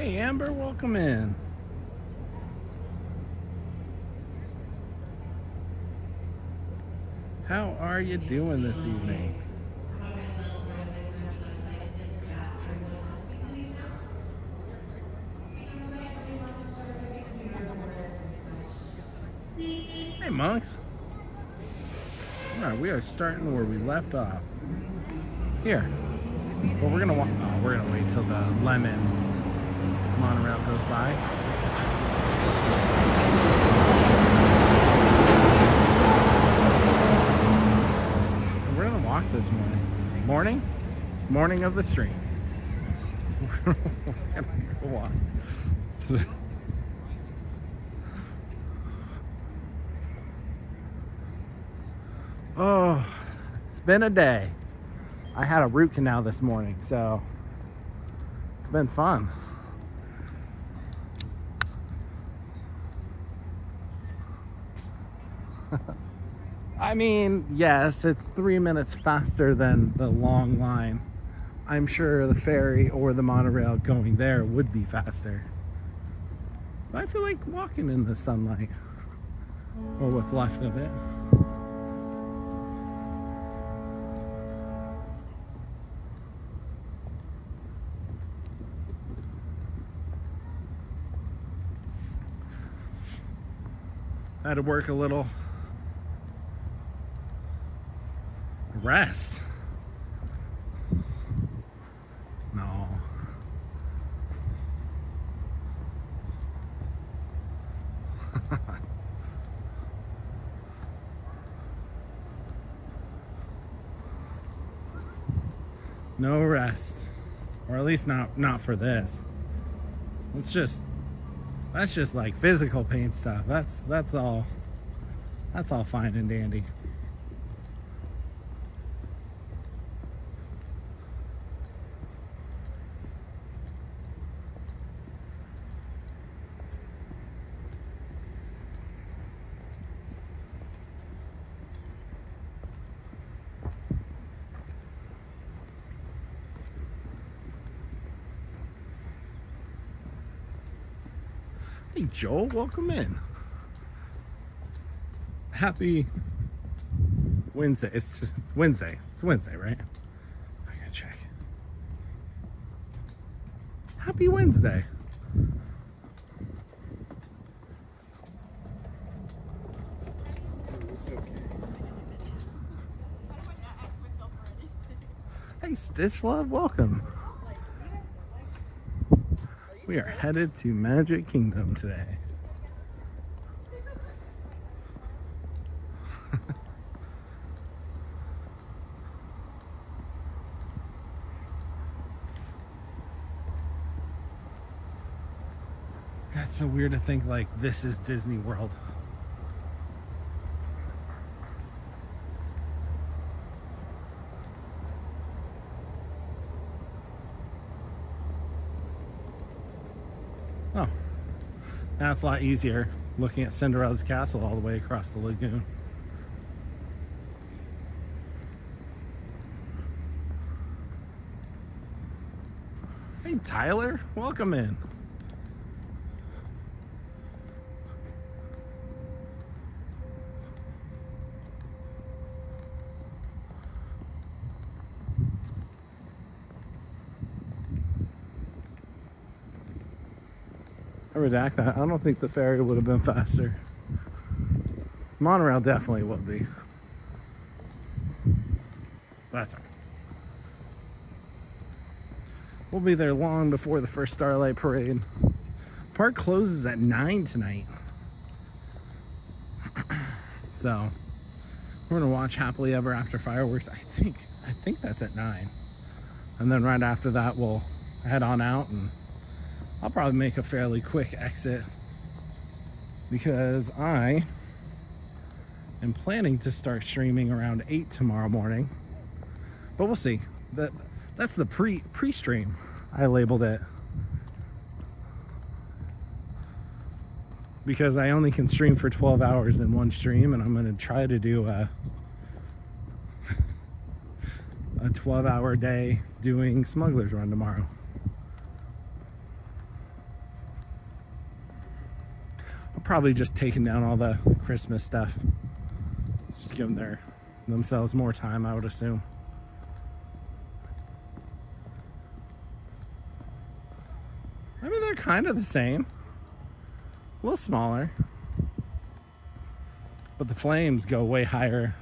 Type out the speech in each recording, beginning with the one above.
Hey Amber, welcome in. How are you doing this evening? Hey monks. Alright, we are starting where we left off. Here. Well, we're gonna wait till the lemon monorail goes by. We're gonna walk this morning. Morning of the stream. We're gonna go walk. Oh, it's been a day. I had a root canal this morning, so it's been fun. I mean, yes, it's 3 minutes faster than the long line. I'm sure the ferry or the monorail going there would be faster. But I feel like walking in the sunlight, or what's left of it. I had to work a little. Rest. No. No rest. Or at least not for this. That's just like physical pain stuff. That's all fine and dandy. Hey Joel, welcome in. Happy Wednesday. It's Wednesday. It's Wednesday, right? I gotta check. Happy Wednesday. Hey Stitch Love, welcome. We are headed to Magic Kingdom today. That's so weird to think like this is Disney World. Oh, now it's a lot easier looking at Cinderella's castle all the way across the lagoon. Hey Tyler, welcome in. I redact that. I don't think the ferry would have been faster. Monorail definitely would be. That's all right. We'll be there long before the first Starlight Parade. Park closes at 9 tonight. So we're gonna watch Happily Ever After Fireworks. I think that's at 9. And then right after that we'll head on out, and I'll probably make a fairly quick exit because I am planning to start streaming around 8 tomorrow morning. But we'll see. That's the pre-stream. I labeled it because I only can stream for 12 hours in one stream, and I'm going to try to do a 12-hour day doing Smuggler's Run tomorrow. probably just taking down all the Christmas stuff. Just giving themselves more time, I would assume. I mean, they're kind of the same. A little smaller. But the flames go way higher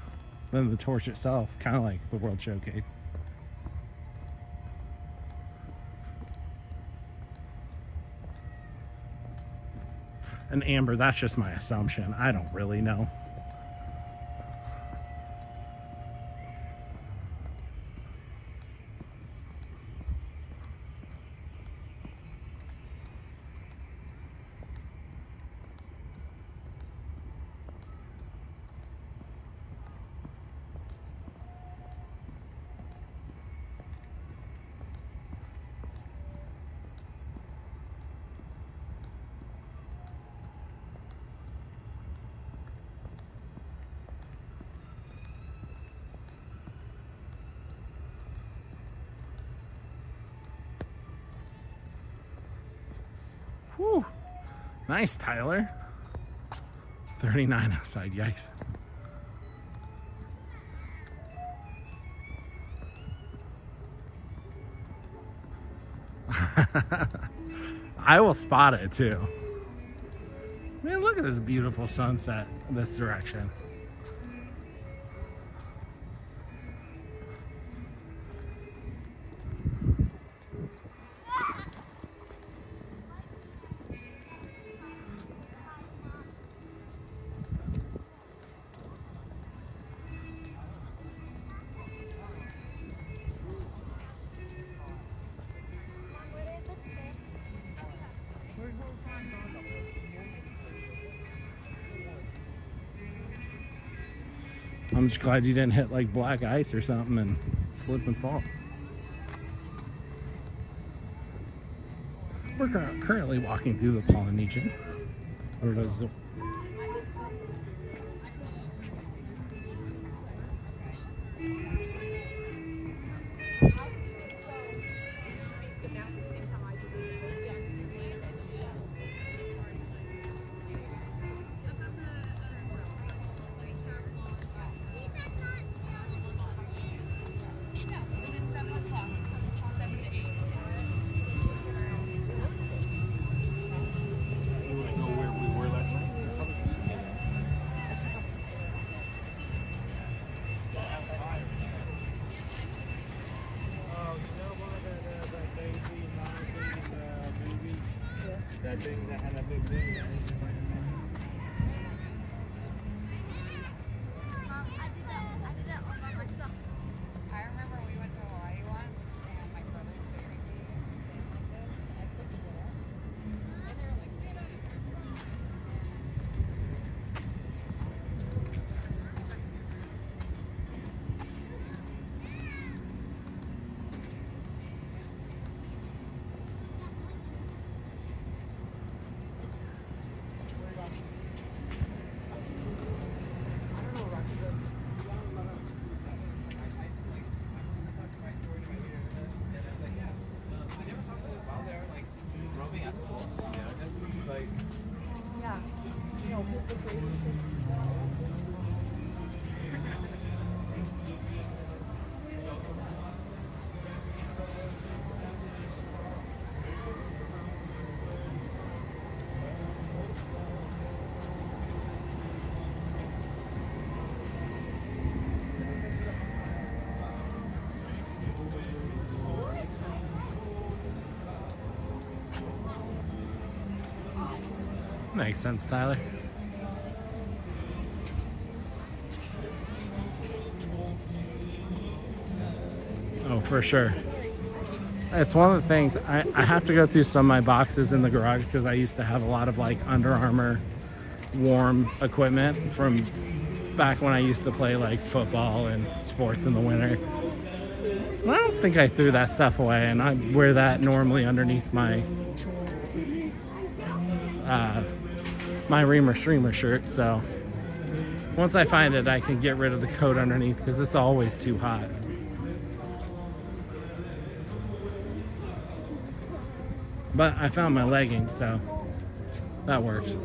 than the torch itself, kind of like the World Showcase. And amber, that's just my assumption. I don't really know. Whew. Nice, Tyler. 39 outside, yikes. I will spot it too. Man, look at this beautiful sunset in this direction. I'm just glad you didn't hit like black ice or something and slip and fall. We're currently walking through the Polynesian. Or does it? That thing that had a big thing. I did that all by myself. I remember we went to Hawaii once, and my brothers buried me in like this, and I put it in. And they were like, get up. Yeah. No, because the crazy thing Makes sense, Tyler. Oh, for sure. It's one of the things, I have to go through some of my boxes in the garage because I used to have a lot of like Under Armour warm equipment from back when I used to play like football and sports in the winter. I don't think I threw that stuff away, and I wear that normally underneath my my Reamer Streamer shirt, so once I find it I can get rid of the coat underneath because it's always too hot. But I found my leggings, so that works.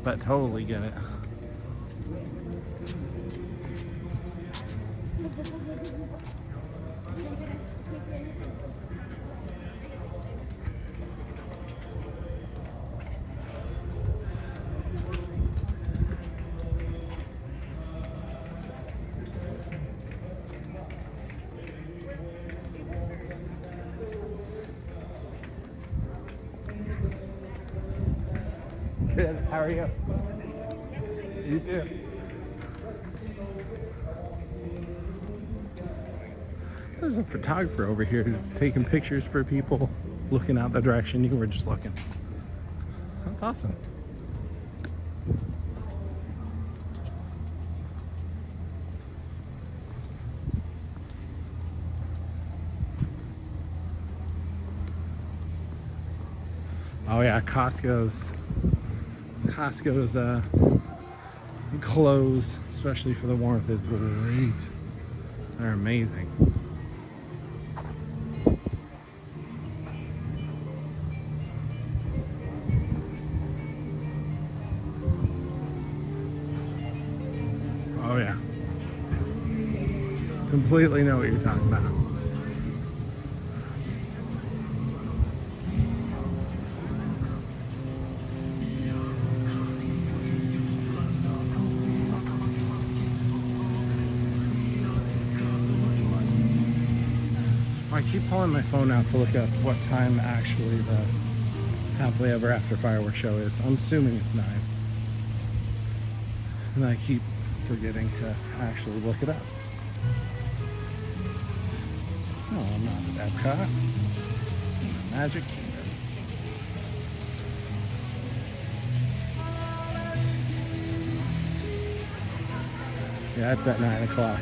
but totally get it. Good. How are you? You too. There's a photographer over here taking pictures for people, looking out the direction you were just looking. That's awesome. Oh yeah, Costco's clothes, especially for the warmth, is great. They're amazing. Oh yeah. Completely know what you're talking about. I keep pulling my phone out to look at what time actually the Happily Ever After Firework Show is. I'm assuming it's 9. And I keep forgetting to actually look it up. No, I'm not at Epcot. Magic Kingdom. Yeah, it's at 9 o'clock.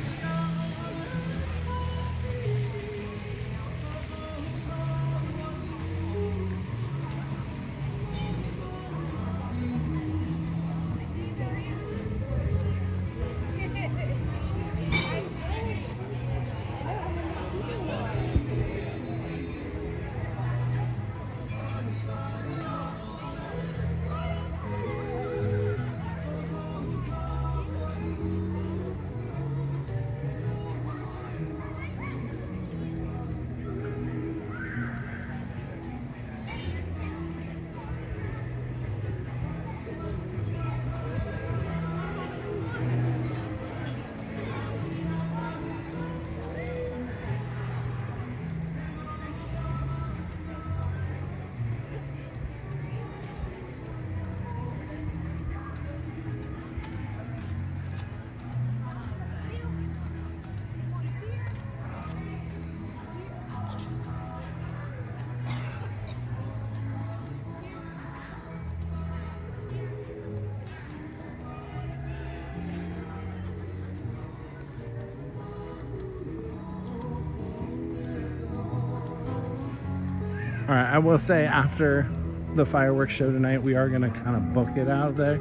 All right, I will say after the fireworks show tonight, we are going to kind of book it out of there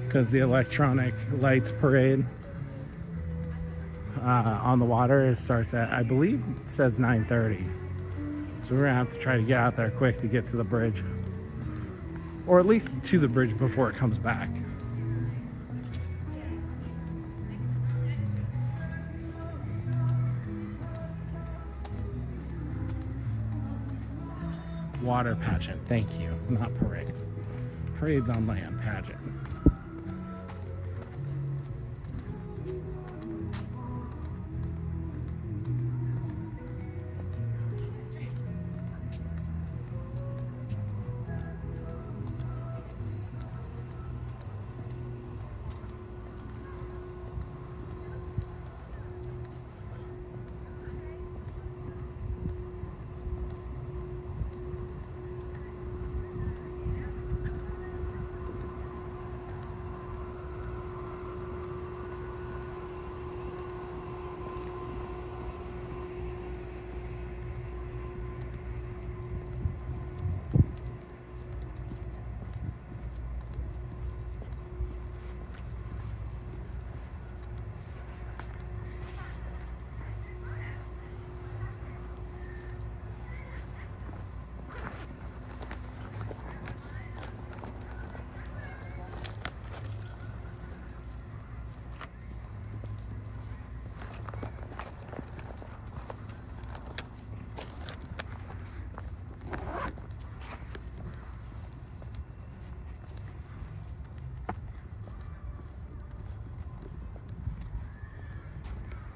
because the electronic lights parade on the water starts at, I believe it says 9:30. So we're going to have to try to get out there quick to get to the bridge, or at least to the bridge before it comes back. Water pageant, thank you, not parade. Parade's on land, pageant.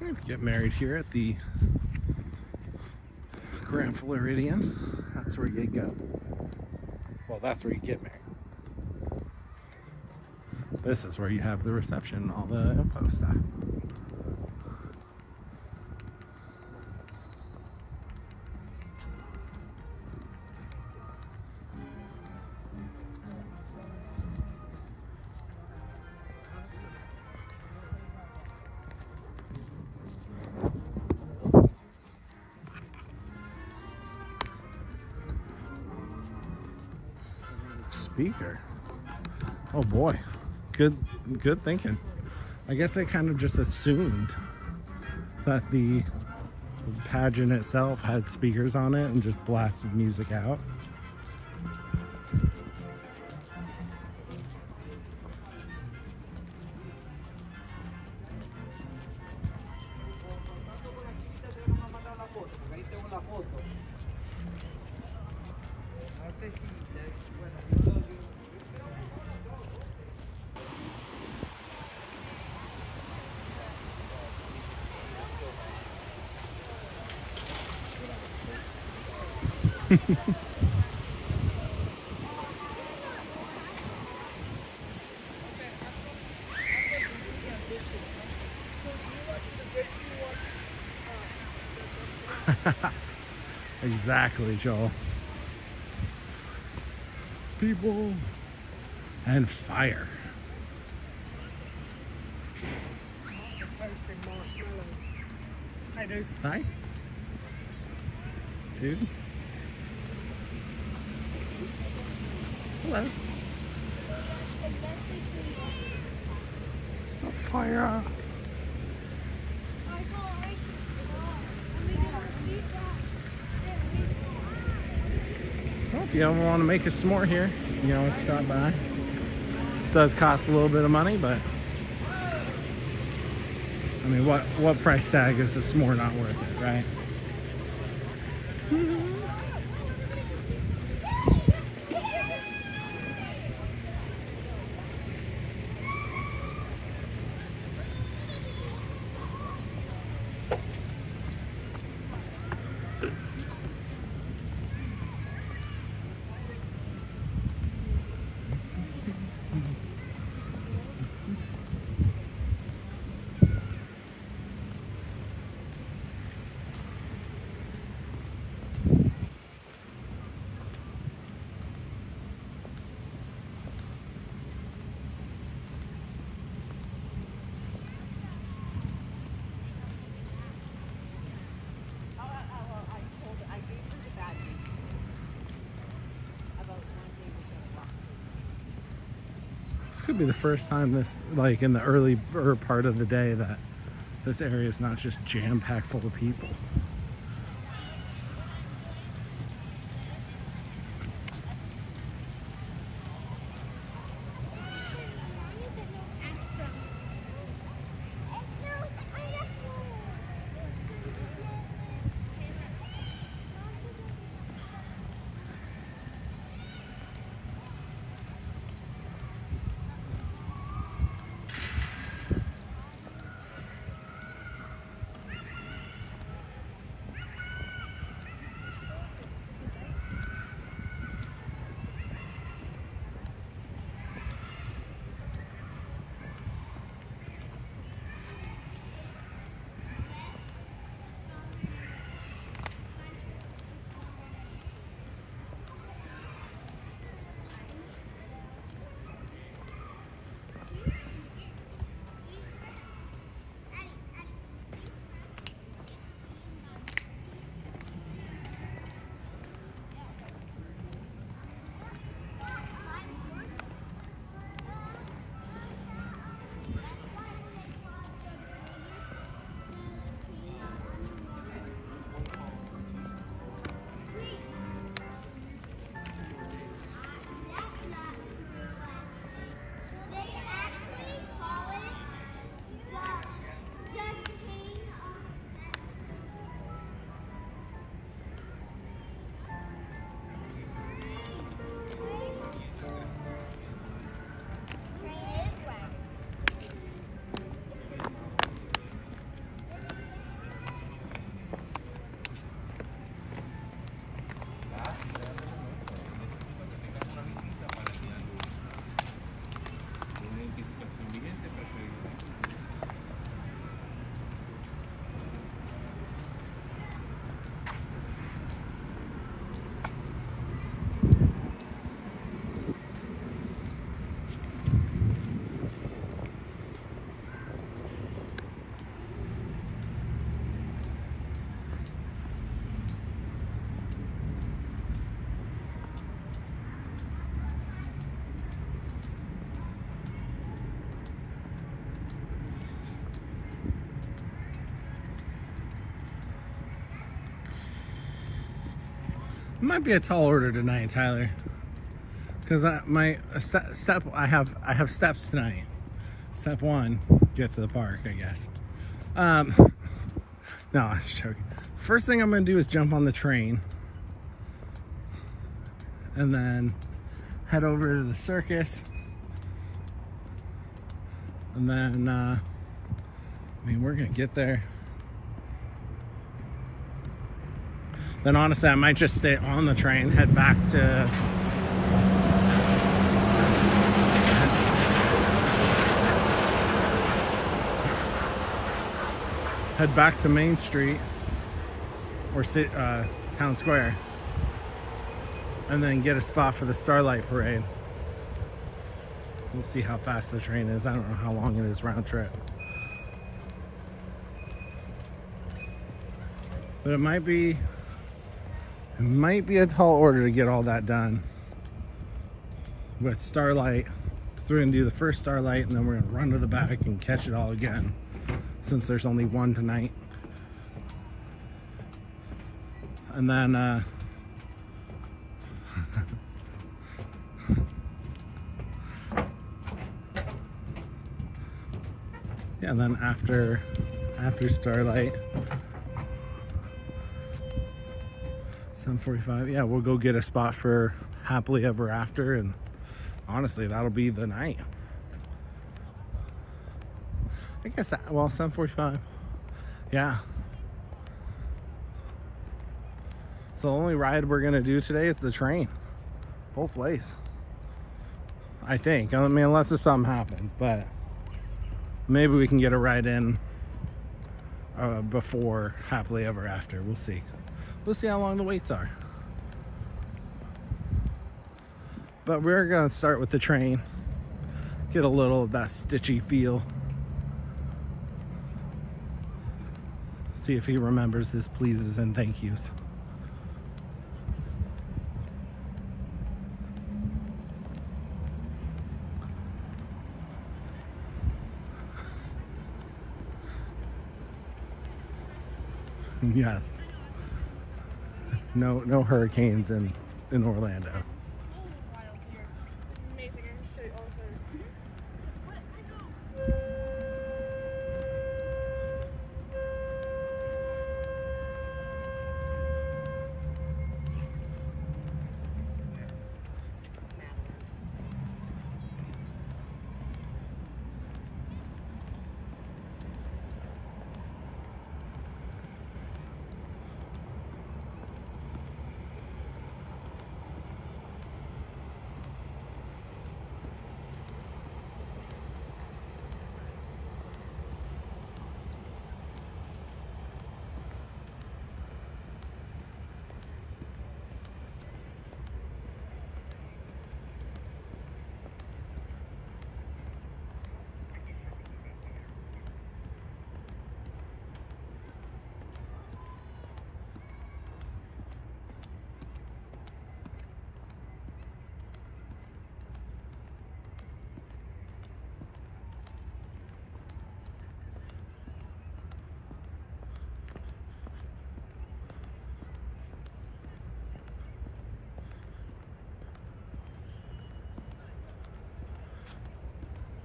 If you get married here at the Grand Floridian, that's where you go. Well, that's where you get married. This is where you have the reception and all the info stuff. Speaker. Oh boy. Good thinking. I guess I kind of just assumed that the pageant itself had speakers on it and just blasted music out. Exactly, Joel. People and fire. Hi, dude. Hi. Dude. Hello. Fire. Well, if you ever want to make a s'more here, you know, stop by. It does cost a little bit of money, but I mean, what price tag is a s'more not worth it, right? This could be the first time this, like in the early part of the day, that this area is not just jam-packed full of people. might be a tall order tonight, Tyler. Because I have steps tonight. Step 1, get to the park, I guess. No, I was joking. First thing I'm going to do is jump on the train. And then head over to the circus. And then, we're going to get there. Then honestly, I might just stay on the train, head back to... head back to Main Street or Town Square, and then get a spot for the Starlight Parade. We'll see how fast the train is. I don't know how long it is round trip, but it might be a tall order to get all that done with Starlight. So we're gonna do the first Starlight, and then we're gonna run to the back and catch it all again, since there's only one tonight. And then yeah, and then after Starlight, 7:45, yeah, we'll go get a spot for Happily Ever After, and honestly, that'll be the night. I guess, well, 7:45. Yeah. So the only ride we're gonna do today is the train, both ways. I think. I mean, unless something happens, but maybe we can get a ride in before Happily Ever After. We'll see. We'll see how long the waits are. But we're gonna start with the train. Get a little of that Stitchy feel. See if he remembers his pleases and thank yous. Yes. No hurricanes in Orlando. Wild here. It's amazing. I can show you all of those.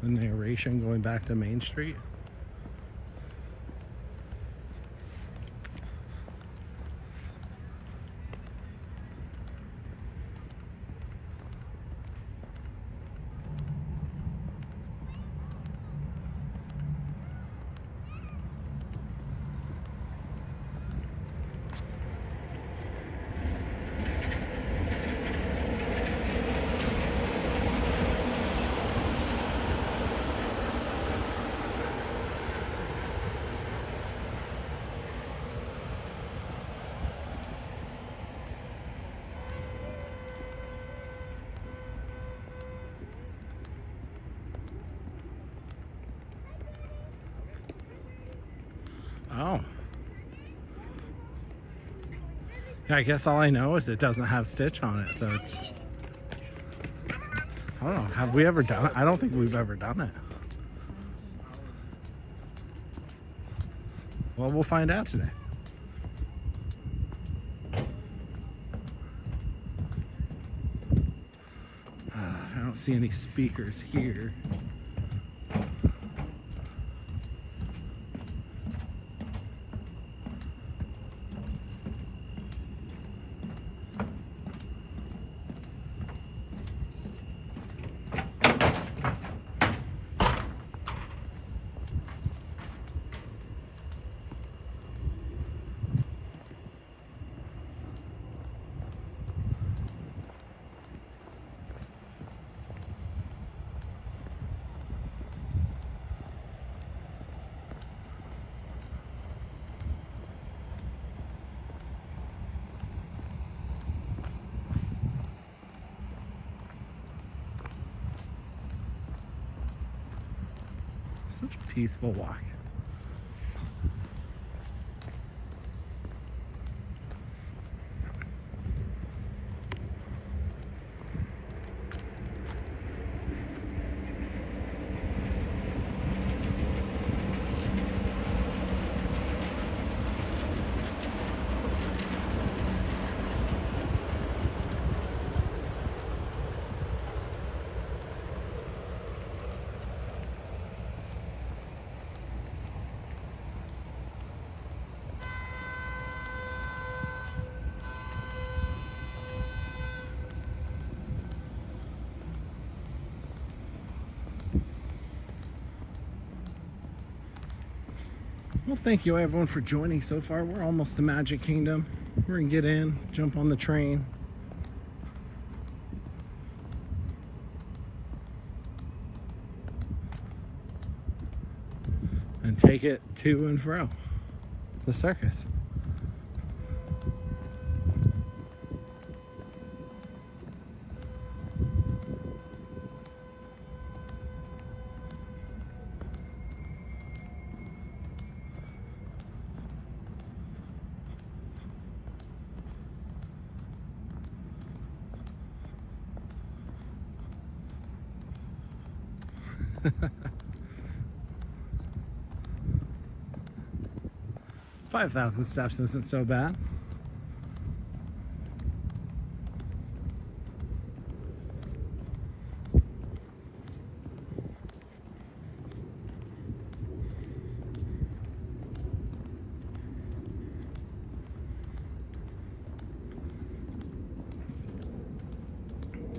The narration going back to Main Street. Oh. Yeah, I guess all I know is it doesn't have Stitch on it, so it's... I don't know, have we ever done it? I don't think we've ever done it. Well, we'll find out today. don't see any speakers here. Such a peaceful walk. Well, thank you everyone for joining so far. We're almost to Magic Kingdom. We're gonna get in, jump on the train. And take it to and fro the circus. $5,000 steps isn't so bad.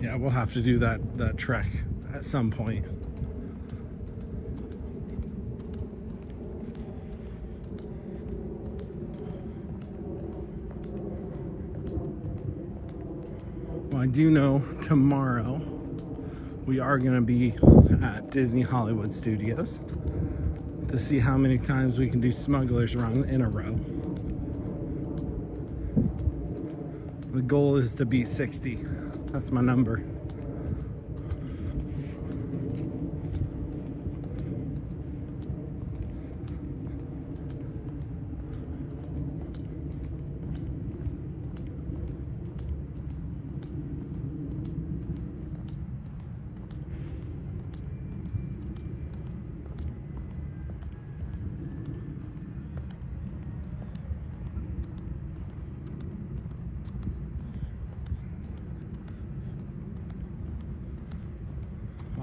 Yeah, we'll have to do that trek at some point. Well, I do know tomorrow we are going to be at Disney Hollywood Studios to see how many times we can do Smuggler's Run in a row. The goal is to beat 60. That's my number.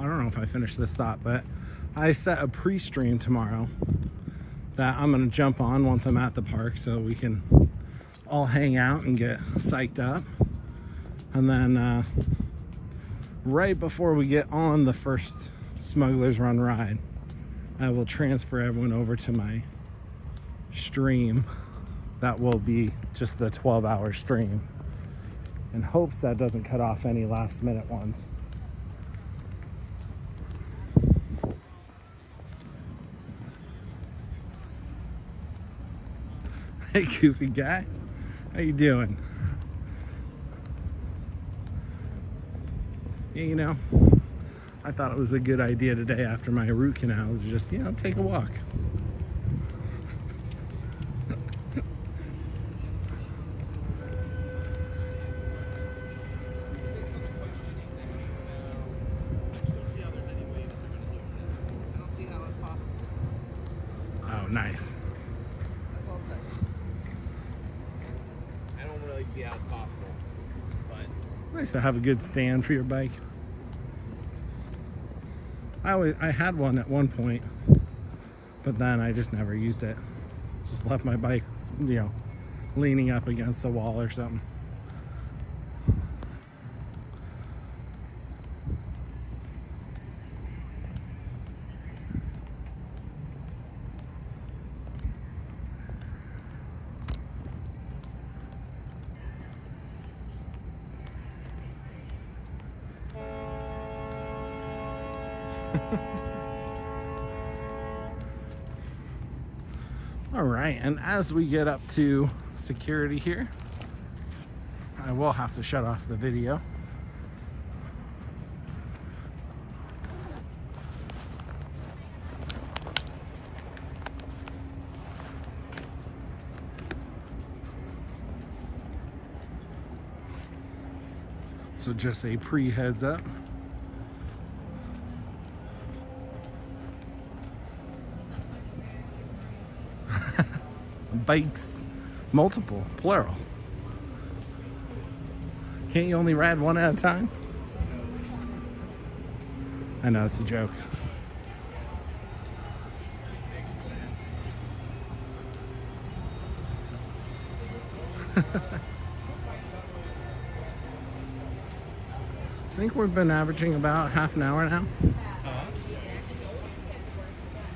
I don't know if I finished this thought, but I set a pre-stream tomorrow that I'm going to jump on once I'm at the park so we can all hang out and get psyched up. And then right before we get on the first Smuggler's Run ride, I will transfer everyone over to my stream. That will be just the 12-hour stream, in hopes that doesn't cut off any last minute ones. Hey, goofy guy, how you doing? Yeah, you know, I thought it was a good idea today after my root canal to just, you know, take a walk. Oh, nice. See how it's possible, but Nice to have a good stand for your bike. I had one at one point, but then I just never used it. Just left my bike, you know, leaning up against the wall or something. All right, and as we get up to security here, I will have to shut off the video. So just a pre-heads up. Bikes, multiple, plural. Can't you only ride one at a time? I know, it's a joke. I think we've been averaging about half an hour now.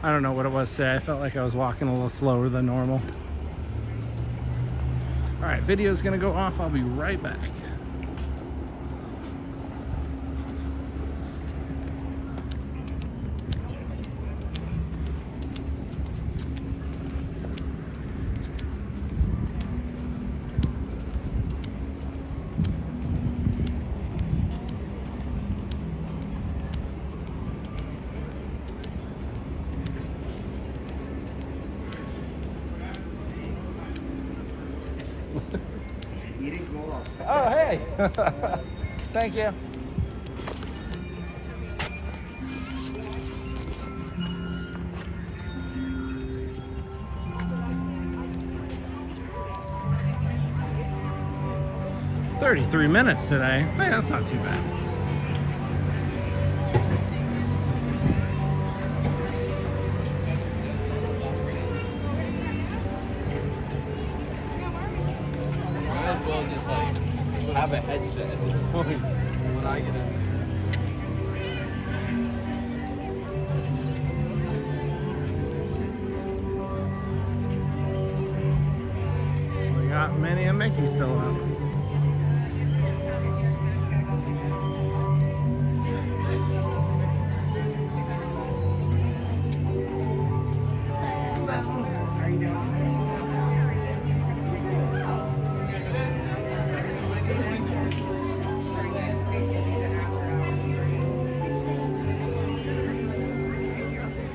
I don't know what it was today. I felt like I was walking a little slower than normal. All right, video's gonna go off. I'll be right back. Oh, hey. Thank you. "33 minutes today. Man, that's not too bad." Have a headset at this point when I get in. We got Minnie and Mickey still out. How are you doing?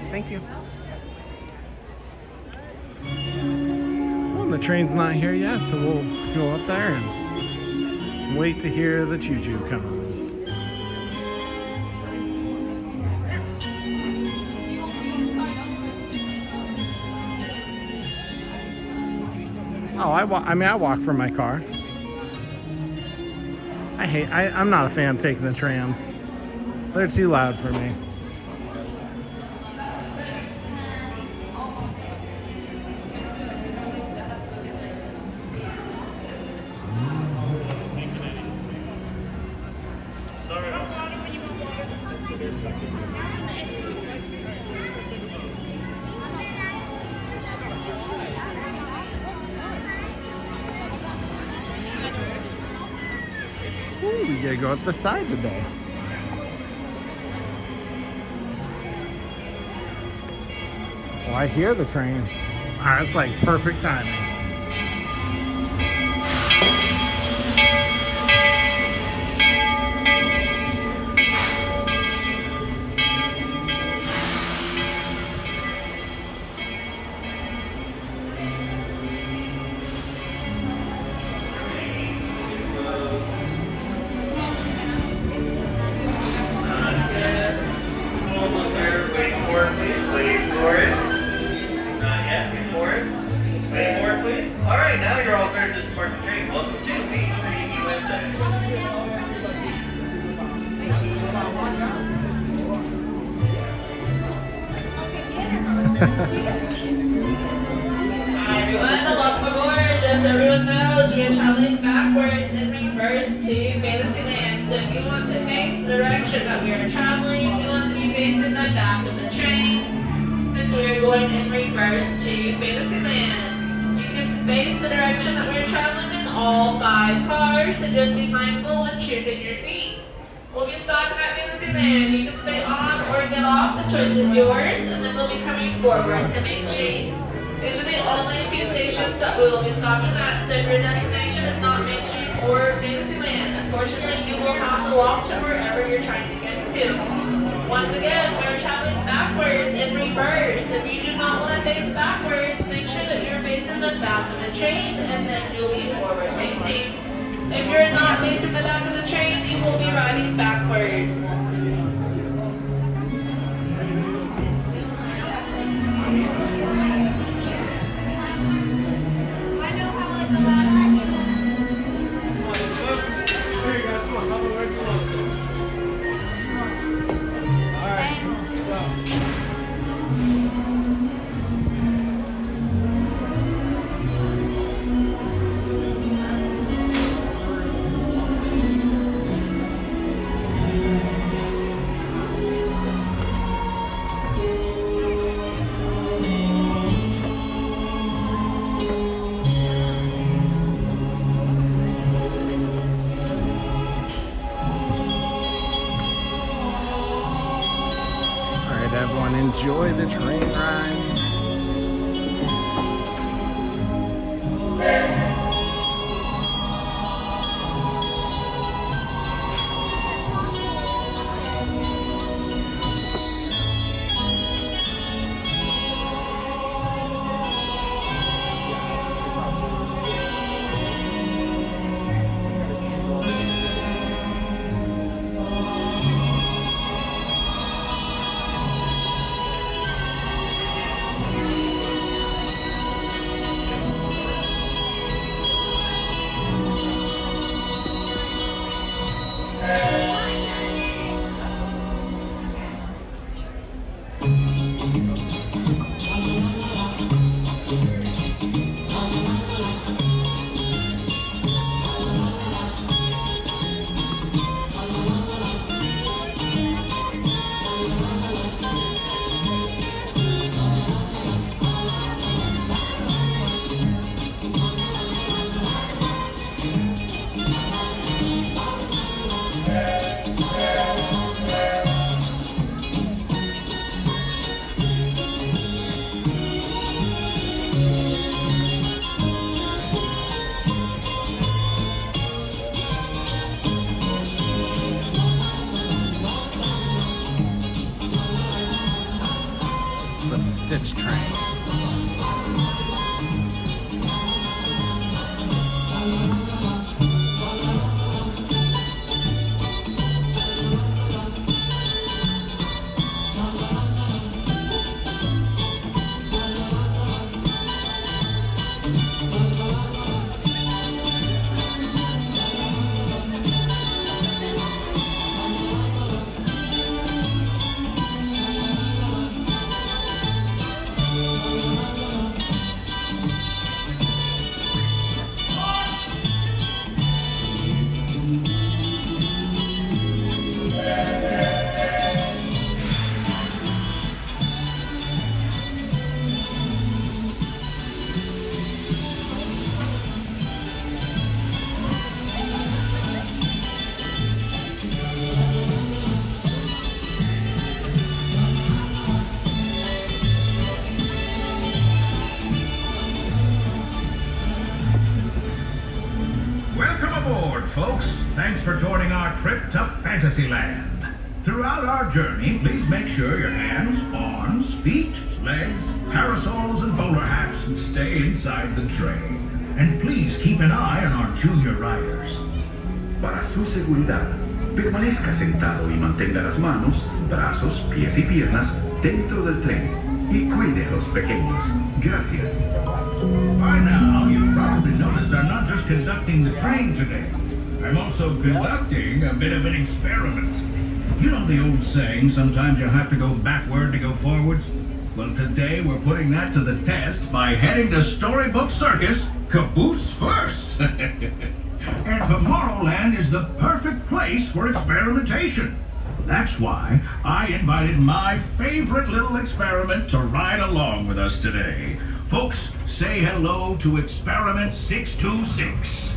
Thank you. Well, the train's not here yet, so we'll go up there and wait to hear the choo-choo come on. Oh, I walk from my car. I'm not a fan of taking the trams. They're too loud for me. Ooh, we gotta go up the side today. Oh, I hear the train. Alright, it's like perfect timing. Hi everyone, welcome aboard. As everyone knows, we are traveling backwards in reverse to Fantasyland. So if you want to face the direction that we are traveling, you want to be facing the back of the train. Since we are going in reverse to Fantasyland, you can face the direction that we are traveling in all 5 cars, so just be mindful when choosing your seat. We'll be stopping at Fantasyland. You can stay on or get off, the choice is yours, and then we'll be coming forward to Main Street. These are the only 2 stations that we will be stopping at, so if your destination is not Main Street or Fantasyland, unfortunately you will have to walk to wherever you're trying to get to. Once again, we're traveling backwards in reverse. If you do not want to face backwards, make sure that you're facing the back of the train, and then you'll be forward facing. If you're not facing the back of the train, you will be riding backwards. Everyone enjoy the train ride. Stitch train. Folks, thanks for joining our trip to Fantasyland. Throughout our journey, please make sure your hands, arms, feet, legs, parasols, and bowler hats stay inside the train. And please keep an eye on our junior riders. Para su seguridad, permanezca sentado y mantenga las manos, brazos, pies y piernas dentro del tren y cuide a los pequeños. Gracias. By now, you've probably noticed I'm not just conducting the train today. I'm also conducting a bit of an experiment. You know the old saying, sometimes you have to go backward to go forwards? Well, today we're putting that to the test by heading to Storybook Circus, caboose first. And Tomorrowland is the perfect place for experimentation. That's why I invited my favorite little experiment to ride along with us today. Folks, say hello to Experiment 626.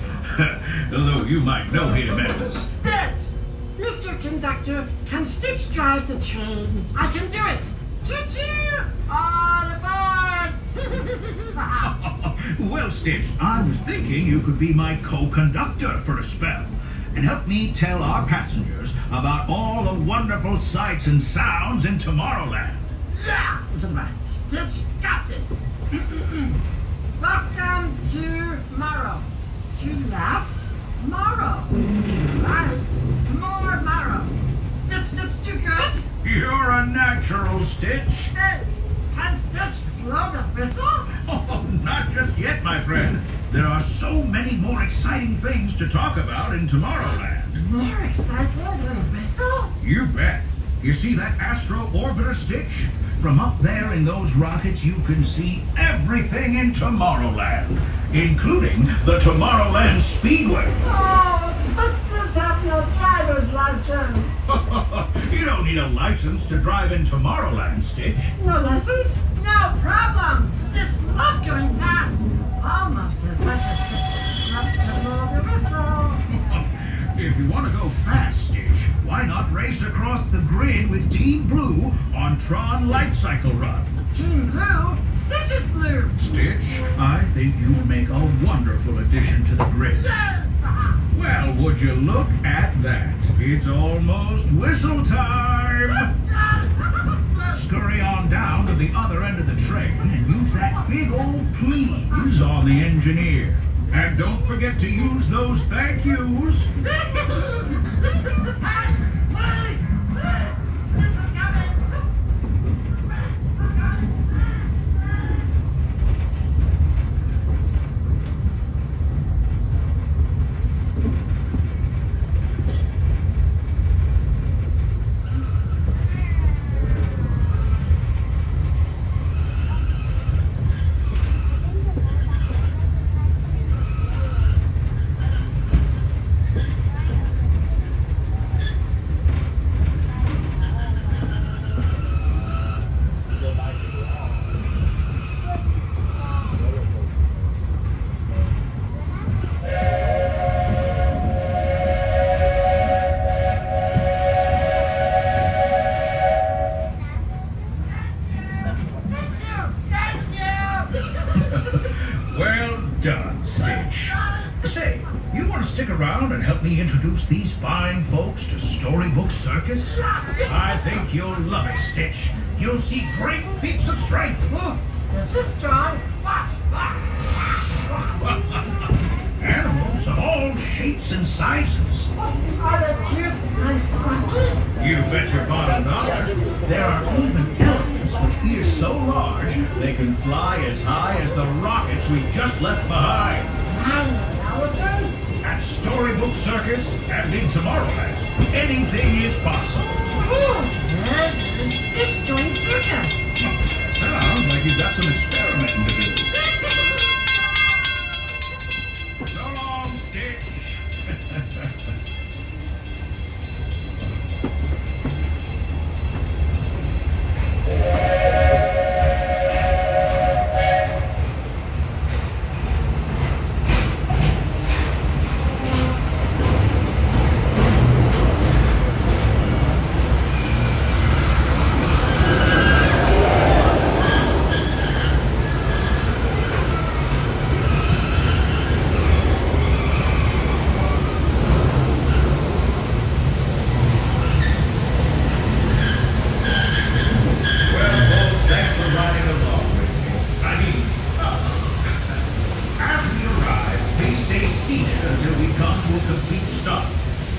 Although you might know him as... Stitch! Mr. Conductor, can Stitch drive the train? I can do it! Choo-choo! On aboard! Well, Stitch, I was thinking you could be my co-conductor for a spell and help me tell our passengers about all the wonderful sights and sounds in Tomorrowland. Yeah! Stitch got this! Welcome to Morrow. To left, Morrow. To right, more Morrow. Stitch too good? You're a natural, Stitch. Hey, can Stitch blow the whistle? Oh, not just yet, my friend. There are so many more exciting things to talk about in Tomorrowland. More exciting than a whistle? You bet. You see that astro orbiter, Stitch? From up there in those rockets, you can see everything in Tomorrowland, including the Tomorrowland Speedway. Oh, but Stitch have no driver's license. You don't need a license to drive in Tomorrowland, Stitch. No lessons? No problem. Stitch love going fast. Almost as much as Stitch loves to blow the whistle. If you want to go fast, Stitch, why not race across the grid with Team Blue on Tron Light Cycle Run? Team Blue? Stitch is blue. Stitch, I think you'd make a wonderful addition to the grid. Yes. Well, would you look at that? It's almost whistle time! Scurry on down to the other end of the train and use that big old please on the engineer. And don't forget to use those thank yous. Well done, Stitch. Say, you want to stick around and help me introduce these fine folks to Storybook Circus? I think you'll love it, Stitch. You'll see great feats of strength. Stitch is strong. Watch. Animals of all shapes and sizes. Are they cute and funny? You bet your bottom dollar. There are even elephants with ears so large they can fly as high as the rockets we just left behind. And elephants? At Storybook Circus and in Tomorrowland, anything is possible. Stitch joined circus. Sounds like you've got some experimenting to do. So long, Stitch.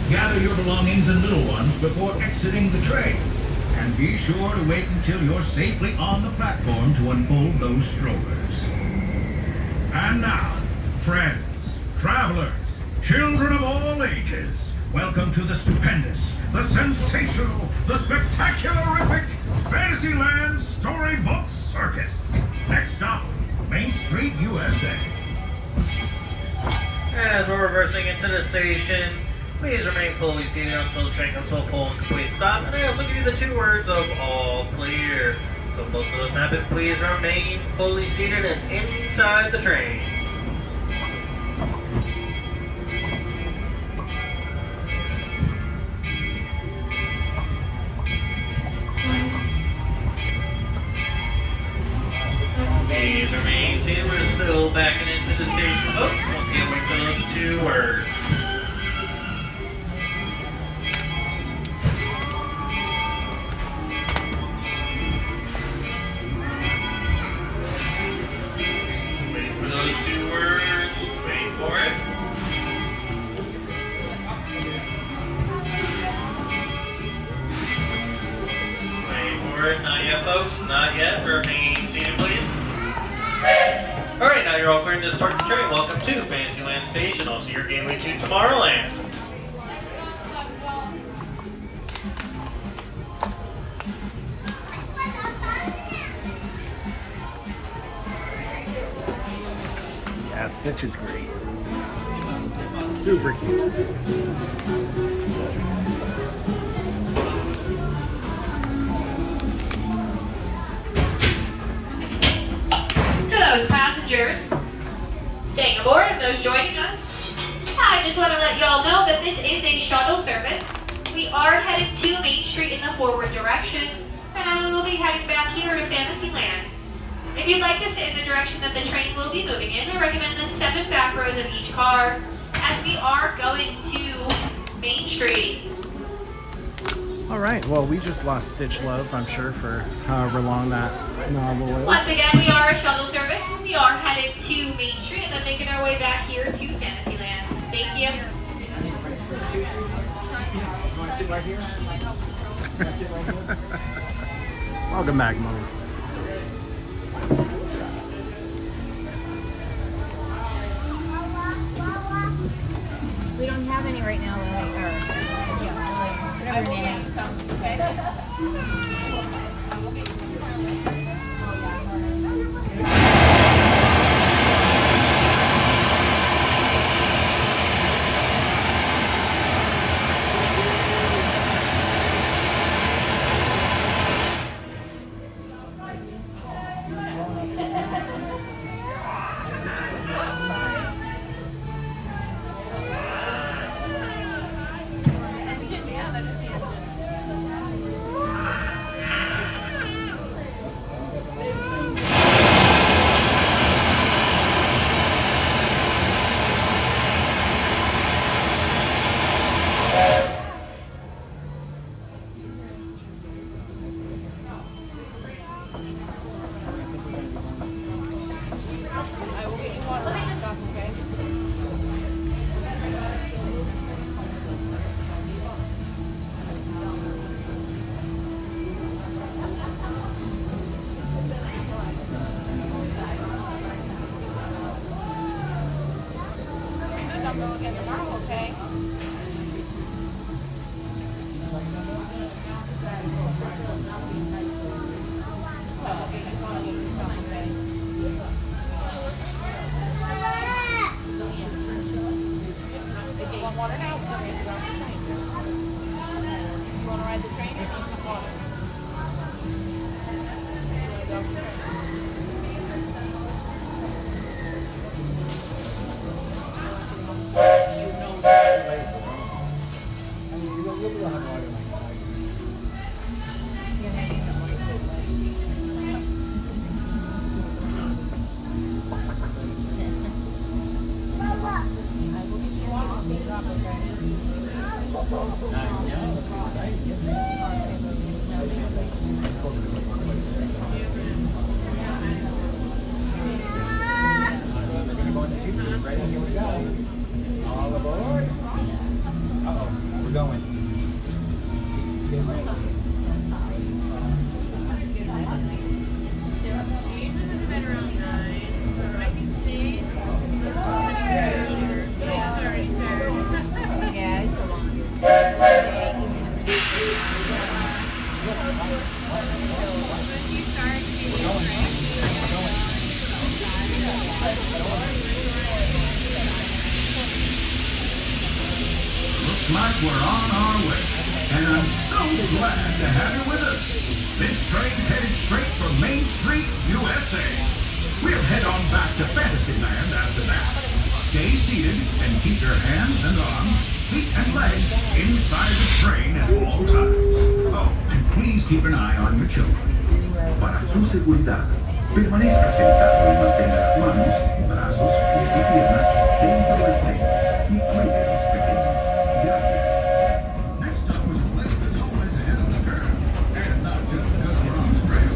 Gather your belongings and little ones before exiting the train. And be sure to wait until you're safely on the platform to unfold those strollers. And now, friends, travelers, children of all ages, welcome to the stupendous, the sensational, the spectacularific Fantasyland Storybook circus. Next stop, Main Street, USA. As we're reversing into the station, please remain fully seated until the train comes to a full and complete stop. And I also give you the 2 words of all clear. So both of those happen, please remain fully seated and inside the train. Please remain seated. We're still backing into the station. Oh, once again, wait for those 2 words. Wait for those 2 words. Wait for it. Wait for it. Not yet, folks. Not yet. Remain seated, please. Alright, now you're all clear to start the train. Welcome to Fantasyland Station. I'll see your gateway to Tomorrowland. Yeah, Stitch is great. Super cute. To those passengers staying aboard and those joining us, I just want to let y'all know that this is a shuttle service. We are headed to Main Street in the forward direction, and I will be heading back here to Fantasyland. If you'd like to sit in the direction that the train will be moving in, I recommend the 7 back rows of each car, as we are going to Main Street. Alright, well, we just lost Stitch Love, I'm sure, for however long that novel is. Once again, we are a shuttle service. We are headed to Main Street and then making our way back here to Fantasyland. Thank you. Welcome back, Mom. We don't have any right now, Lily. Or, yeah, Lily. Whatever her name is. us, we're on our way. And I'm so glad to have you with us. This train's headed straight for Main Street, USA. We'll head on back to Fantasyland after that. Stay seated and keep your hands and arms, feet and legs inside the train at all times. Oh, and please keep an eye on your children. Para su seguridad, permanezca sentado y mantenga las manos, brazos, pies y piernas dentro del tren y cuide a los pequeños. Gracias. Next stop is a place that's always ahead of the curve. And not just because we're on the trail.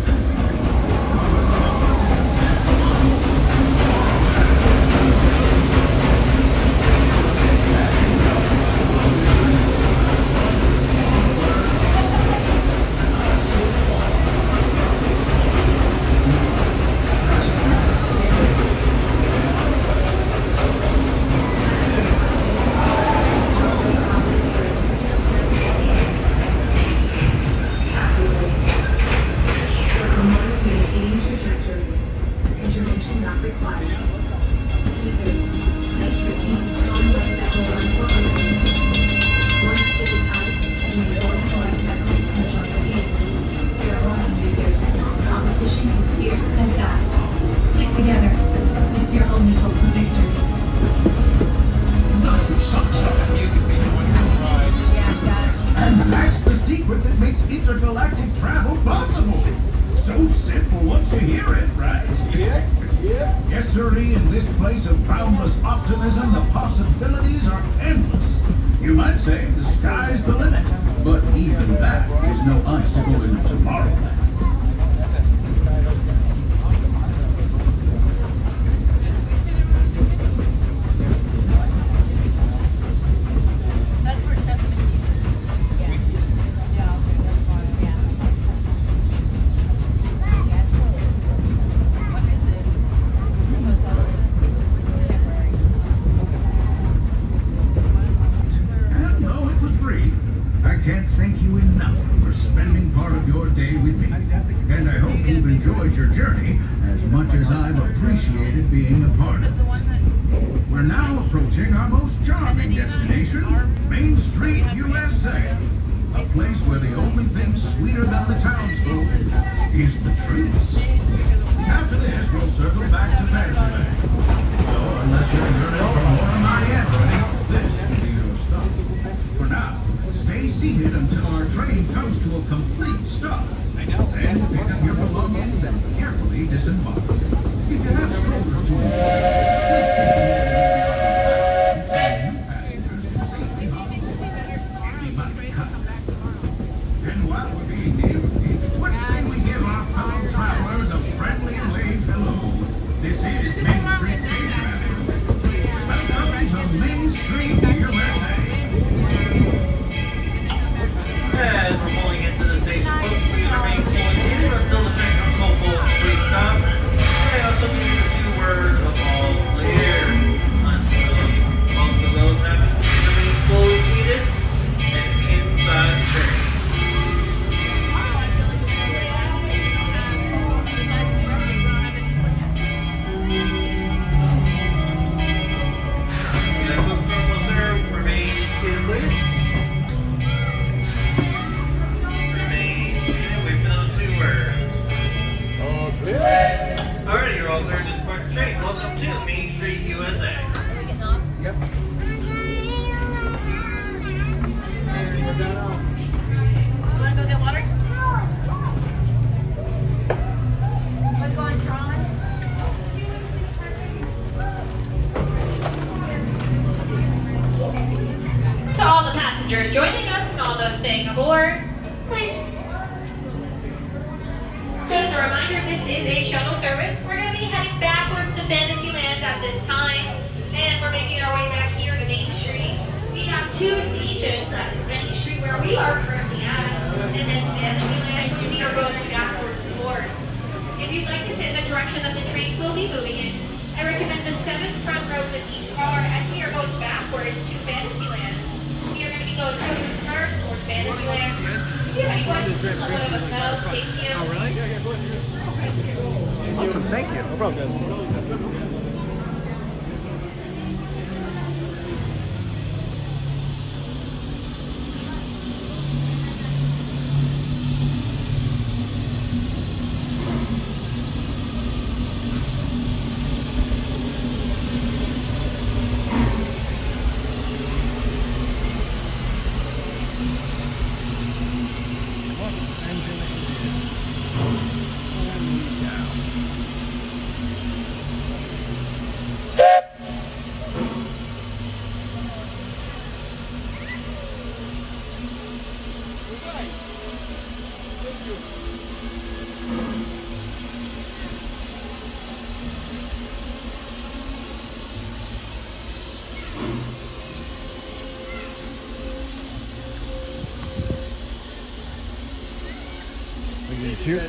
Intervention not required. Users, place your keys strong by several unfortunately. Once digitized and the important bicycle control your keys. Farewell, users. Competition is fierce and fast. Stick together. It's your only hope for victory. You can be the one who tried. And that's the secret that makes intergalactic travel possible. So simple once you hear it, right? Yeah. Yes, sirree, in this place of boundless optimism, the possibilities are endless. You might say the sky's the limit, but even that is no obstacle in Tomorrowland. That's where Chef Yeah, okay, that's fine. Yeah. What is it? And though it was brief, I can't thank you enough for spending part of your day with me. And I hope you've enjoyed your journey as much as I've appreciated being a part of it. We're now approaching our most charming destination, Main Street, USA. A place where the only thing sweeter than the townsfolk is the treats. After this, we'll circle back to Fantasyland. So, unless you're yearning for more of my Anthony, this will be your stop. For now, stay seated until our train comes to a complete stop. Then pick up your belongings and carefully disembark. If you have strollers to enjoy, please take them over to the passengers to safety hall. Anybody cut. And while we're being here, what say we give our fellow travelers a friendly wave hello? This is Main Street Station Avenue. Welcome to Main Street, USA. As we're pulling into the station, folks, please remain pulling in until the train comes home full complete stop. I also need a few words of all clear. Until most of those happen, please remain fully seated and inside the train. Get a quick promo, sir. Remain seated, please. Remain seated. Wait for those two words. All clear. Alright, you're all clear to depart the train. Welcome to Main Street, USA. Yep. Wanna go get water? Wanna go on Tron? To all the passengers joining us and all those staying aboard, please. Just a reminder, this is a shuttle service. We're going to be heading backwards to Fantasyland at this time, and we're making our way back here to Main Street. We have two stations at Main Street where we are currently at, and then Fantasyland where we are going backwards towards. If you'd like to sit in the direction that the train will be moving in, I recommend the 7th front rows of each car as we are going backwards to Fantasyland. We are going to be going first towards Fantasyland. If you have any questions, just let us know. Thank you. Oh, really? Awesome, thank you. No problem, guys. Two? No.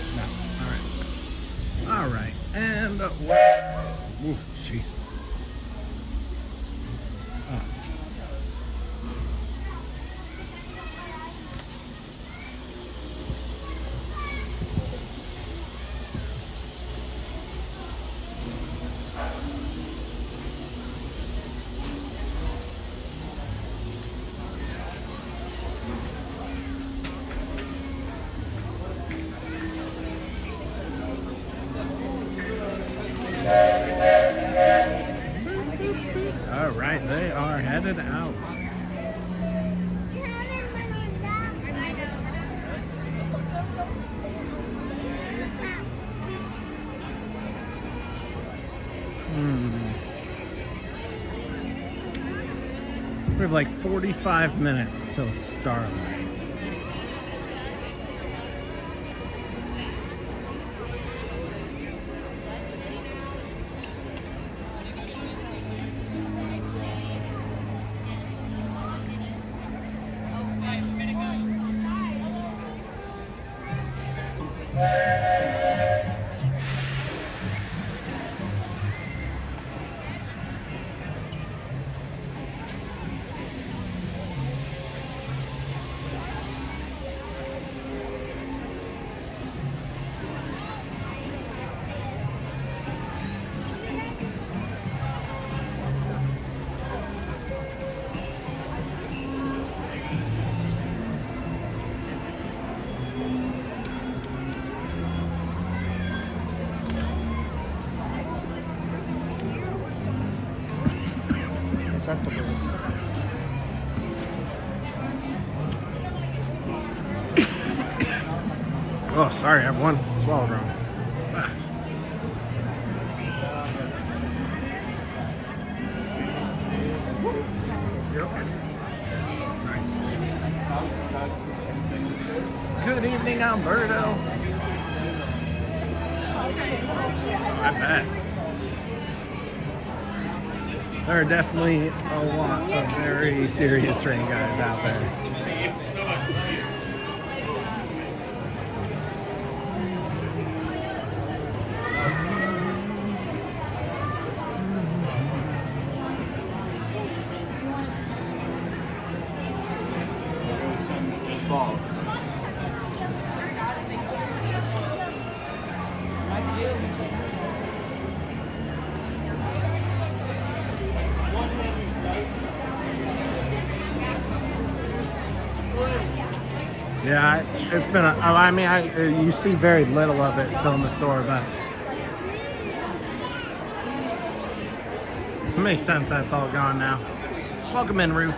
All right. And jeez. All right, they are headed out. We have like 45 minutes till Starlight. Exacto. Oh, sorry, I have one swallowed wrong. You're okay. Good evening, Alberto. I bet. There are definitely a lot of very serious train guys out there. Yeah, it's been I mean, you see very little of it still in the store, but it makes sense that's all gone now. Welcome in, Ruth.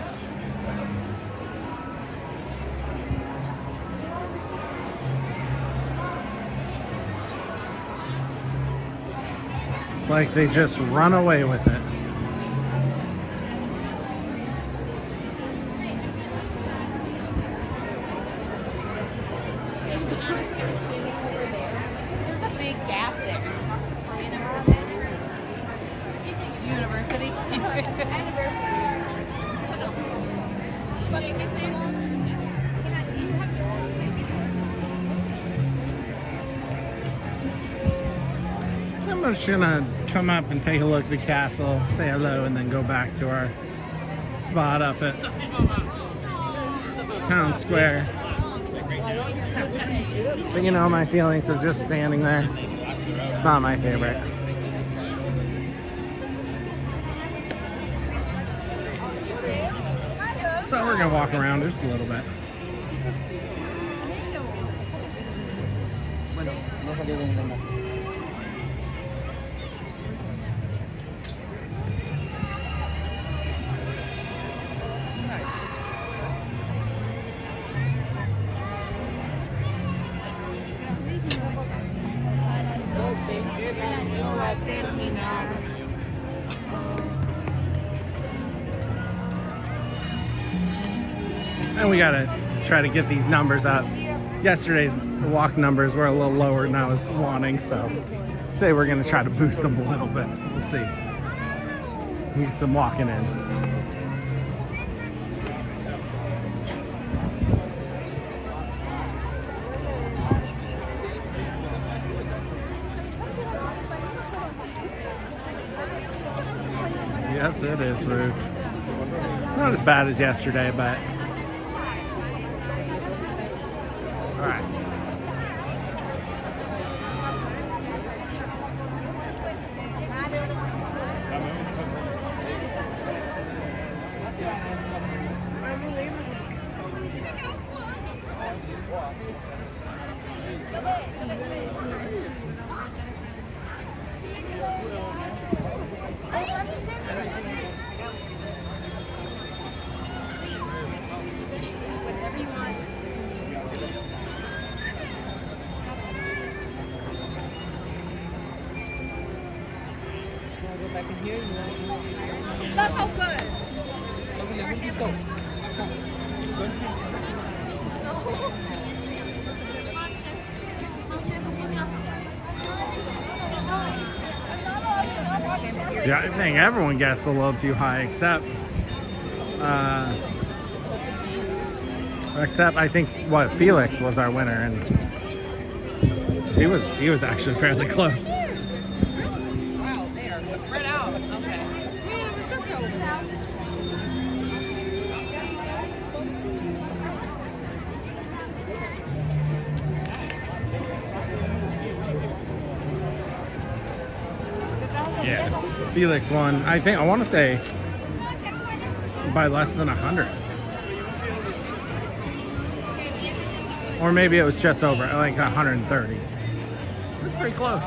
It's like they just run away with it. I'm just gonna come up and take a look at the castle, say hello, and then go back to our spot up at Town Square. But you know, my feelings of just standing there, it's not my favorite. So we're gonna walk around just a little bit. And we gotta try to get these numbers up. Yesterday's walk numbers were a little lower than I was wanting, so today we're gonna try to boost them a little bit. We'll see. Need some walking in. Yes, it is, Ruth. Not as bad as yesterday, but... All right. That's how good. Yeah, I think everyone guessed a little too high, except I think what Felix was our winner, and he was actually fairly close. Wow, they are spread out. Okay. Yeah, Felix won. I want to say by less than 100, or maybe it was just over, like 130. It was pretty close.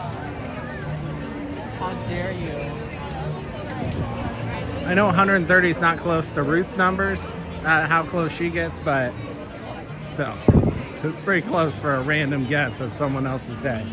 How dare you? I know 130 is not close to Ruth's numbers, how close she gets, but still, it's pretty close for a random guess of someone else's day.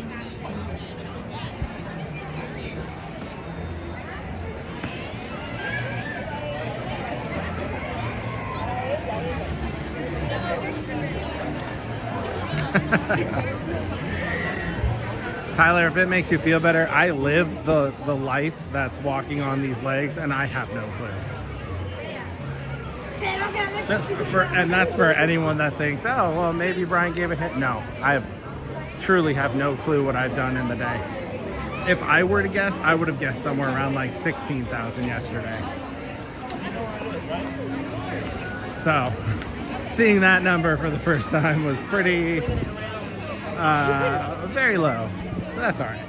Tyler, if it makes you feel better, I live the life that's walking on these legs, and I have no clue. And that's for anyone that thinks, oh, well, maybe Brian gave a hint. No, truly have no clue what I've done in the day. If I were to guess, I would have guessed somewhere around like 16,000 yesterday. So, seeing that number for the first time was pretty, very low. That's all right.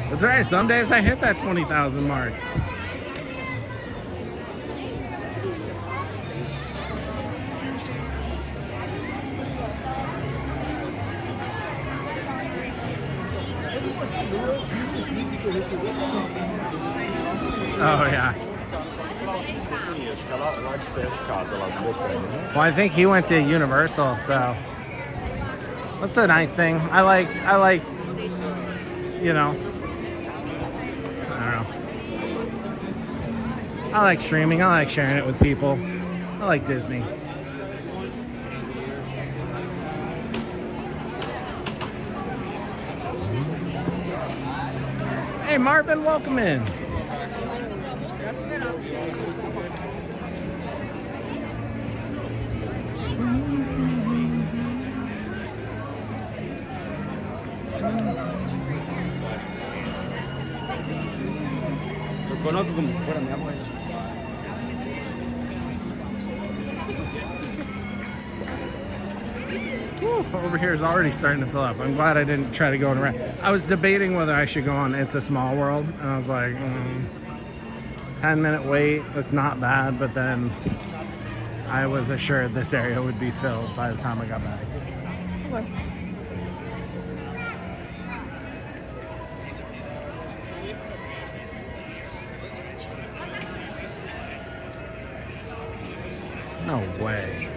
That's all right. Some days I hit that 20,000 mark. Oh, yeah. Well, I think he went to Universal, so that's a nice thing. I like, you know, I don't know. I like streaming. I like sharing it with people. I like Disney. Hey, Marvin, welcome in. Conozco como si fuera mi amor. Over here is already starting to fill up. I'm glad I didn't try to go in around. I was debating whether I should go on It's a Small World, and I was like, 10-minute wait, that's not bad, but then I was assured this area would be filled by the time I got back. No way.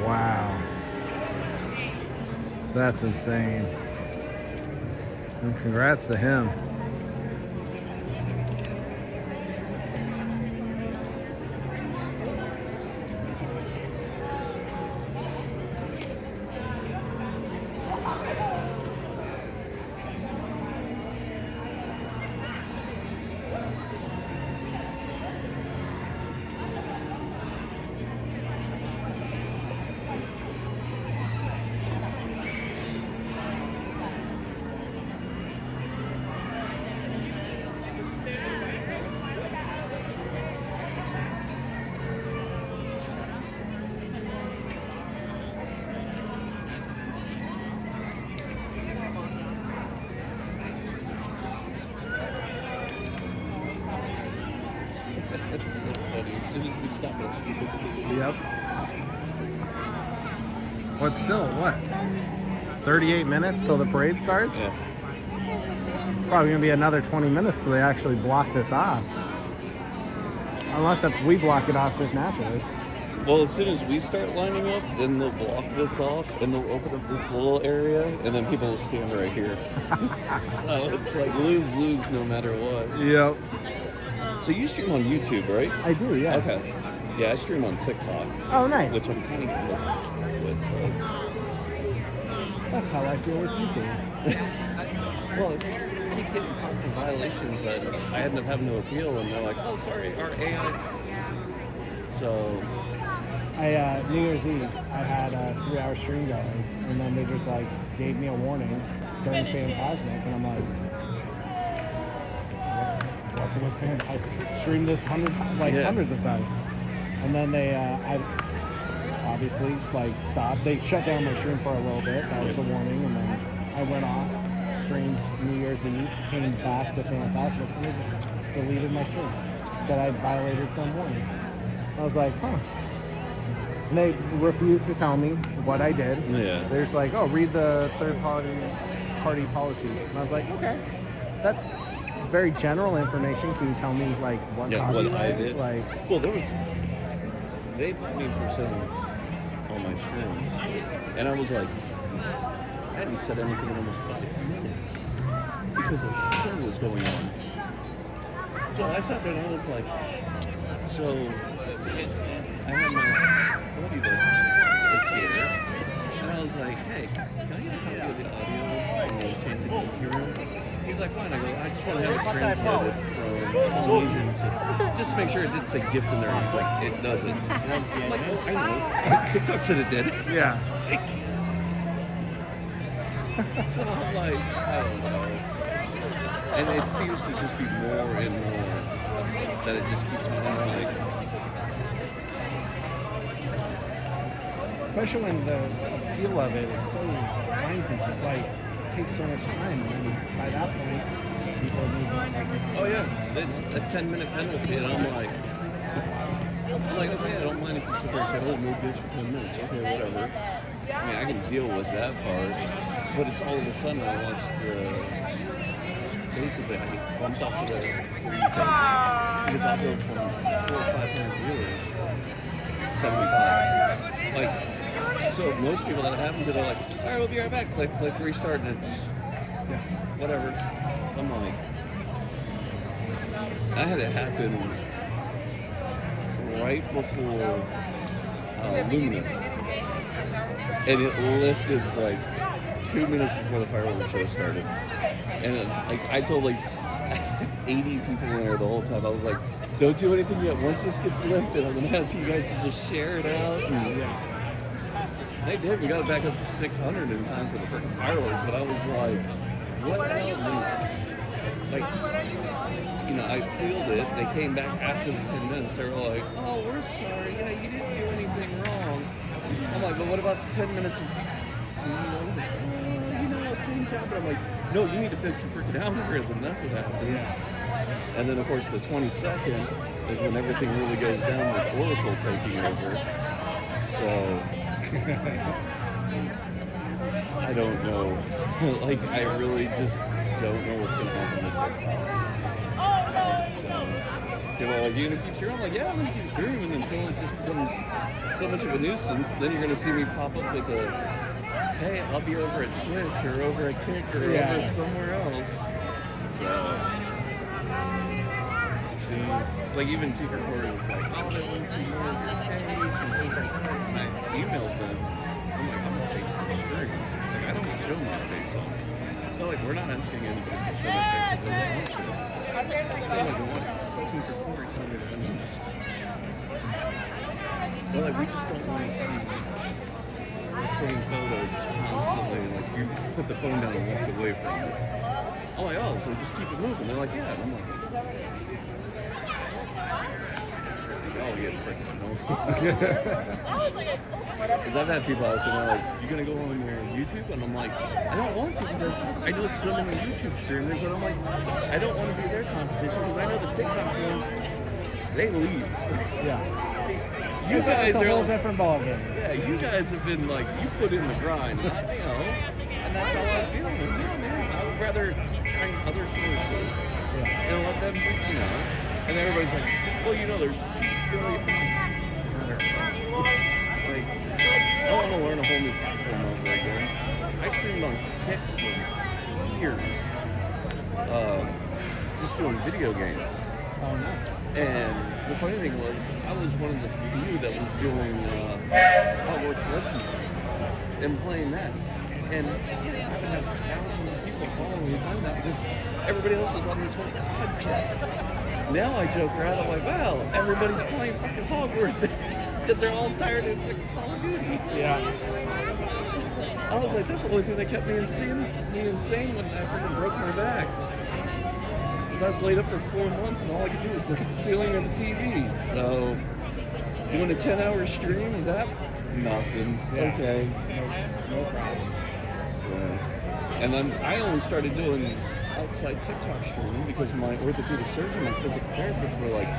Wow. That's insane. And congrats to him. stop it. Yep. But still, what? 38 minutes till the parade starts? Yeah. Probably gonna be another 20 minutes till they actually block this off. Unless if we block it off just naturally. Well, as soon as we start lining up, then they'll block this off and they'll open up this little area, and then people will stand right here. So it's like lose no matter what. Yep. So you stream on YouTube, right? I do, yeah. Okay. Yeah, I stream on TikTok. Oh, nice. Which I'm kind of with. That's how I feel with YouTube. Well, if you keep getting caught for violations that I end up having to appeal, and they're like, "Oh, sorry, our AI." So. New Year's Eve, I had a 3-hour stream going, and then they just like gave me a warning during Fantasmic, and I'm like, what's it with Fantasmic? I streamed this hundreds of times, and then they, I obviously like stopped. They shut down my stream for a little bit. That was the warning, and then I went off, streamed New Year's Eve, came back to Fantasmic, and they just deleted my stream. Said I violated some warning. I was like, huh. And they refused to tell me what I did. Yeah. They're just like, oh, read the third-party policy. And I was like, okay. That's very general information. Can you tell me, like, what copyright? What I did? Like, well, they put me for setting on my stream. And I was like, I hadn't said anything in almost 5 minutes because a show was going on. So I sat there and I was like, I had my buddy that's here, and I was like, hey, can I get a copy of the audio and then change it to computer? He's like, fine. I go, I just want to have it translated from Polynesian just to make sure it didn't say gift in there. He's like, it doesn't. And I'm like, oh, I know. TikTok said it did. yeah. So I'm like, I don't know. And it seems to just be more and more that it just keeps me like. Especially when the feel of it is so lengthy, just like takes so much time, and then by that point, people move on. Oh yeah, it's a 10-minute penalty, and I'm like, okay, I don't mind if you sit there and say, oh, move this for 10 minutes, okay, whatever. I mean, I can deal with that part, but it's all of a sudden I watched basically I just bumped off of the it's off of from 400 or 500 viewers, 75. Like, so most people that happen to, they're like, all right, we'll be right back. Click, restart, and it's whatever. I'm like, I had it happen right before Luminous, and it lifted like 2 minutes before the fireworks show started. And I told like 80 people in there the whole time. I was like, don't do anything yet. Once this gets lifted, I'm gonna ask you guys to just share it out. And they did. We got it back up to 600 in time for the freaking fireworks. But I was like, what the hell? Like, you know, I peeled it. They came back after the 10 minutes. They were like, oh, we're sorry. Yeah, you didn't do anything wrong. I'm like, but what about the 10 minutes of things happen? I'm like, no, you need to fix your freaking algorithm. That's what happened. Yeah. And then, of course, the 22nd is when everything really goes down with Oracle taking over. So, I don't know. Like, I really just don't know what's going to happen with TikTok. People are like, you going to keep streaming? I'm like, yeah, I'm going to keep streaming until it just becomes so much of a nuisance. Then you're going to see me pop up with a, hey, I'll be over at Twitch or over at Kick or over somewhere else. So, like even T Recorder was like, oh, I want to see more of your page and things like that. And I emailed them. I'm like, I'm going to face the stream. Like, I don't show my face on it. So, like, we're not asking anybody to show their face if they don't want to. So, like, we want T Recorder to come in. But, like, we just don't want to see the same photo just constantly. Like, you put the phone down and walk away from it. I'm like, oh, so just keep it moving. They're like, yeah. And I'm like, oh, yeah, freaking no. Because I've had people out there like, you gonna go on your YouTube? And I'm like, I don't want to because I know so many YouTube streamers, and I'm like, I don't want to be their competition because I know the TikTok ones, they leave. Yeah. you guys it's a are whole like, different ballgame. yeah, you guys have been like, you put in the grind, and and that's how I feel. I would rather keep trying other sources and let them, and everybody's like, well, there's 2 billion. Like, I want to learn a whole new platform over again. I streamed on Kick for years, just doing video games. Oh, no. And the funny thing was, I was one of the few that was doing Hogwarts Legacy and playing that. And I would have thousands of people following me on that because everybody else was on this whole podcast. Now I joke around, I'm like, wow, everybody's playing fucking Hogwarts because they're all tired of fucking Call of Duty. Yeah. I was like, that's the only thing that kept me insane when I freaking broke my back. I was laid up for 4 months and all I could do was look at the ceiling of the TV. So, doing a 10-hour stream, is that nothing? Yeah. Okay. No problem. So, and then I only started doing outside TikTok streaming because my orthopedic surgeon, my physical therapist were like,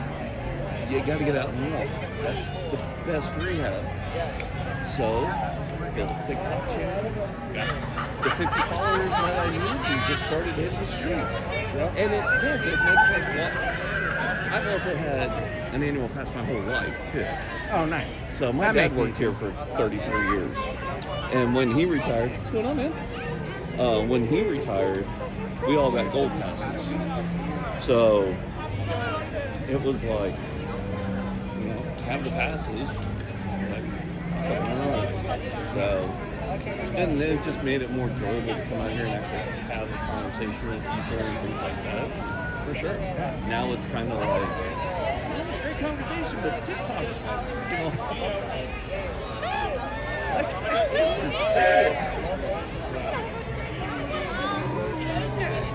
you gotta get out and walk. That's the best rehab. So, built a TikTok channel, got the 50 followers that I needed, and just started hitting the streets. And it makes like what? I've also had an annual pass my whole life too. Oh, nice. So my dad worked here for 33 years. And when he retired, what's going on, man? When he retired, we all got gold passes. So it was like, have the passes. So, and it just made it more enjoyable to come out here and actually have a conversation with people and things like that. For sure. Now it's kind of like, great conversation, but TikTok's,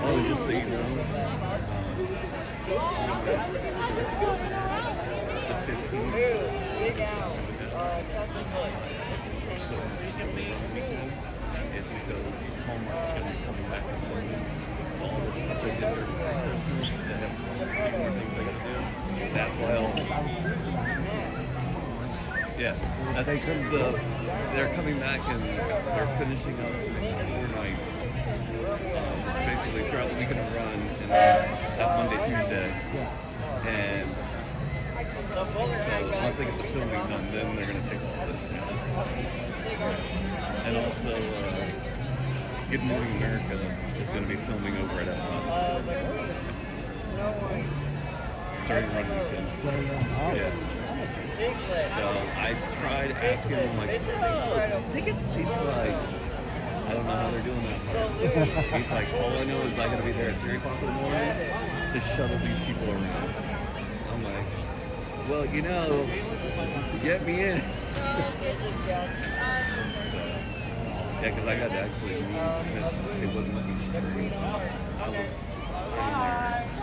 oh, just so you know, the 15th. Yeah, I think they're coming back and they're finishing up 4 nights, basically throughout the weekend of run, and that Monday, Tuesday, and so once they get the filming done, then they're going to take all this down. And also, Good Morning America is going to be filming over at us. During run weekend. Yeah. So I tried asking him, like, tickets? He's like, I don't know how they're doing that part. He's like, all I know is I got to be there at 3 o'clock in the morning to shuttle these people around. I'm like, well, get me in. Yeah, because I got to actually meet, it wasn't looking straight. I was in there,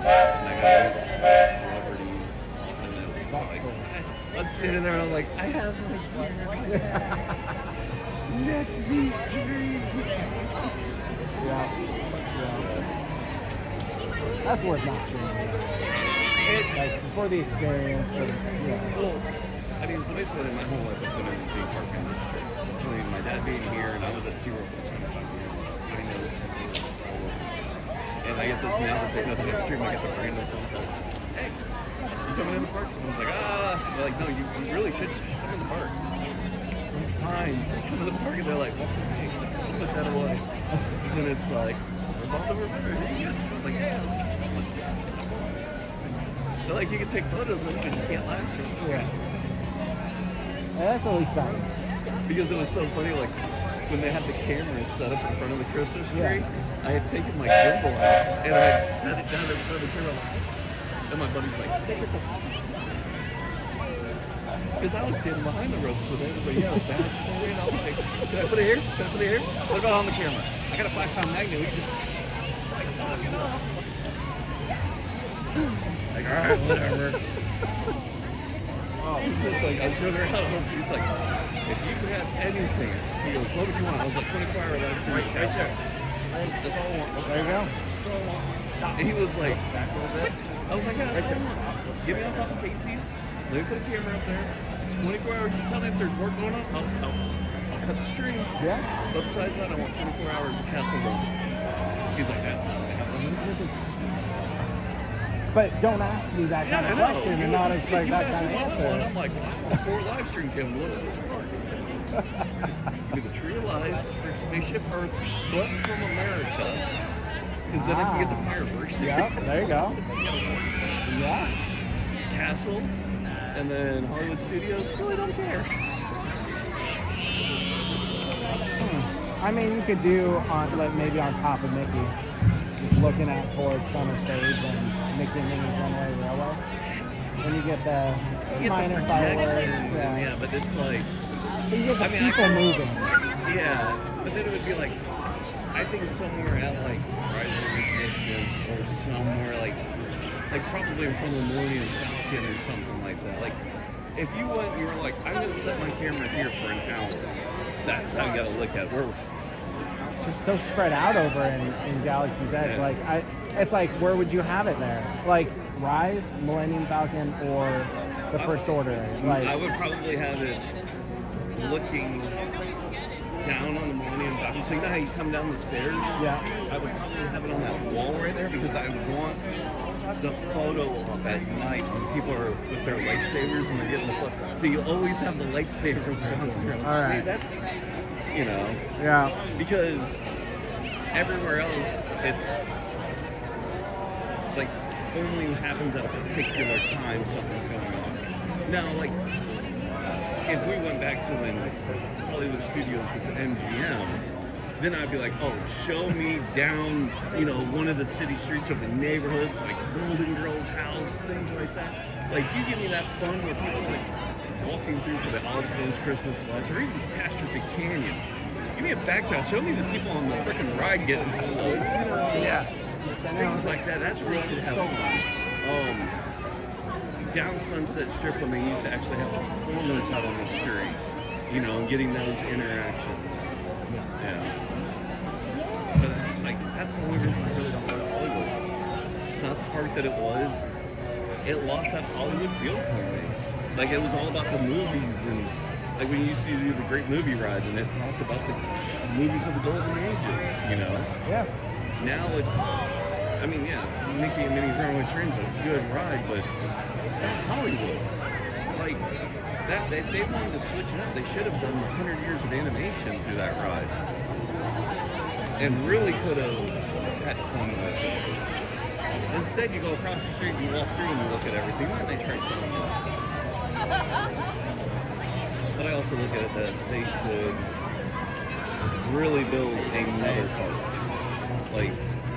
and I got all the celebrities, and it was like, I'm standing there and I'm like, I have my next Z streams. Yeah. That's worth not streaming. Like, for the experience. Well, I mean, so basically my whole life has been in the theme park industry. Between my dad being here and I was at SeaWorld for 25 years. I know this all over. And I get this now that they go to the stream, I get the random phone call. Hey, you coming in the park? And I was like, they're like, no, you really should come in the park. I'm fine. Come in the park, and they're like, well, hey, push that away. And then it's like, we're both over there. I was like, yeah. They're like, you can take photos with them, but you can't laugh. Yeah. That's at least something. Because it was so funny, like, when they had the camera set up in front of the Christmas tree, I had taken my gimbal out, and I had set it down in front of the camera. And my buddy's like, take it. Because I was standing behind the ropes with everybody else. And I was like, can I put it here? Can I put it here? What about on the camera? I got a 5-pound magnet. We just, like, knock it off. Like, all right, whatever. He's just like, I was running around. He's like, if you could have anything, he goes, what would you want? I was like, 24-hour live stream. Right there. That's all I want. There you go. That's all I want. Stop. And he was like, back a little bit. I was like, yeah, right there. Get me on top of Casey's. Let me put a camera up there. 24 hours. You tell me if there's work going on, I'll cut the string. Yeah. But besides that, I want 24 hours of Castle Rock. He's like, that's not happening. But don't ask me that kind of question and not expect that kind of And answer. I'm like, I want 4 live stream cameras. What's this part? With the Tree of Life, Spaceship Earth, but from America. Because then I can get the fireworks. Yeah, there you go. Yeah. Castle, and then Hollywood Studios. Really don't care. I mean, you could do on like maybe on top of Mickey, just looking out towards center stage and Mickey and Minnie's Runaway Railway. Then you get the minor fireworks. Yeah, but it's like, But you get the people moving. yeah, but then it would be like, I think somewhere at like Rise of Resistance or somewhere like probably in front of the Millennium Falcon or something like that. Like, if you went, you were like, I'm gonna set my camera here for an hour. That's how you gotta look at it. It's just so spread out over in Galaxy's Edge. Yeah. Like it's like where would you have it there? Like Rise, Millennium Falcon, or the First Order? Like I would probably have it looking down on the Millennium Falcon. So you know how you come down the stairs? Yeah. I would probably have it on that wall right there because I would want the photo op at night when people are with their lightsabers and they're getting the photo. So you always have the lightsabers around. All right. See, that's, you know. Yeah. Because everywhere else, it's like only happens at a particular time something's going on. Now, like, if we went back to when Hollywood Studios was MGM, then I'd be like, oh, show me down, you know, one of the city streets of the neighborhoods, like Golden Girls house, things like that. Like, you give me that fun where people are like walking through for the Osbournes Christmas lights, or even Catastrophe Canyon. Give me a backshot. Show me the people on the freaking ride getting sold. Yeah. Things like that. That's where you could have fun. Down Sunset Strip when they used to actually have performers out on the street, you know, and getting those interactions. Yeah. But like, that's the only reason I really don't like Hollywood. It's not the park that it was. It lost that Hollywood feel for me. Like, it was all about the movies, and like when you used to do the great movie rides, and it talked about the movies of the golden ages, you know? Yeah. Now it's, I mean, yeah, Mickey and Minnie's Runaway Train's a good ride, but it's not Hollywood. Like, that they wanted to switch it up. They should have done 100 years of animation through that ride. And really could have had fun with it. Instead, you go across the street, you walk through, and you look at everything, and they try something else. But I also look at it that they should really build another park. Like,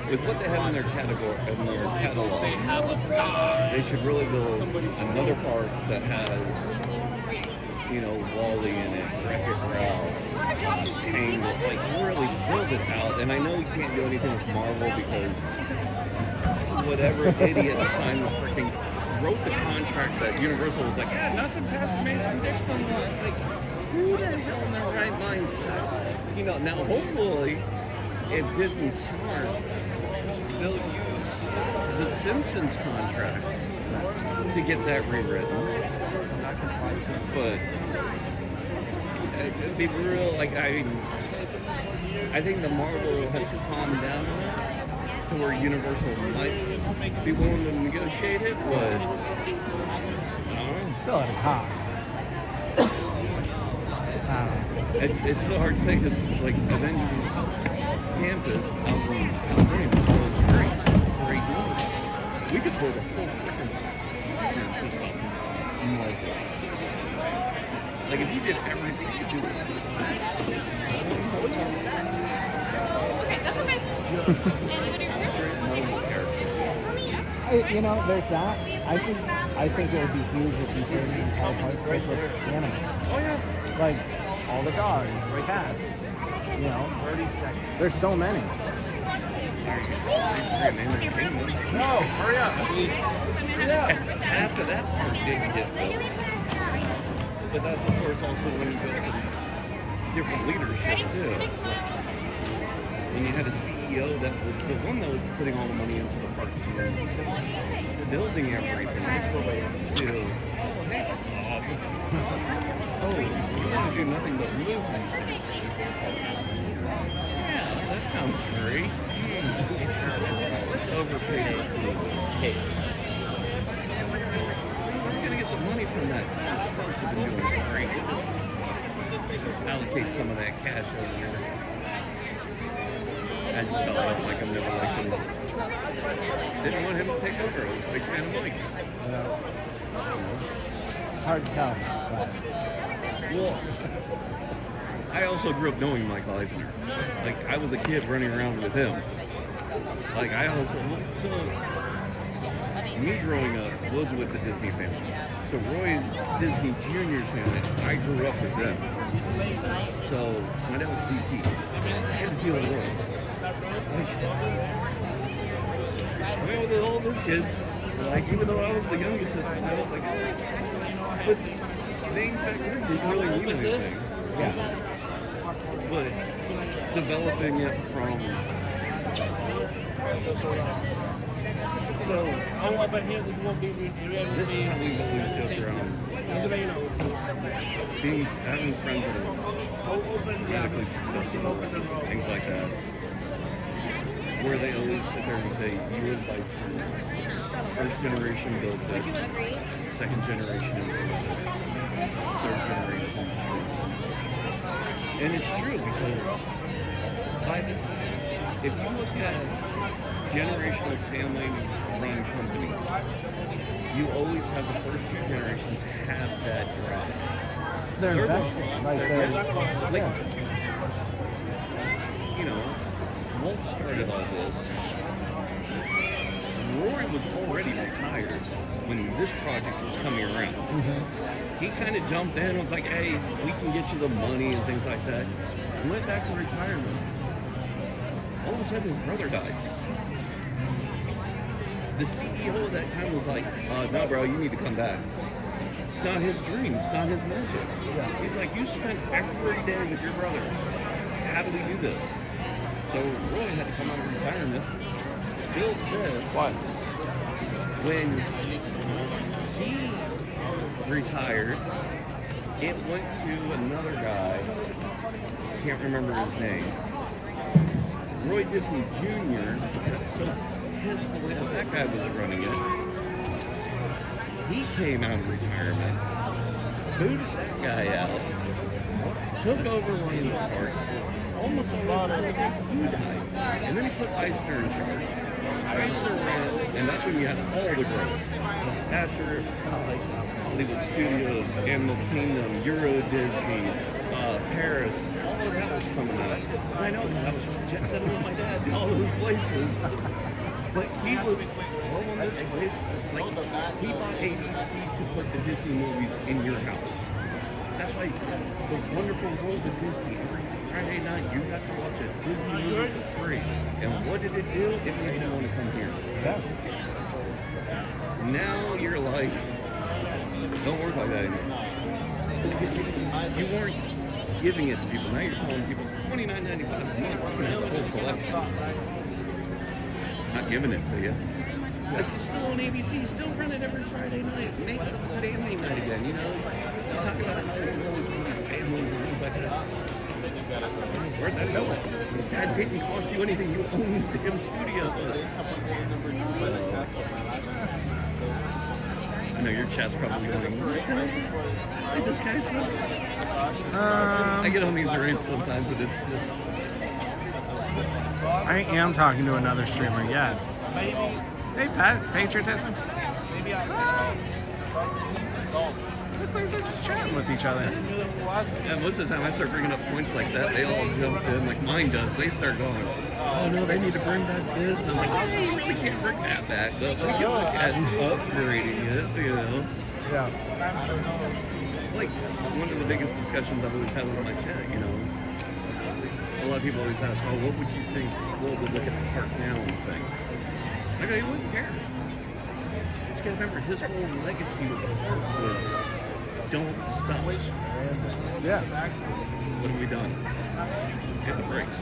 with what they have in their catalog, they should really build another park that has, you know, Wally in it, Wreck-It Ralph, Tangled, like really build it out. And I know we can't do anything with Marvel because whatever idiot signed the freaking, wrote the contract that Universal was like, yeah, nothing past Mason Dixon. Like, who the hell in their right mind said? You know, now hopefully, if Disney's smart, they'll use the Simpsons contract to get that rewritten. But it'd be real, like, I think the Marvel has calmed down to where Universal might be willing to negotiate it, but I don't know. Still at a cost. It's so hard to say because, like, Avengers Campus out in California was great movie. We could build a whole freaking just Marvel. Like, if you did everything, you could do it. Okay, that's okay. Marvel characters. You know, there's that. I think it would be huge if you could use all parts with anime. Oh, yeah. Like all the dogs, the cats. You know, 30 seconds. There's so many. No, hurry up. After that part didn't get built. But that's, of course, also when you go to different leadership, too. When you had a CEO that was the one that was putting all the money into the parks and building everything. To Oh, you want to do nothing but movies? Yeah, that sounds great. Let's overpay for cake. We're gonna get the money from that. Folks have been doing great. Allocate some of that cash over here. I just felt like I've never liked him. Didn't want him to take over. I was a big fan of Mike. Hard to tell. But. Well, I also grew up knowing Mike Eisner. Like, I was a kid running around with him. Like, I also, so, me growing up was with the Disney family. So Roy Disney Jr.'s family, I grew up with them. So, my dad was DP. I had to deal with Roy. I mean, with all those kids, like, even though I was the youngest, I was like, but things back then didn't really mean anything. Yeah. But developing it from so this is how we always joke around. Having friends that are radically successful, things like that. Where they always sit there and say, you was like first generation built it, second generation built it, third generation. And it's true because if you look at generational family-run companies, you always have the first two generations have that drive. They're invested. Like, you know, Walt started all this. Roy was already retired when this project was coming around. He kind of jumped in and was like, hey, we can get you the money and things like that. And went back to retirement. All of a sudden, his brother died. The CEO at that time was like, no, bro, you need to come back. It's not his dream. It's not his magic. He's like, you spent every day with your brother. How do we do this? So Roy had to come out of retirement. Still this. What? When he retired, it went to another guy. Can't remember his name. Roy Disney Jr. got so pissed the way that guy was running it. He came out of retirement, booted that guy out, took over running the park, almost allowed him to die. And then he put Eisner in charge. Eisner ran, and that's when you had all the growth. After like Hollywood Studios, Animal Kingdom, Euro Disney, Paris, all of that was coming out. And I know because I was jet setting with my dad in all those places. But he was all on this place. Like, he bought ABC to put the Disney movies in your house. That's like the wonderful world of Disney. Every Friday night, you got to watch a Disney movie for free. And what did it do? It made you want to come here. Yeah. Now you're like, don't work like that anymore. You weren't giving it to people. Now you're telling people $29.95 a month. You can have the whole collection. Not giving it to you. Like, it's still on ABC, still run it every Friday night. Make it a family night again, you know? You talk about how you always want families and things like that. Where'd that go? That didn't cost you anything. You own the damn studio. I know your chat's probably going, like this guy says. I get on these rates sometimes and it's just... I am talking to another streamer, yes. Hey, Pat, patriotism. Looks like they're just chatting with each other. Yeah, most of the time I start bringing up points like that, they all jump in, like mine does. They start going, oh no, they need to bring back this. And I'm like, hey, you really can't bring that back. But we can look at upgrading it, you know. Yeah. Like, one of the biggest discussions I've always had with my chat, you know. A lot of people always ask, oh, what would you think Walt would look at the park now and think? I go, he wouldn't care. Just gotta remember, his whole legacy was don't stop. Yeah. What have we done? Hit the brakes.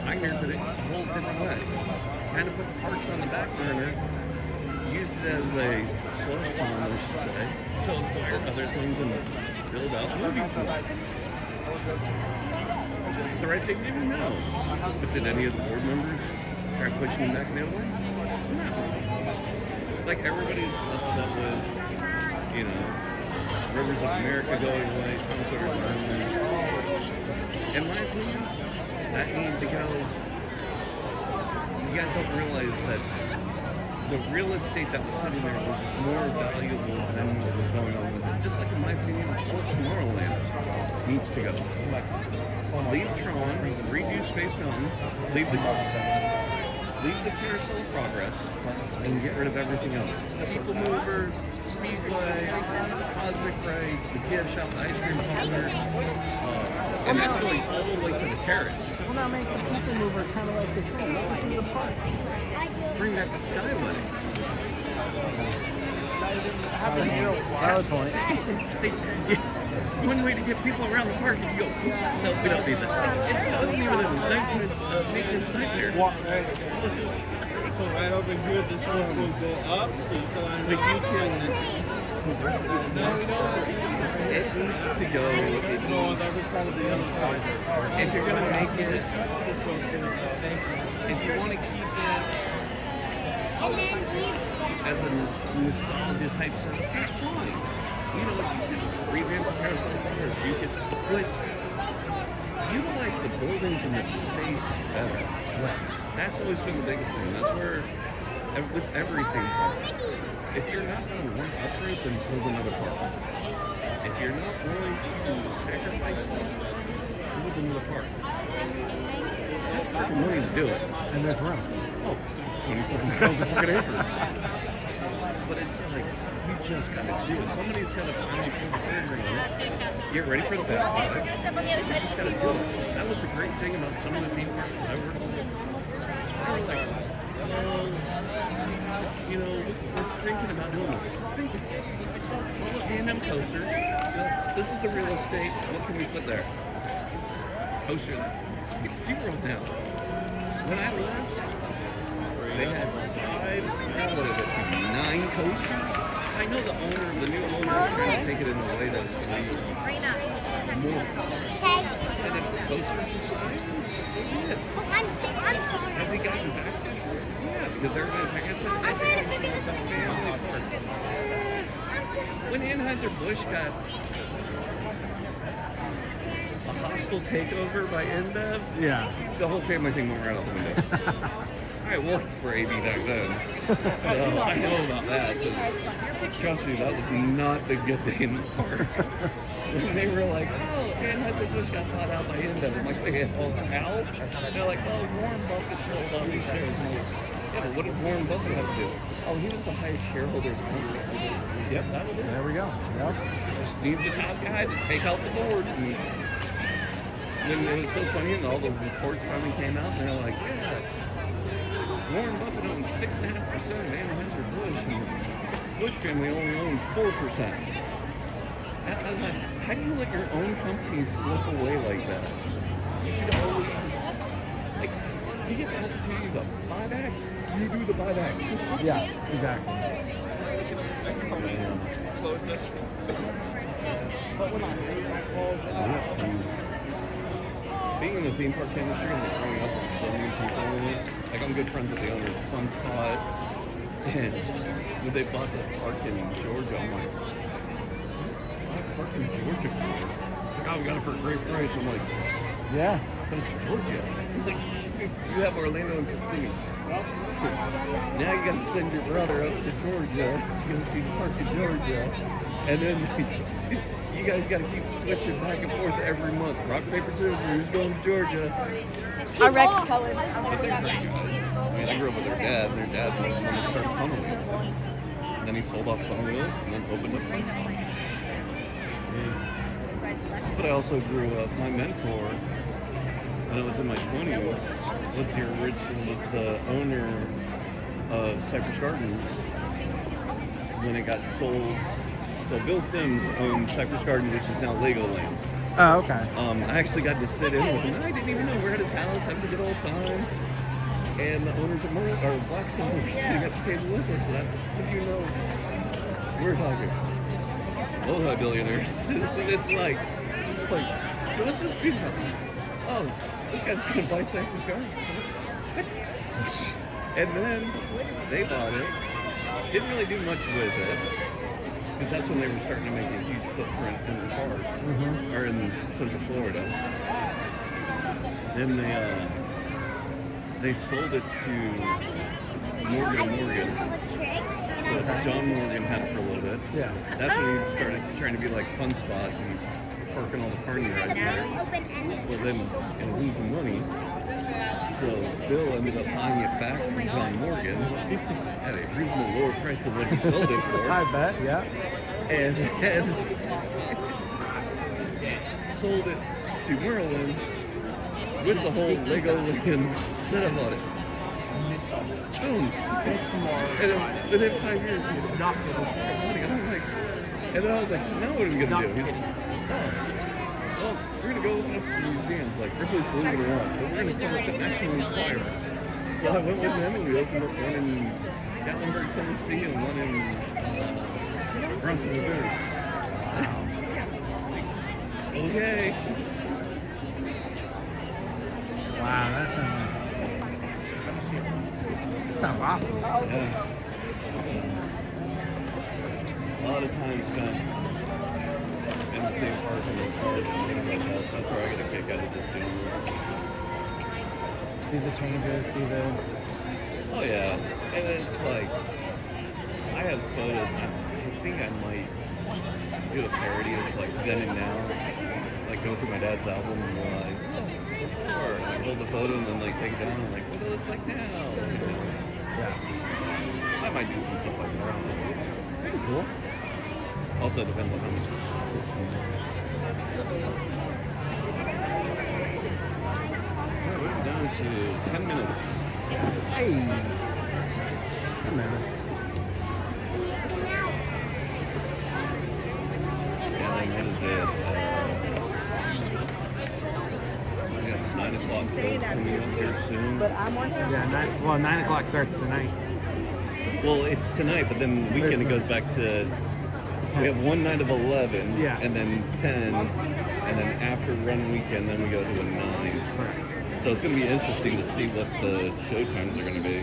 I hear today a whole different way. Kind of put the parks on the back burner, used it as a slush fund, I should say, to acquire other things and build out movie theaters. It's the right thing to do? No. But did any of the board members try pushing him back the other way? No. Like everybody's upset with, you know, Rivers of America going away, some sort of environment. In my opinion, that needs to go. You guys don't realize that the real estate that was sitting there was more valuable than what was going on with it. Just like in my opinion, all of Tomorrowland needs to go. Leave Tron, redo Space Mountain, leave the Carousel of Progress, and get rid of everything else. The People Mover, Speedway, Cosmic Rays, the gift shop, the ice cream parlor, and that's going all the way to the terrace. Well, now make the People Mover kind of like the show. Welcome to the park. Bring back the Skyway. Valid point. It's like, one way to get people around the park is you go, no, we don't need that. It wasn't even a maintenance nightmare. So right over here, this one will go up, so you can But you can. It needs to go. It go on the other side of the other side. If you're going to make it, if you want to keep it as a nostalgia type service, that's fine. You know, you can revamp the Carousel of Progress. You can utilize the buildings and the space better. Right. That's always been the biggest thing. That's where, with everything, if you're not going to want to upgrade, then build another park. If you're not willing to sacrifice stuff, build another park. That's fucking willing to do it. And there's room. Oh, 27,000 fucking acres. But it's like, you just gotta do it. Somebody's gotta finally pull the trigger on it. Get ready for the battle. You just gotta do it. That was the great thing about some of the theme parks that I worked on. They were like, well, you know, we're thinking about doing this. Well, A&M coaster. This is the real estate. What can we put there? Coaster. It's 0 now. When I left, they had 9 coasters. I know the new owner is trying to take it in a way that it's going to be more competitive coasters inside. I'm sorry. Have we gotten back to it? Yeah, because they're going to take it to the family park. When Anheuser-Busch got a hostile takeover by InBev, Yeah. the whole family thing went right out the window. I worked for AB back then, so I know about that. Trust me, that was not the good day in the park. When they were like, oh, Anheuser-Busch got bought out by InBev. I'm like, they had all the out? They're like, oh, Warren Buffett sold all these shares. I'm like, yeah, but what did Warren Buffett have to do? Oh, he was the highest shareholder of the company. Yep, that was it. There we go. Yep. Just need the top guy to take out the board. And then it was so funny, and all the reports finally came out, and they're like, yeah, Warren Buffett owns 6.5% of Anheuser-Busch, and the Bush family only owns 4%. How do you let your own company slip away like that? You should always, like, you get the opportunity to buy back, you do the buybacks. Yeah, exactly. Being in the theme park industry and growing up with so many people in it, like I'm good friends with the owner of Fun Spot, and when they bought that park in Georgia, I'm like, what park in Georgia for? It's like, oh, we got it for a great price. I'm like, yeah, but it's Georgia. Like, you have Orlando and Kissimmee. Now you gotta send your brother up to Georgia to go see the park in Georgia, and then you guys gotta keep switching back and forth every month. Rock, paper, scissors, who's going to Georgia? I wrecked Cohen. But they're great guys. I mean, I grew up with their dad. Their dad was the one that started Fun Wheels. And then he sold off Fun Wheels and then opened up Fun Spot. But I also grew up, my mentor, when I was in my 20s, was the owner of Cypress Gardens when it got sold. So Bill Sims owned Cypress Gardens, which is now Legoland. Oh, okay. I actually got to sit in with him. I didn't even know. We're at his house, having a good old time. And the owners of Blackstone were sitting at the table with us. So that's, you know, we're talking multi-billionaires. It's like, so this is good. Oh, this guy's just gonna buy Sanford's car. And then they bought it. Didn't really do much with it. Because that's when they were starting to make a huge footprint in the park. Or in Central Florida. Then they sold it to Morgan & Morgan. So John Morgan had it for a little bit. Yeah. That's when he started trying to be like Fun Spot and parking all the party rides there. Well, then, and losing money. So Bill ended up buying it back from John Morgan at a reasonably lower price than what he sold it for. I bet, yeah. And sold it to Merlin with the whole Lego Lincoln setup on it. Boom. And then within 5 years, he knocked it off. And then I was like, so now what are we going to do? He's like, oh, well, we're going to go open up some museums, like Ripley's Believe It or Not, but we're going to call it the National Enquirer. So I went with him and we opened up one in Gatlinburg, Tennessee, and one in Brunson, Missouri. Okay. Wow, that sounds awesome. Yeah. A lot of time spent in the theme park and the cars and things like that. That's where I get a kick out of just doing it. See the changes, see the... Oh yeah. And it's like, I have photos. I think I might do a parody of like then and now. Like go through my dad's album and like, before, and like hold the photo and then like take it down and like, what does it look like now? Yeah. I might do some stuff like that. Pretty cool. Also depends on how much. We're down to 10 minutes. Hey. 10 minutes. Yeah, like what is this? We got 9 o'clock coming up here soon. Yeah, 9 o'clock starts tonight. Well, it's tonight, but then weekend it goes back to. We have one night of 11, yeah, and then 10, and then after run weekend, then we go to a 9. Right. So it's going to be interesting to see what the show times are going to be.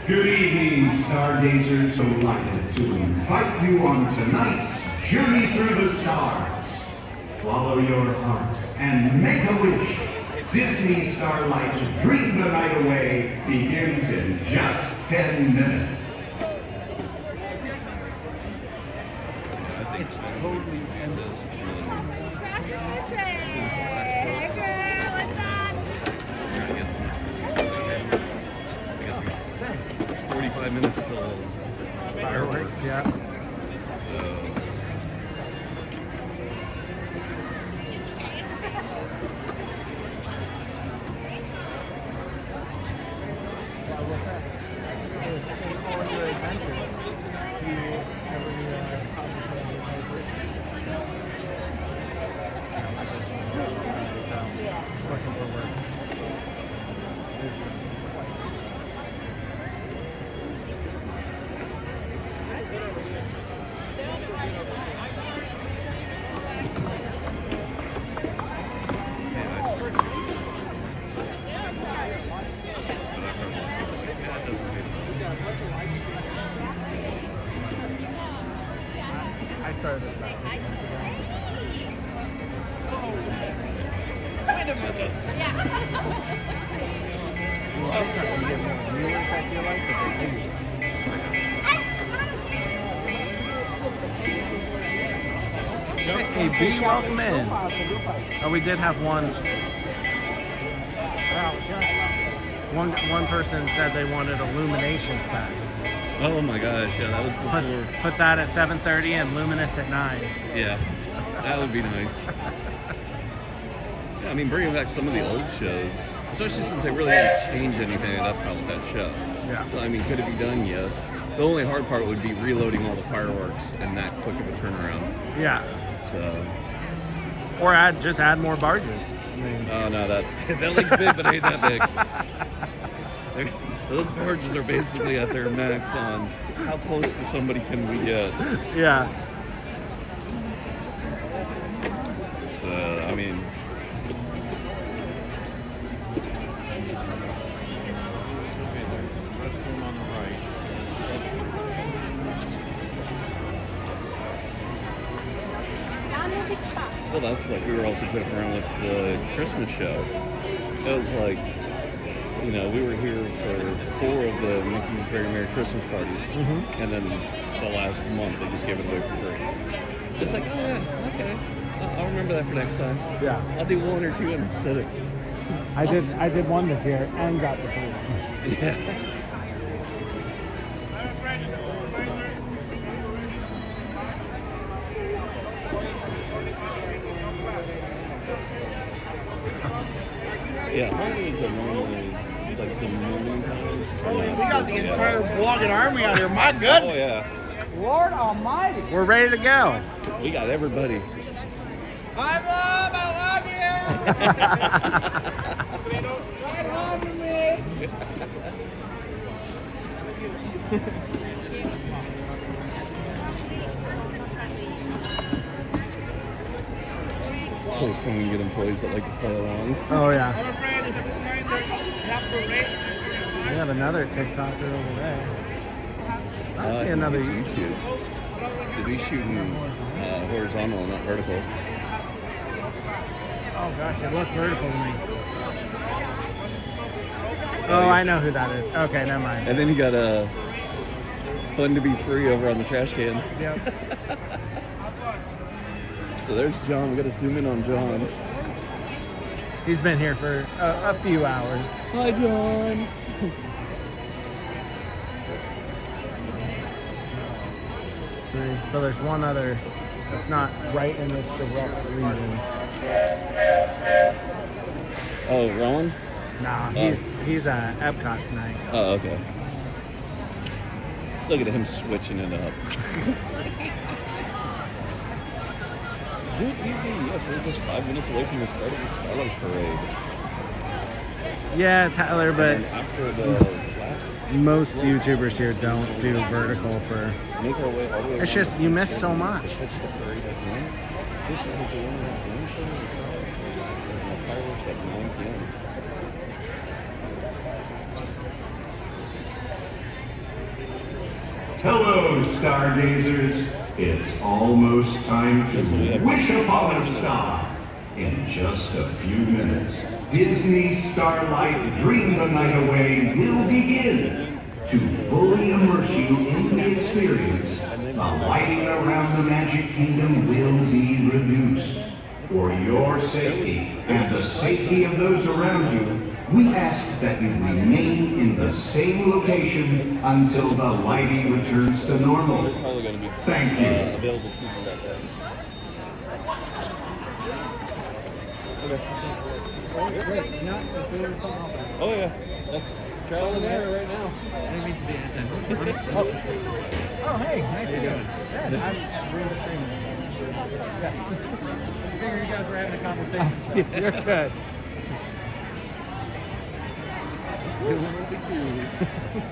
Good evening, stargazers. Delighted to invite you on tonight's Journey Through the Stars. Follow your heart and make a wish. Disney Starlight Dream the Night Away begins in just 10 minutes. It's totally ended. 45 minutes till Fireworks, yeah. I started this about 6 months ago. Wait a minute. Well, I'm starting to get more viewers, I feel like, but they do. Hey, be welcome in. Oh, we did have one person said they wanted Illuminations back. Oh my gosh, yeah, that was before. Put that at 7:30 and Luminous at 9. Yeah, that would be nice. Yeah, I mean, bringing back some of the old shows, especially since they really didn't change anything up with that show. Yeah. So, I mean, could it be done? Yes. The only hard part would be reloading all the fireworks and that quick of a turnaround. Yeah. So. Or just add more barges. I mean, oh no, that lake's big, but it ain't that big. Those boards are basically at their max on how close to somebody can we get. Yeah. I mean, well, that's like we were also joking around with the Christmas show. It was like, you know, we were here for 4 of the Mickey's Very Merry Christmas parties, and then the last month they just gave it away for free. It's like, oh yeah, okay, I'll remember that for next time. Yeah. I'll do 1 or 2 instead of. I did one this year and got the free one. Yeah. Yeah, holidays are normally like the morning times. We got the entire vlogging army out here. My goodness. Oh yeah. Lord Almighty. We're ready to go. We got everybody. Hi, Mom. I love you. Ride home with me. It's always fun when you get employees that like to play along. Oh yeah. We have another TikToker over there. I see another YouTube. Did he shooting horizontal, not vertical? Oh gosh, it looks vertical to me. Oh, I know who that is. Okay, never mind. And then you got a fun to be free over on the trash can. Yep. So there's John. We got to zoom in on John. He's been here for a few hours. Hi, John. So there's one other that's not right in this direct region. Oh, Ron? Nah, he's at Epcot tonight. Oh, okay. Look at him switching it up. Good evening. Yes, we're just 5 minutes away from the start of the Starlight Parade. Yeah, Tyler, but After the most YouTubers here don't do vertical for. make our way all the way. It's just you miss so much. Catch the parade at 1. This is the 1 show is fireworks at 9 p.m. Hello, stargazers. It's almost time to wish upon a star. In just a few minutes, Disney's Starlight Dream the Night Away will begin. To fully immerse you in the experience, the lighting around the Magic Kingdom will be reduced. For your safety and the safety of those around you, we ask that you remain in the same location until the lighting returns to normal. Thank you. Available season that day. Oh yeah, that's trial and error right now. Oh hey, nice to meet you. I'm Brenda Freeman. I figured you guys were having a conversation. You're good.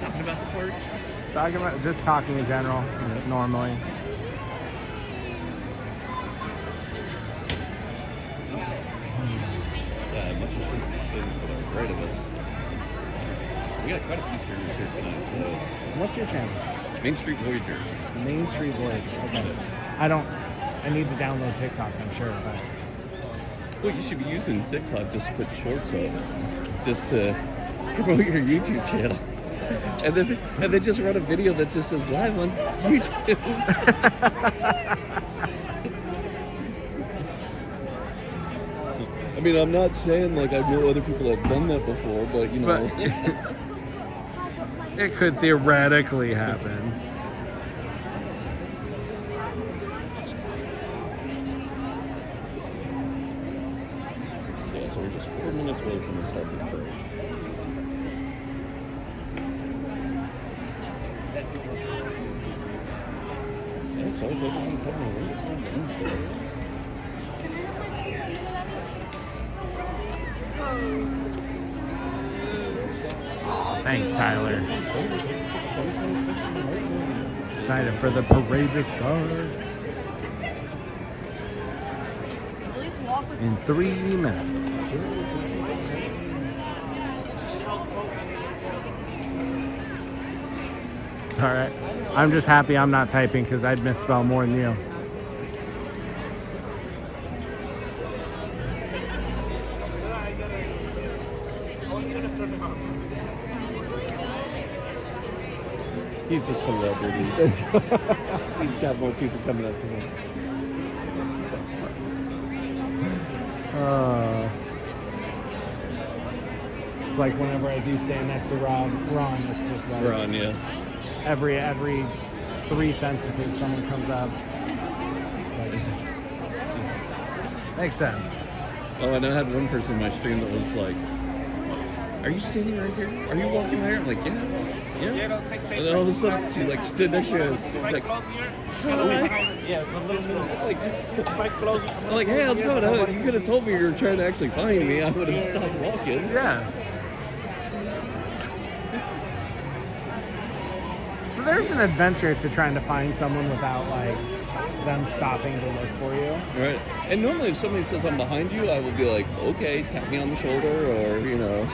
Talking about the park. Just talking in general, normally. Yeah, it must have been to the right of us. We got quite a few streamers here tonight, so. What's your channel? Main Street Voyager. Main Street Voyager. Okay. I need to download TikTok, I'm sure, but. Well, you should be using TikTok just to put shorts up, just to promote your YouTube channel. And then just run a video that just says live on YouTube. I mean, I'm not saying like I know other people that have done that before, but you know. It could theoretically happen. Yeah, so we're just 4 minutes away from the start of the parade. Yeah, so everybody's having a wonderful Wednesday. Thanks, Tyler. Excited for the parade to start. In 3 minutes. It's alright. I'm just happy I'm not typing because I'd misspell more than you. He's a celebrity. He's got more people coming up to him. It's like whenever I do stand next to Ron, it's just like Ron, yeah. every 3 sentences someone comes up. Makes sense. Oh, and I had one person in my stream that was like, "Are you standing right here? Are you walking right here?" I'm like, "Yeah." And then all of a sudden, she like stood next to us. She's like, "Hi." I'm like, "Hey, how's it going? You could have told me you were trying to actually find me. I would have stopped walking." Yeah. There's an adventure to trying to find someone without like them stopping to look for you. Right. And normally if somebody says I'm behind you, I will be like, okay, tap me on the shoulder, or, you know,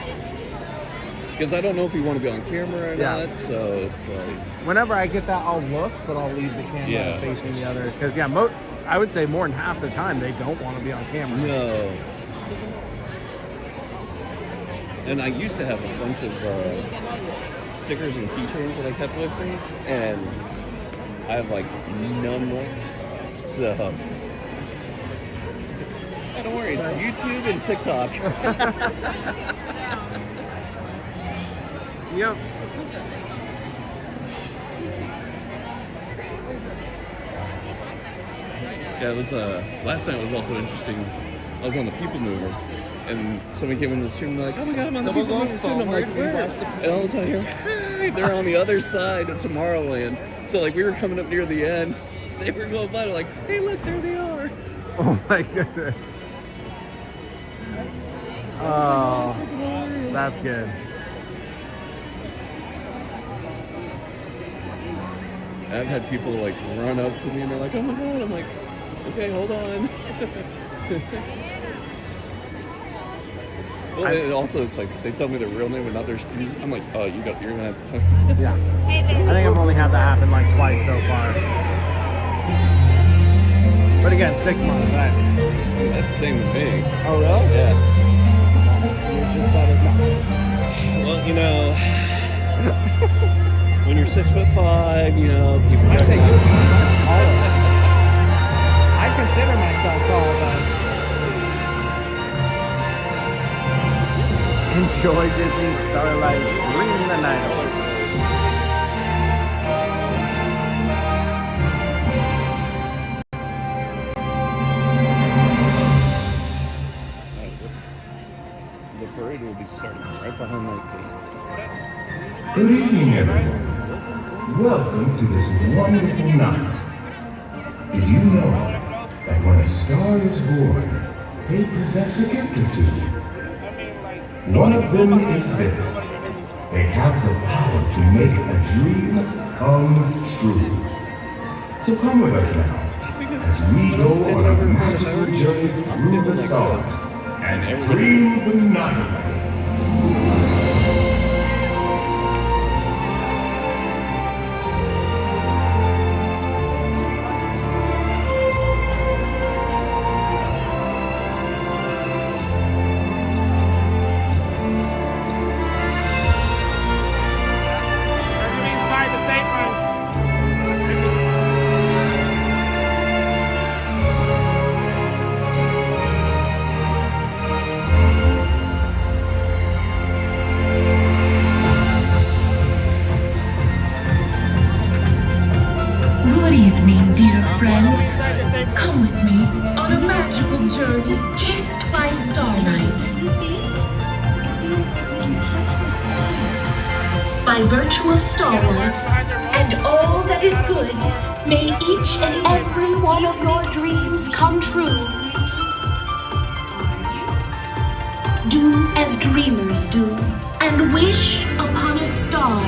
because I don't know if you want to be on camera or not, so it's like... Whenever I get that, I'll look, but I'll leave the camera facing the others. Because, I would say more than half the time, they don't want to be on camera. No. And I used to have a bunch of stickers and keychains that I kept with me, and I have like none more. So, don't worry, it's YouTube and TikTok. Yep. Yeah, it was last night was also interesting. I was on the People Mover, and somebody came in the stream and they're like, "Oh my god, I'm on the People Mover too." And I'm like, "Where?" And all of a sudden I hear, "Hi!" They're on the other side of Tomorrowland. So like we were coming up near the end, they were going by, they're like, "Hey, look, there they are." Oh my goodness. Oh, that's good. I've had people like run up to me and they're like, "Oh my god!" I'm like, "Okay, hold on." Well, and also it's like they tell me their real name and not their street. I'm like, "Oh, you're gonna have to tell me." Yeah. I think I've only had that happen like twice so far. But again, 6 months. Right? That's the same with me. Oh really? Yeah. You're just better not. Well, you know, when you're 6'5", you know, people. I say you. I consider myself tall, but enjoy Disney Starlight, dream the night away. The parade will be starting right behind my gate. Good evening, everyone. Welcome to this wonderful night. Did you know that when a star is born, they possess a gift or two? One of them is this. They have the power to make a dream come true. So come with us now, as we go on a magical journey through the stars and dream the night away. Good evening, dear friends. Come with me on a magical journey kissed by starlight. By virtue of starlight and all that is good, may each and every one of your dreams come true. Do as dreamers do and wish upon a star.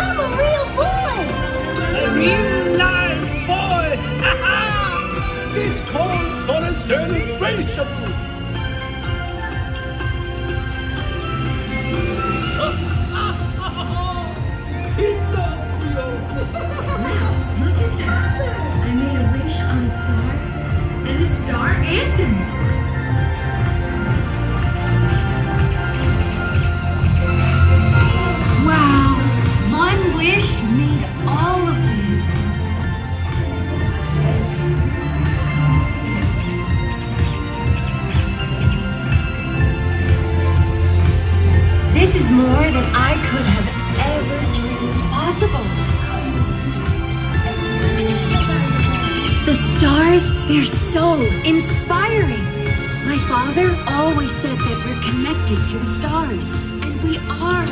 I'm a real boy! A real live boy! Ha-ha! This calls for a celebration! I made a wish on a star, and the star answered me. Wow, one wish made all of this. This is more than I could have ever dreamed possible. The stars, they're so inspiring. My father always said that we're connected to the stars, and we are.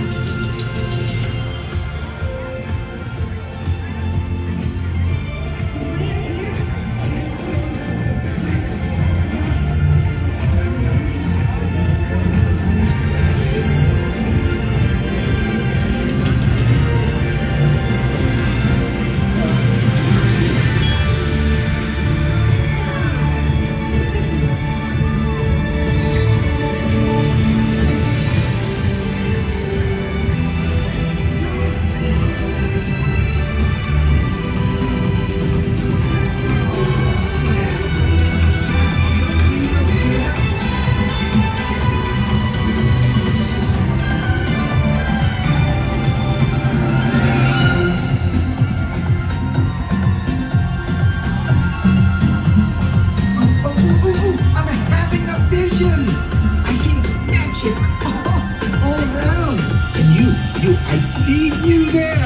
I see you there.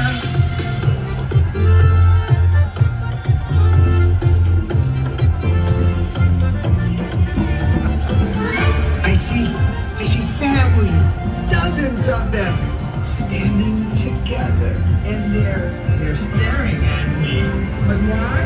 I see families, dozens of them, standing together, and they're staring at me. But why?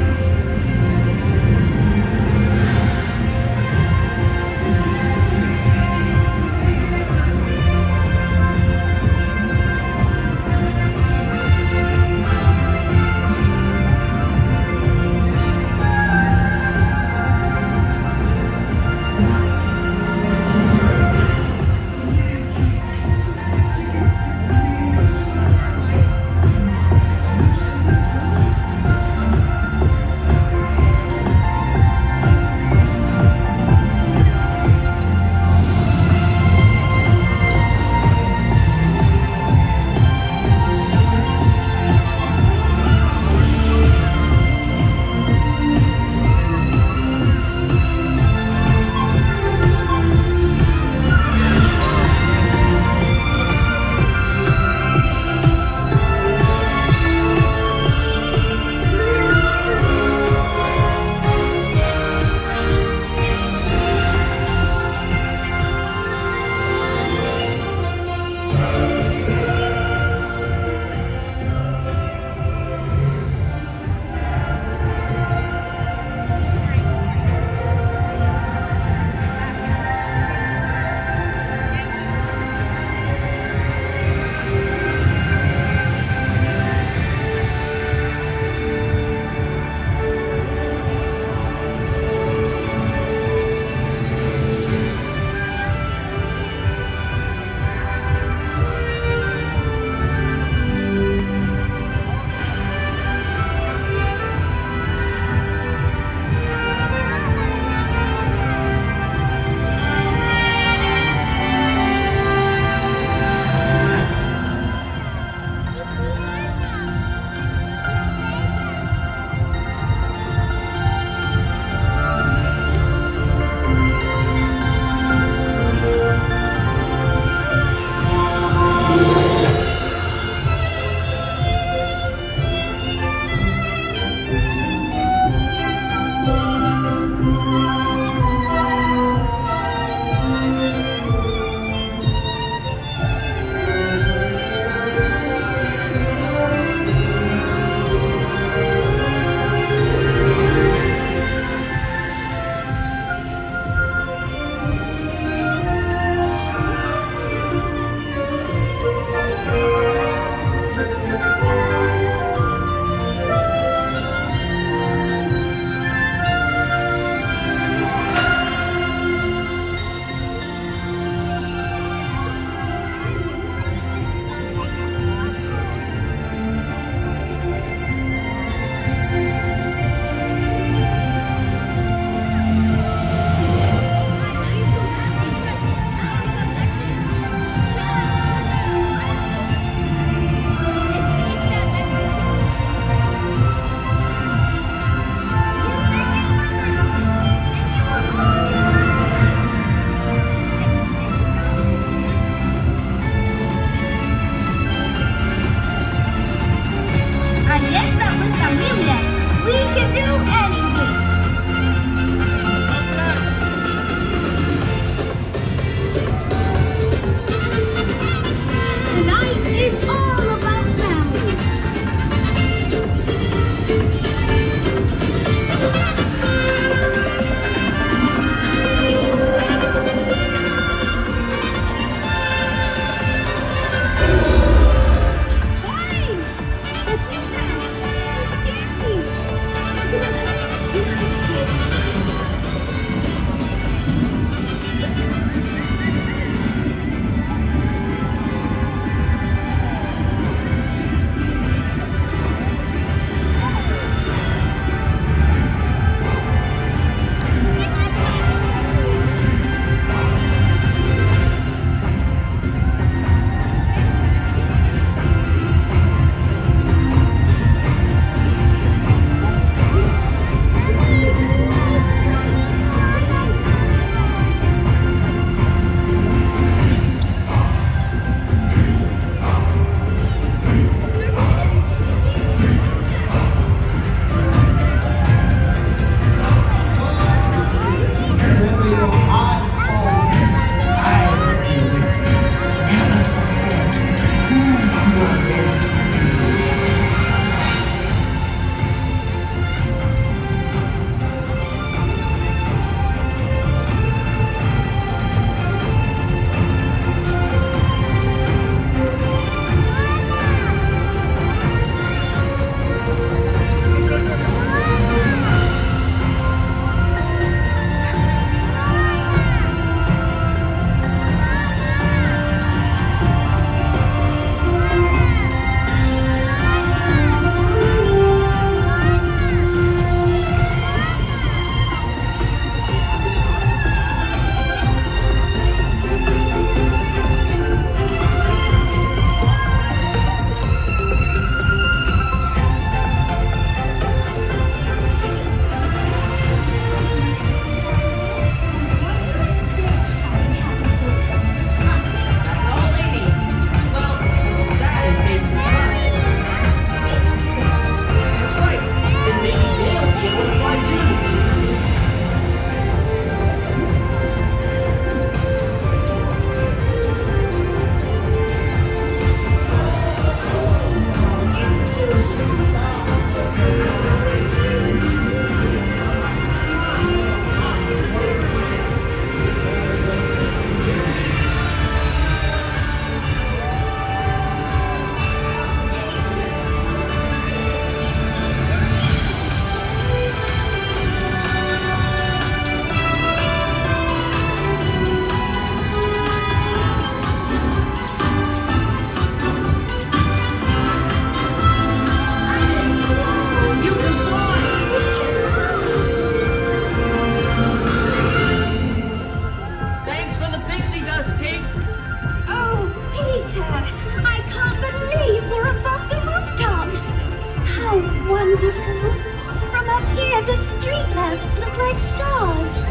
beautiful. From up here, the street lamps look like stars.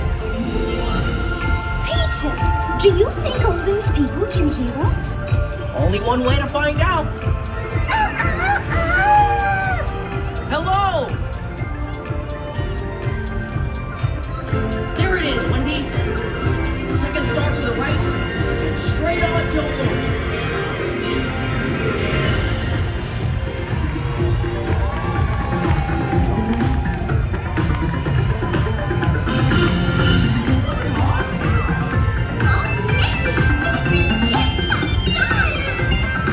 Peter, do you think all those people can hear us? Only one way to find out. Hello! There it is, Wendy. Second star to the right. Straight on till noon.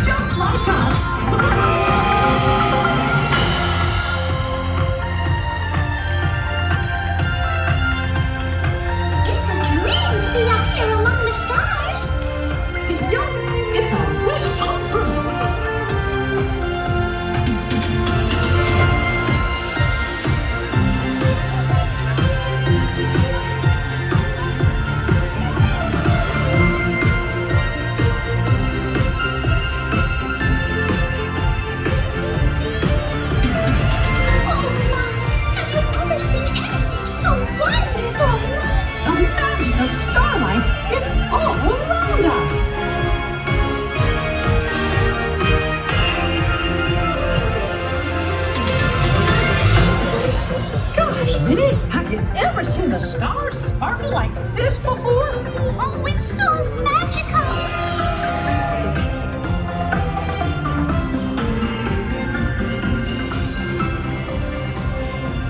Just like us. It's a dream to be up here among the stars. Yup, it's a wish come true. Oh my, have you ever seen anything so wonderful? The magic of starlight is all around us. Gosh, Minnie, have you ever seen the stars sparkle like this before? Oh, it's so magical.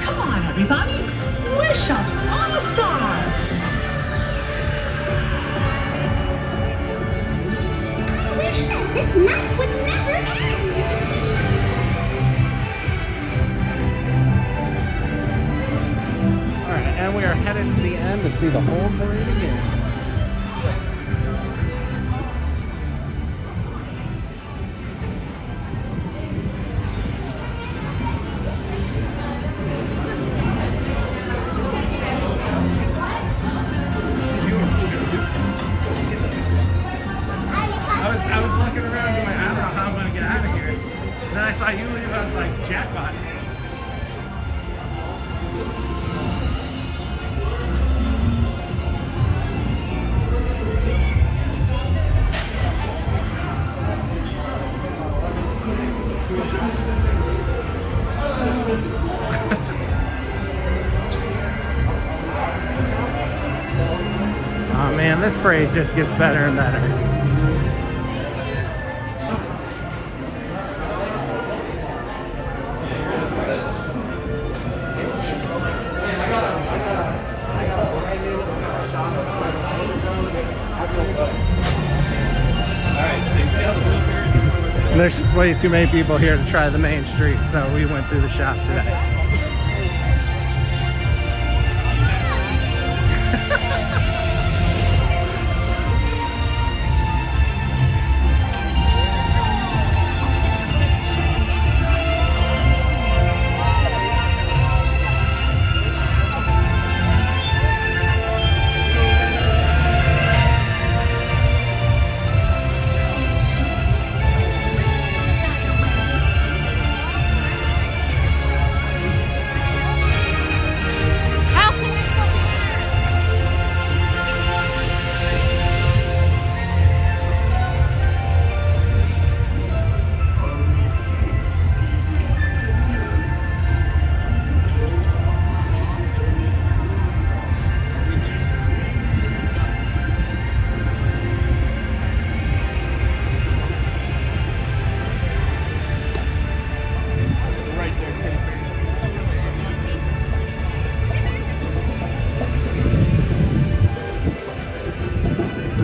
Come on, everybody. Wish upon a star. I wish that this night would never end. All right, and we are headed to the end to see the whole parade again. I was looking around going, I don't know how I'm gonna get out of here. And then I saw you leave, I was like, jackpot. Oh man, this parade just gets better and better. And there's just way too many people here to try the main street, so we went through the shop today.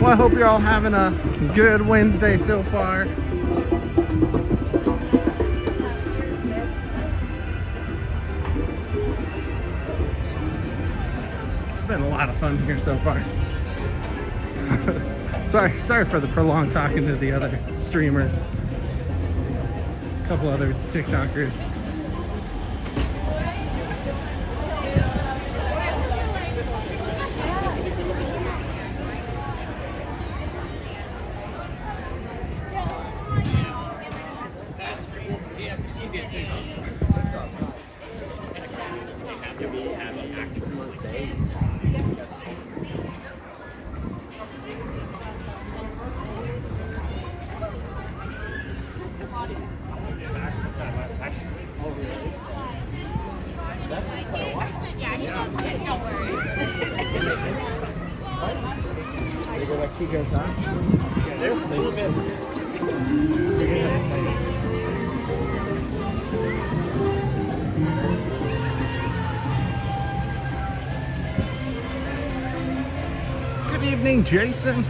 Well, I hope you're all having a good Wednesday so far. It's been a lot of fun here so far. sorry for the prolonged talking to the other streamers. A couple other TikTokers. speakers, huh? Yeah, they spin. Good evening, Jason.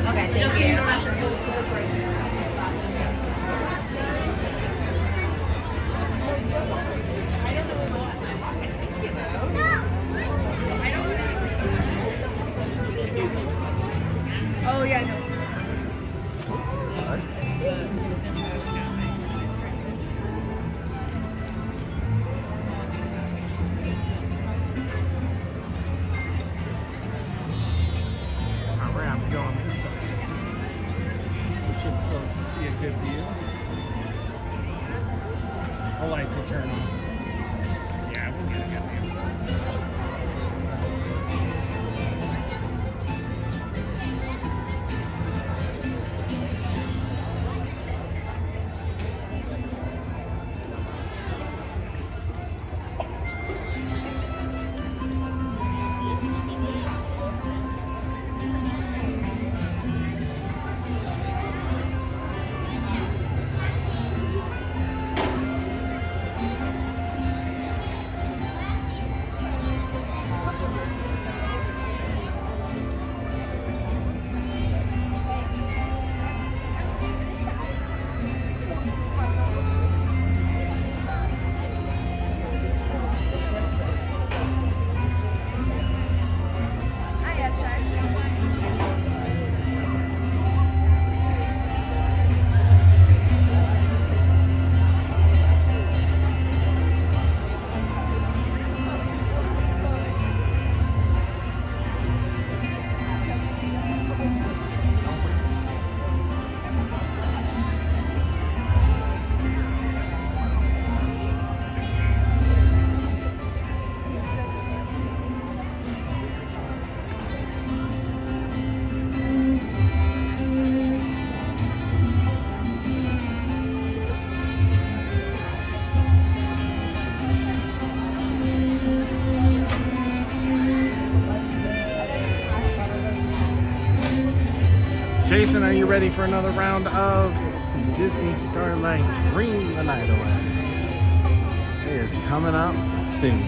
Okay, Just so you don't have to hold it right there. Oh yeah, no. We're gonna have to go on this side. We should still see a good view. The lights will turn on. Yeah, we'll get a good view. Jason, are you ready for another round of Disney Starlight Dream the Night Away? It is coming up soon.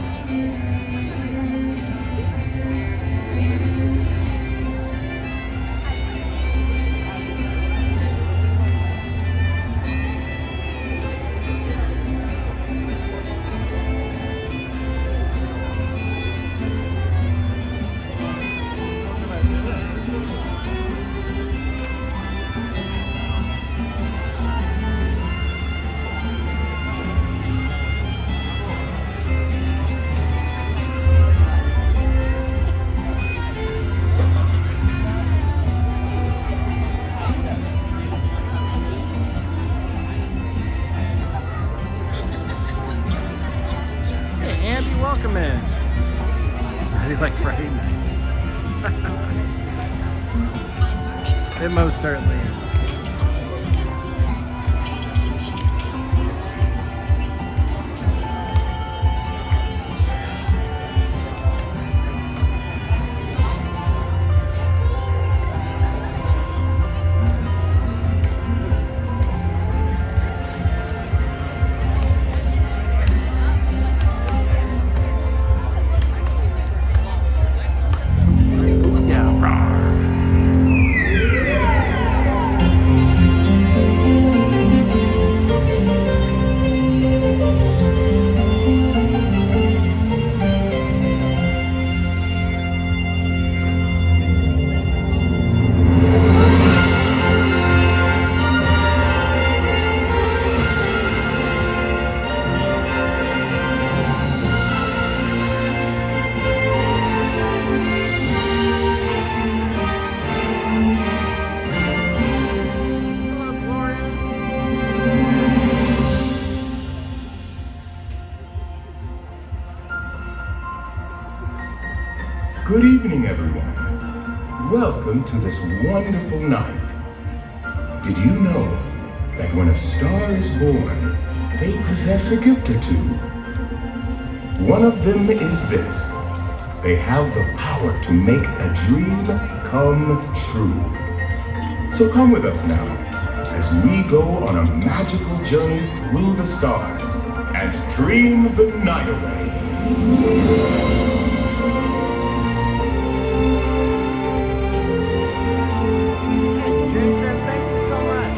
Welcome in. I like Friday nights. It most certainly is. Good evening, everyone. Welcome to this wonderful night. Did you know that when a star is born, they possess a gift or two? One of them is this. They have the power to make a dream come true. So come with us now as we go on a magical journey through the stars and dream the night away. Jason, thank you so much.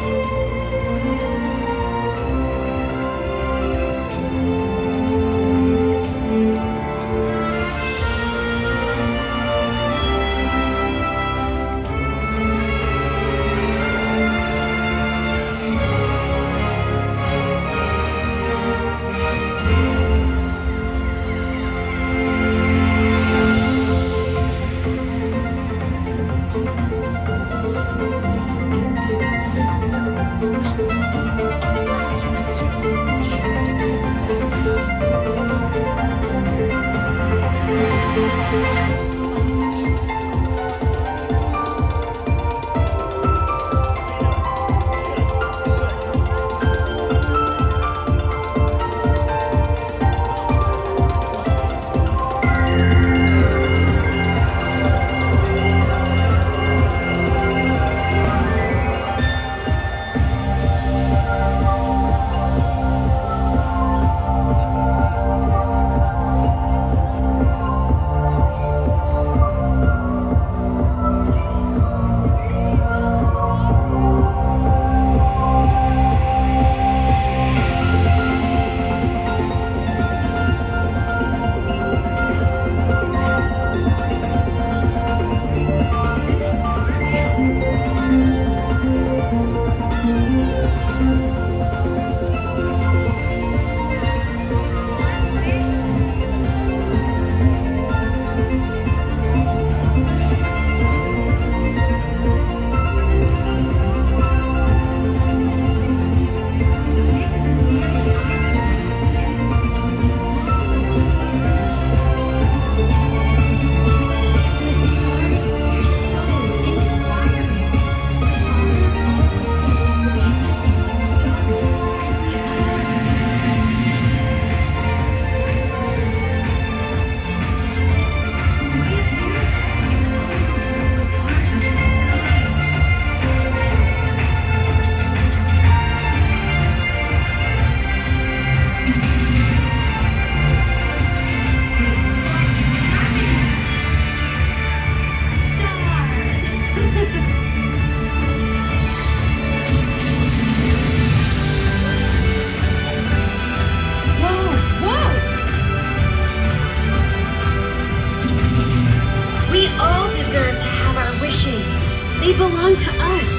They belong to us,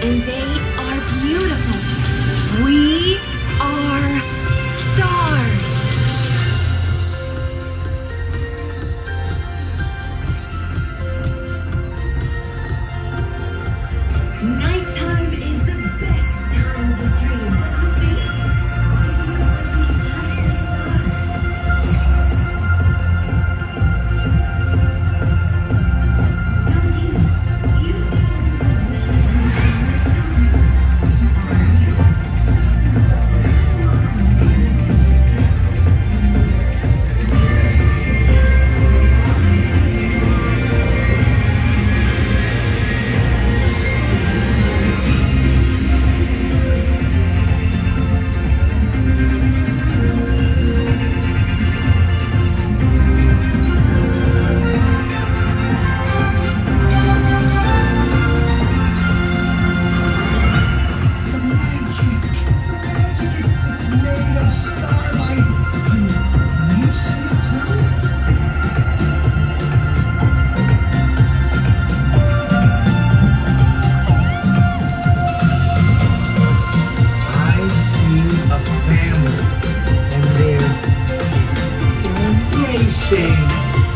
and they are beautiful. We are stars. Nighttime is the best time to dream. Touch the stars.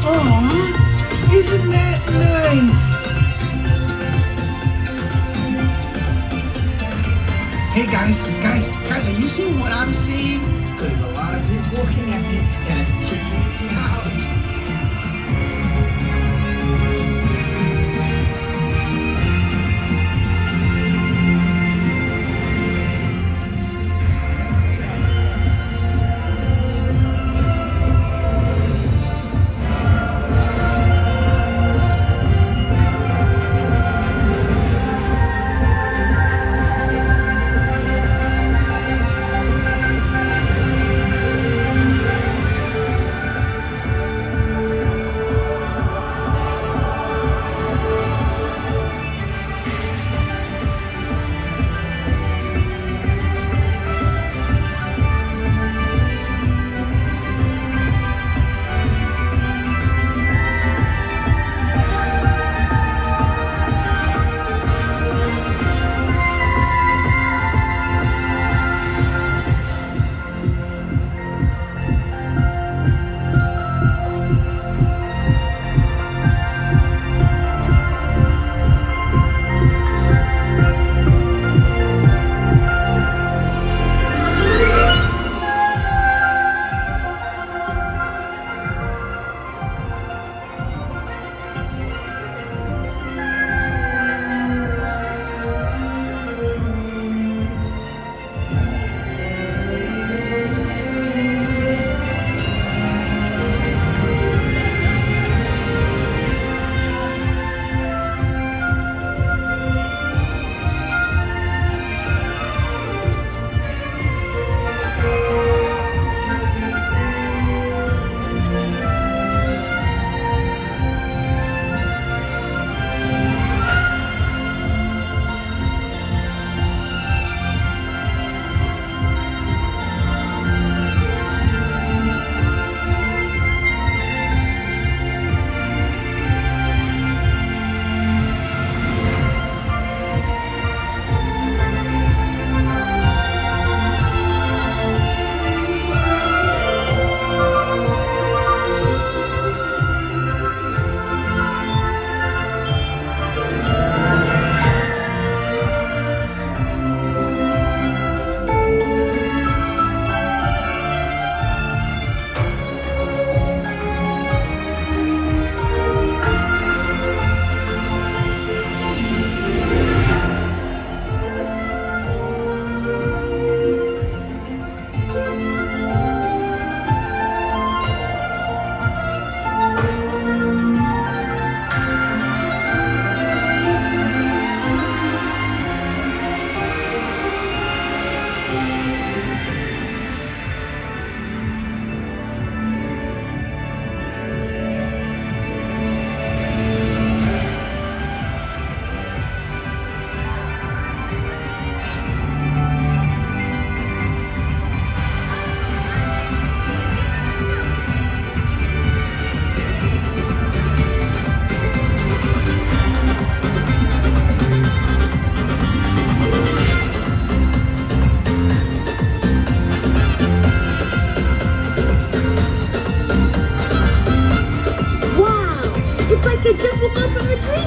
Aw, isn't that nice? Hey guys, are you seeing what I'm seeing? There's a lot of people looking at me and it's freaking me out.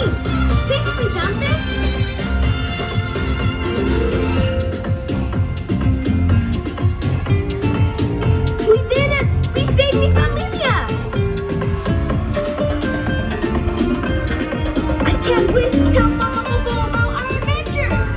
Hey, pinch me, Dante. We did it! We saved mi familia! I can't wait to tell Mama Bobo about our adventure!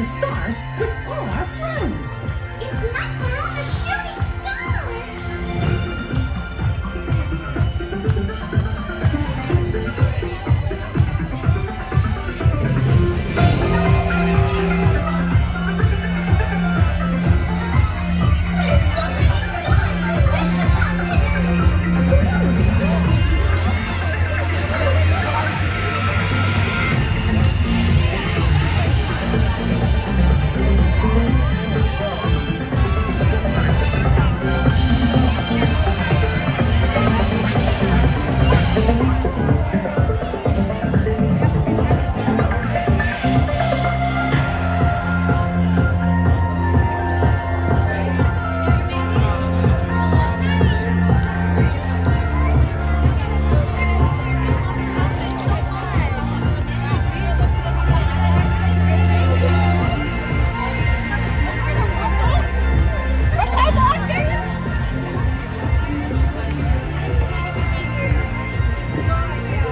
the stars with all our friends. It's like we're on the shooting star.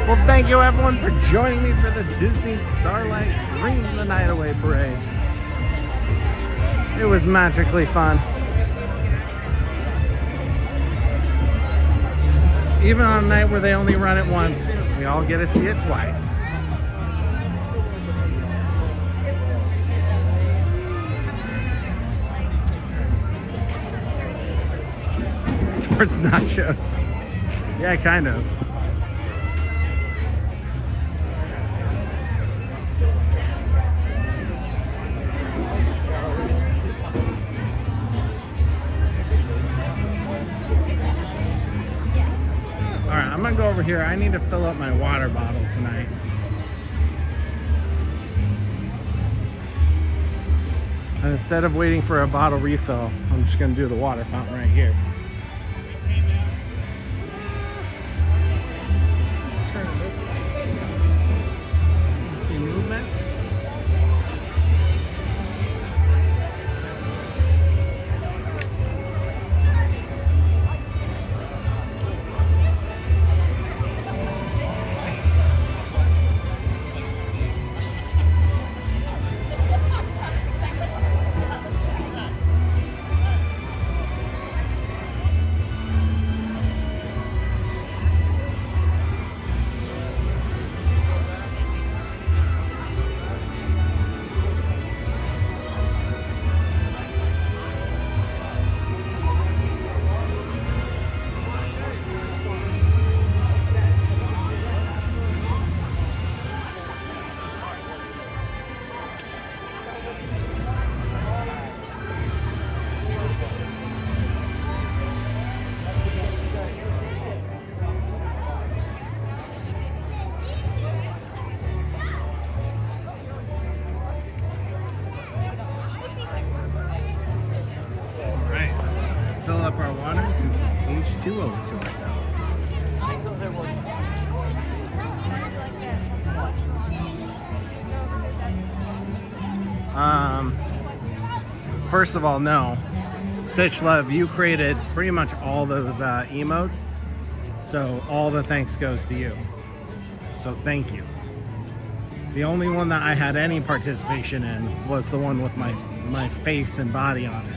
Well, thank you everyone for joining me for the Disney Starlight Dream the Night Away Parade. It was magically fun. Even on a night where they only run it once, we all get to see it twice. Towards nachos. Yeah, kind of. Alright, I'm gonna go over here. I need to fill up my water bottle tonight. And instead of waiting for a bottle refill, I'm just gonna do the water fountain right here. See movement? Fill up our water and H2O to ourselves. First of all, no. Stitch Love, you created pretty much all those emotes, so all the thanks goes to you. So thank you. The only one that I had any participation in was the one with my face and body on it.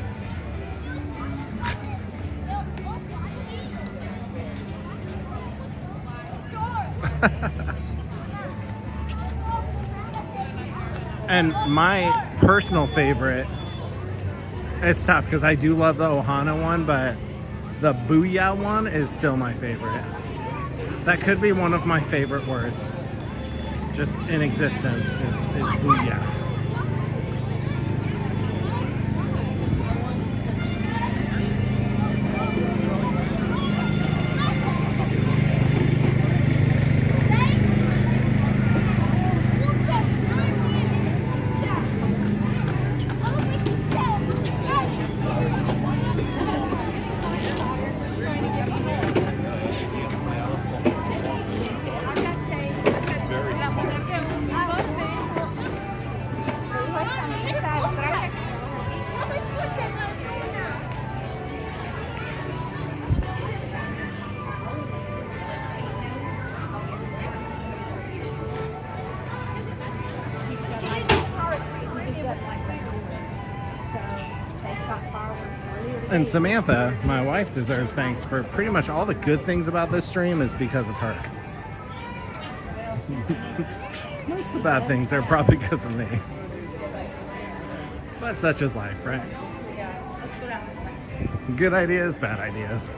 And my personal favorite, it's tough because I do love the Ohana one, but the Booyah one is still my favorite. That could be one of my favorite words just in existence is Booyah. And Samantha, my wife, deserves thanks for pretty much all the good things about this stream is because of her. Most of the bad things are probably because of me. But such is life, right? Yeah, let's go down this way. Good ideas, bad ideas.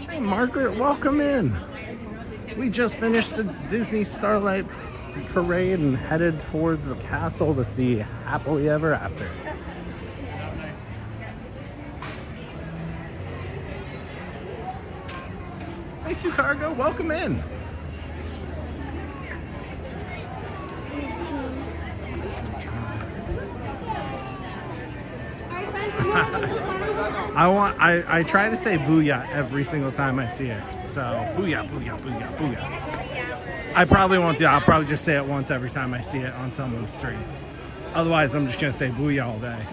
Hey Margaret, welcome in. We just finished the Disney Starlight Parade and headed towards the castle to see Happily Ever After. Hey Sucargo, welcome in. I try to say booyah every single time I see it. So booyah, booyah, booyah, booyah. I probably won't do it. I'll probably just say it once every time I see it on someone's stream. Otherwise, I'm just gonna say booyah all day.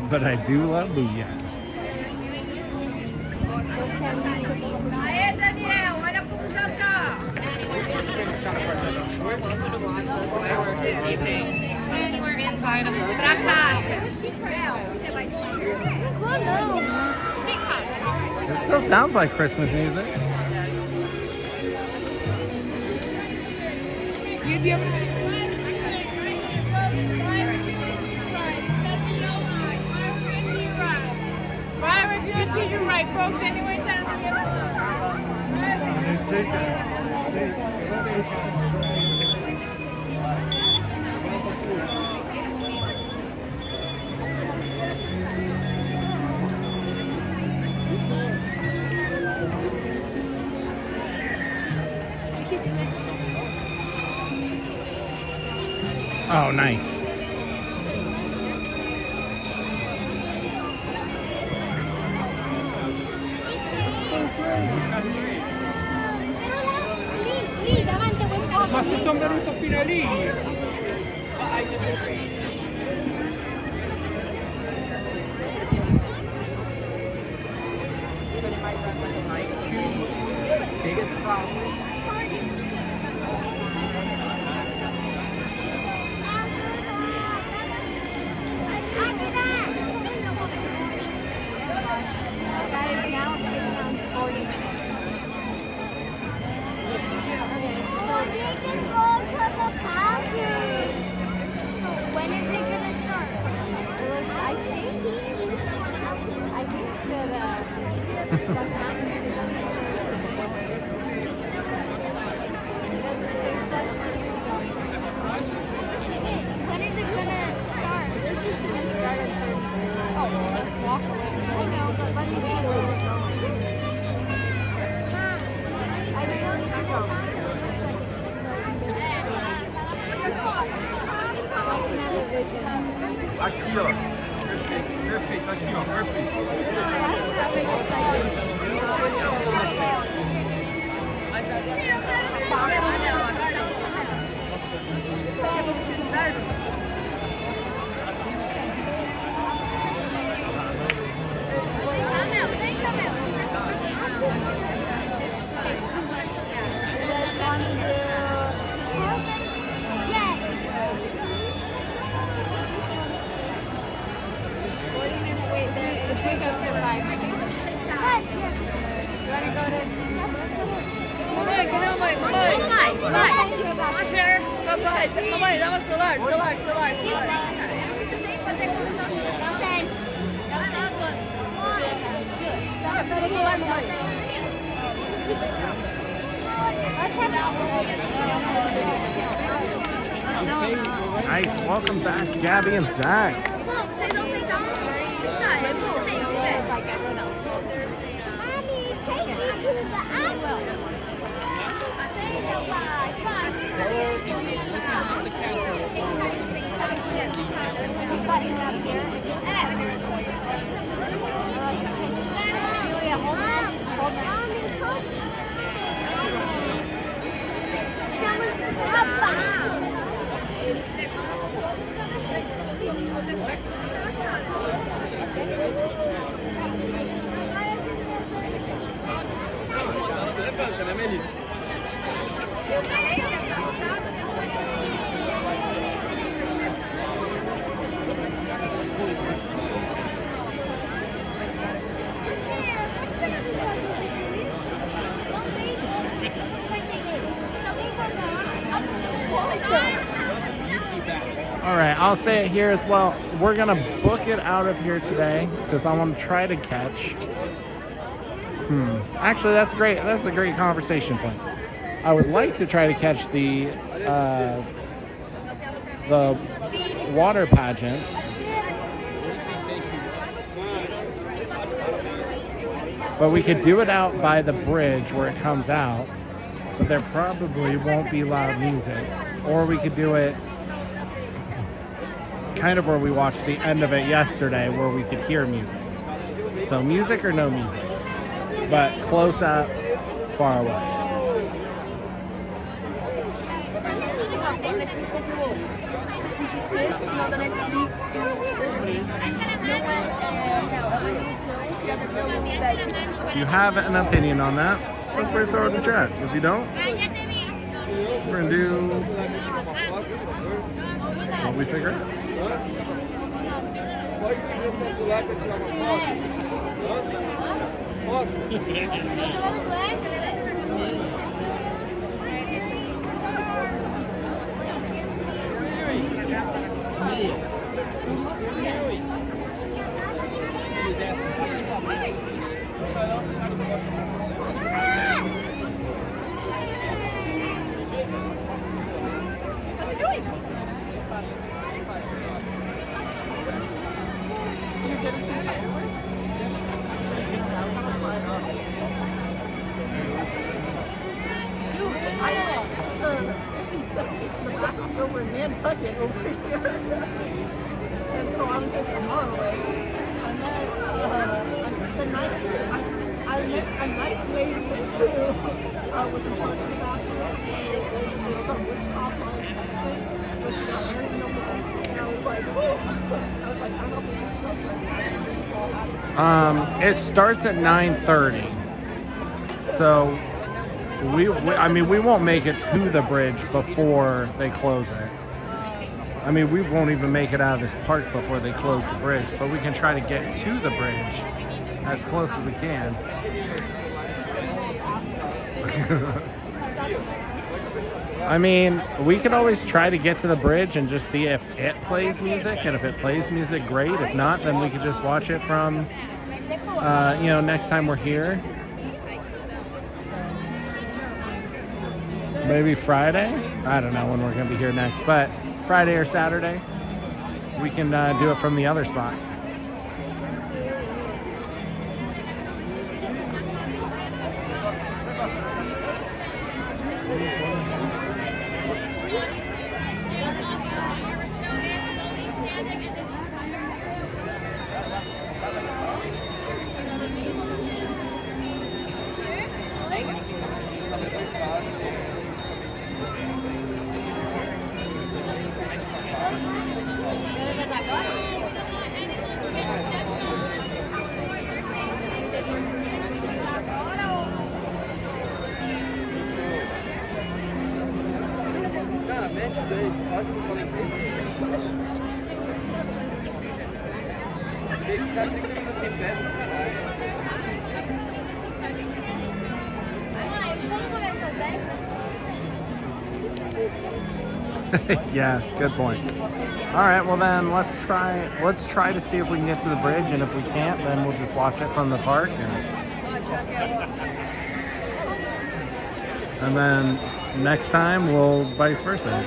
But I do love booyah. Fireworks this evening. Anywhere inside of those. It still sounds like Christmas music. Firework good to your right, folks. Anyway, side of the yellow. Oh, nice. Ma se sono venuto fino a lì! I disagree. Biggest problem. Guys, now it's been around 40 minutes. When is it gonna start? I think When is it gonna start? This is going to start in 30 minutes. Oh, walk away. I know, but let me see where we're going. I don't know. Aqui, ó. Perfeito, aqui, ó. Mamãe, dá uma celular. Eu sei. Pega o celular, mamãe. Nice. Welcome back, Gabby and Zach. Não, vocês não sentaram. Tem que sentar. É bom, tem que ver. Mommy, take me to the apple. Senta, pai. Buttons up here. Julia, hold on. Você levanta, né, Melissa? All right, I'll say it here as well. We're gonna book it out of here today because I want to try to catch. Actually, that's great. That's a great conversation point. I would like to try to catch the water pageant. But we could do it out by the bridge where it comes out, but there probably won't be loud music. Or we could do it kind of where we watched the end of it yesterday where we could hear music. So music or no music, but close up, far away. If you have an opinion on that, feel free to throw it in the chat. If you don't, we're gonna do what we figure out. Over in Nantucket over here. And so I was in Tomorrow. I met a nice lady who was a part of the gospel. From Wichita, Texas. But she got married in November. And I was like, whoa. I was like, I don't know if It starts at 9:30. So we won't make it to the bridge before they close it. I mean, we won't even make it out of this park before they close the bridge, but we can try to get to the bridge as close as we can. I mean, we could always try to get to the bridge and just see if it plays music, and if it plays music, great. If not, then we could just watch it from, next time we're here. Maybe Friday? I don't know when we're going to be here next, but Friday or Saturday, we can do it from the other spot. Yeah, good point. All right, well then let's try to see if we can get to the bridge, and if we can't, then we'll just watch it from the park, and then next time we'll vice versa.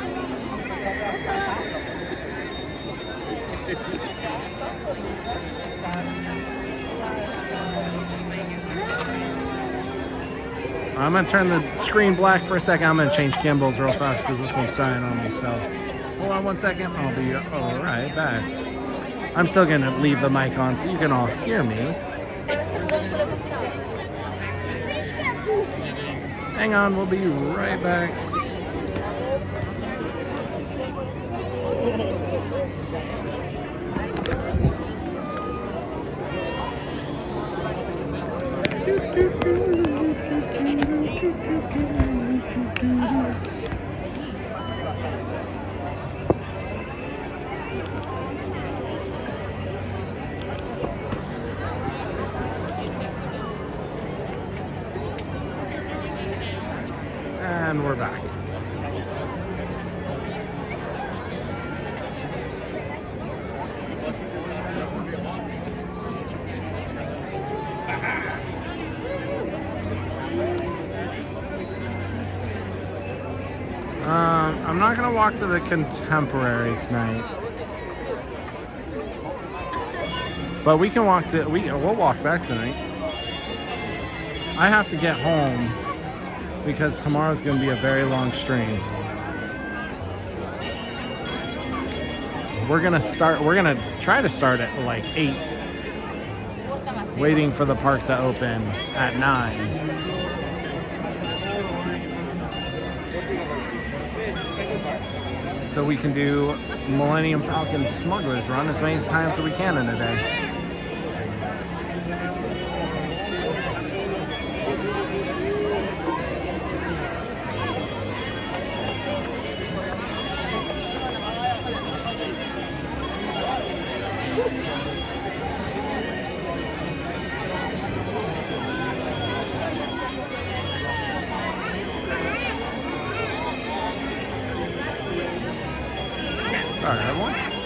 I'm gonna turn the screen black for a second. I'm gonna change gimbals real fast because this one's dying on me. So hold on 1 second. I'll be right back. I'm still gonna leave the mic on so you can all hear me. Hang on, we'll be right back. And we're back. I'm not gonna walk to the Contemporary tonight, but we can walk to. We'll walk back tonight. I have to get home because tomorrow's gonna be a very long stream. We're gonna try to start at like 8. waiting for the park to open at 9. So we can do Millennium Falcon Smuggler's Run as many times as we can in a day. Sorry, everyone.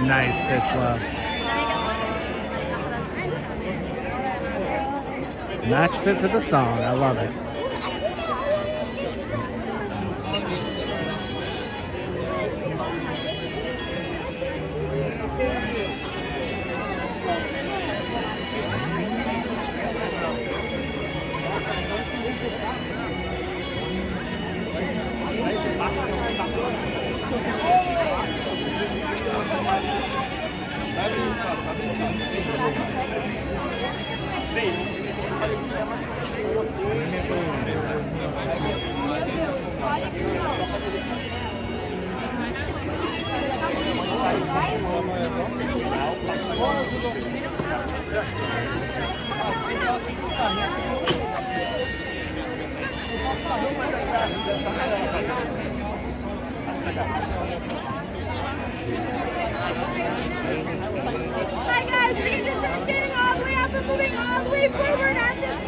Nice, Stitch Love. Matched it to the song. I love it. Hi guys, we just are standing all the way up and moving all the way forward at this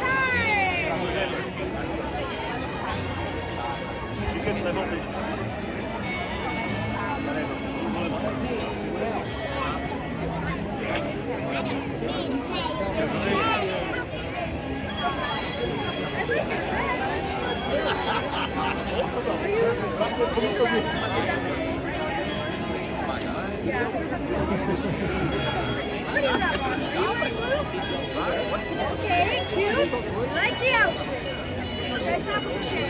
Okay, cute. We like the outfits. You guys have a good day.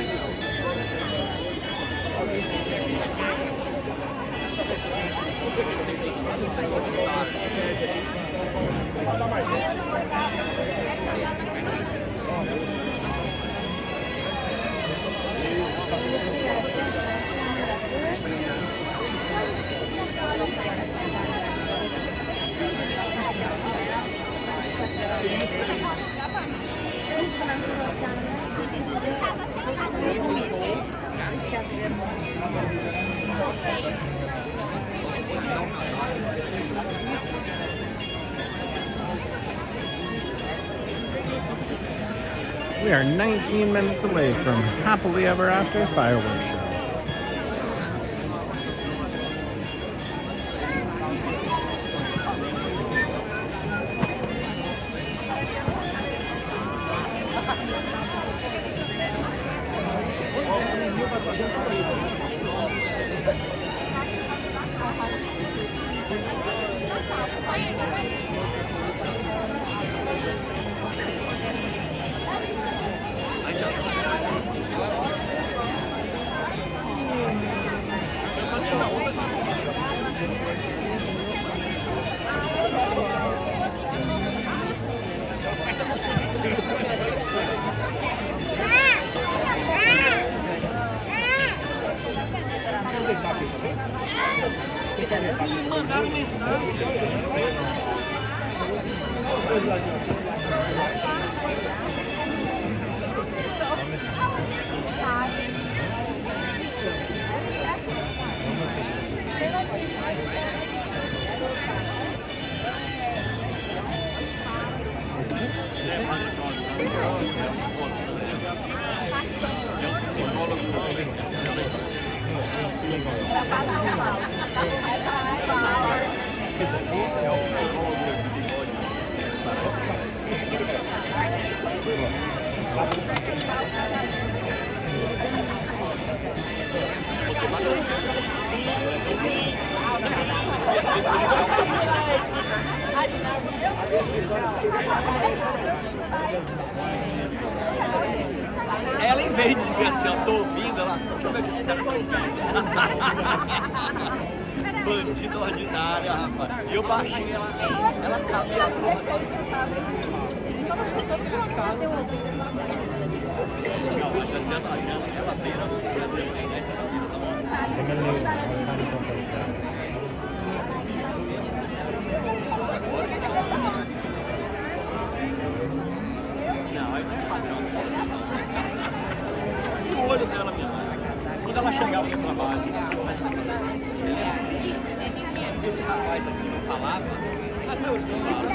We are 19 minutes away from Happily Ever After Firework Show. Me mandaram mensagem. Ela, em vez de dizer assim, eu tô ouvindo, ela, deixa eu ver o que esse cara tá ouvindo. Bandida ordinária, rapaz. E eu baixei, ela sabia. Eu tava escutando por acaso. Não, ela beira, ela beira, essa ela beira, tá bom? Não, aí não é padrão assim. E o olho dela, minha mãe. Quando ela chegava no trabalho, esse rapaz aqui não falava, até hoje não fala.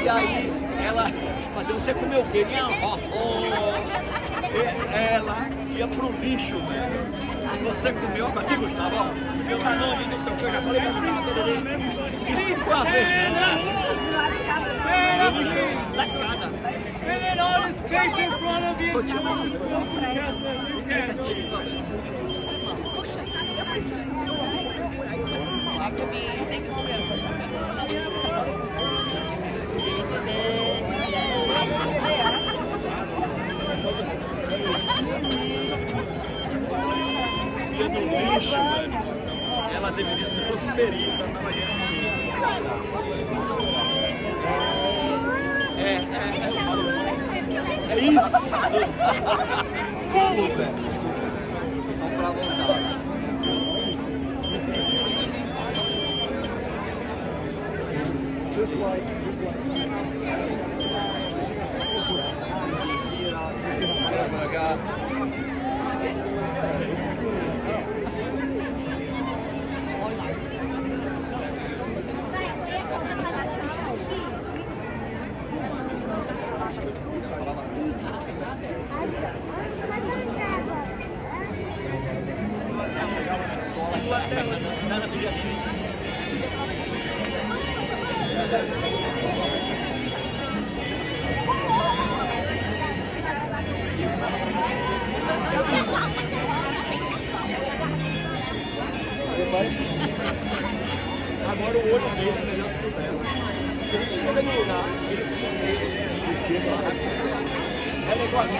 E aí ela fazia, você comeu o quê? Ela ia pro lixo, velho. Você comeu aqui, Gustavo, ó. Meu canão de não sei o que, eu já falei pra você. Isso foi uma vez, né? Lixo da escada. And all the space in front of you. Tem que começar. Ia no lixo, velho. Ela deveria, se fosse perita, tava ganhando. É isso! Como, velho? Só pra voltar. Just like. Agora o olho dele é melhor que o dela. Se a gente chega no lugar, ele se é legal aqui.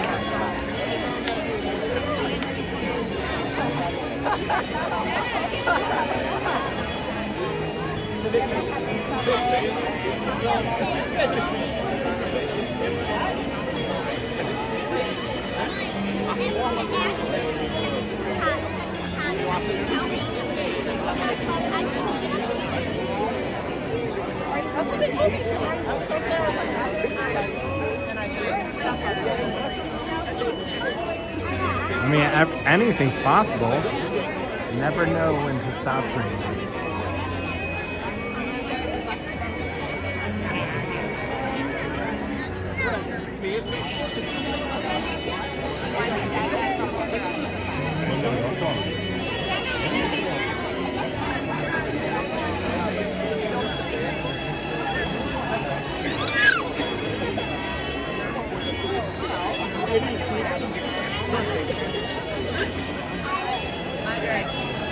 I mean, anything's possible. You never know when to stop training.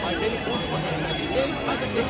Mas ele usa uma coisa, ele faz aquele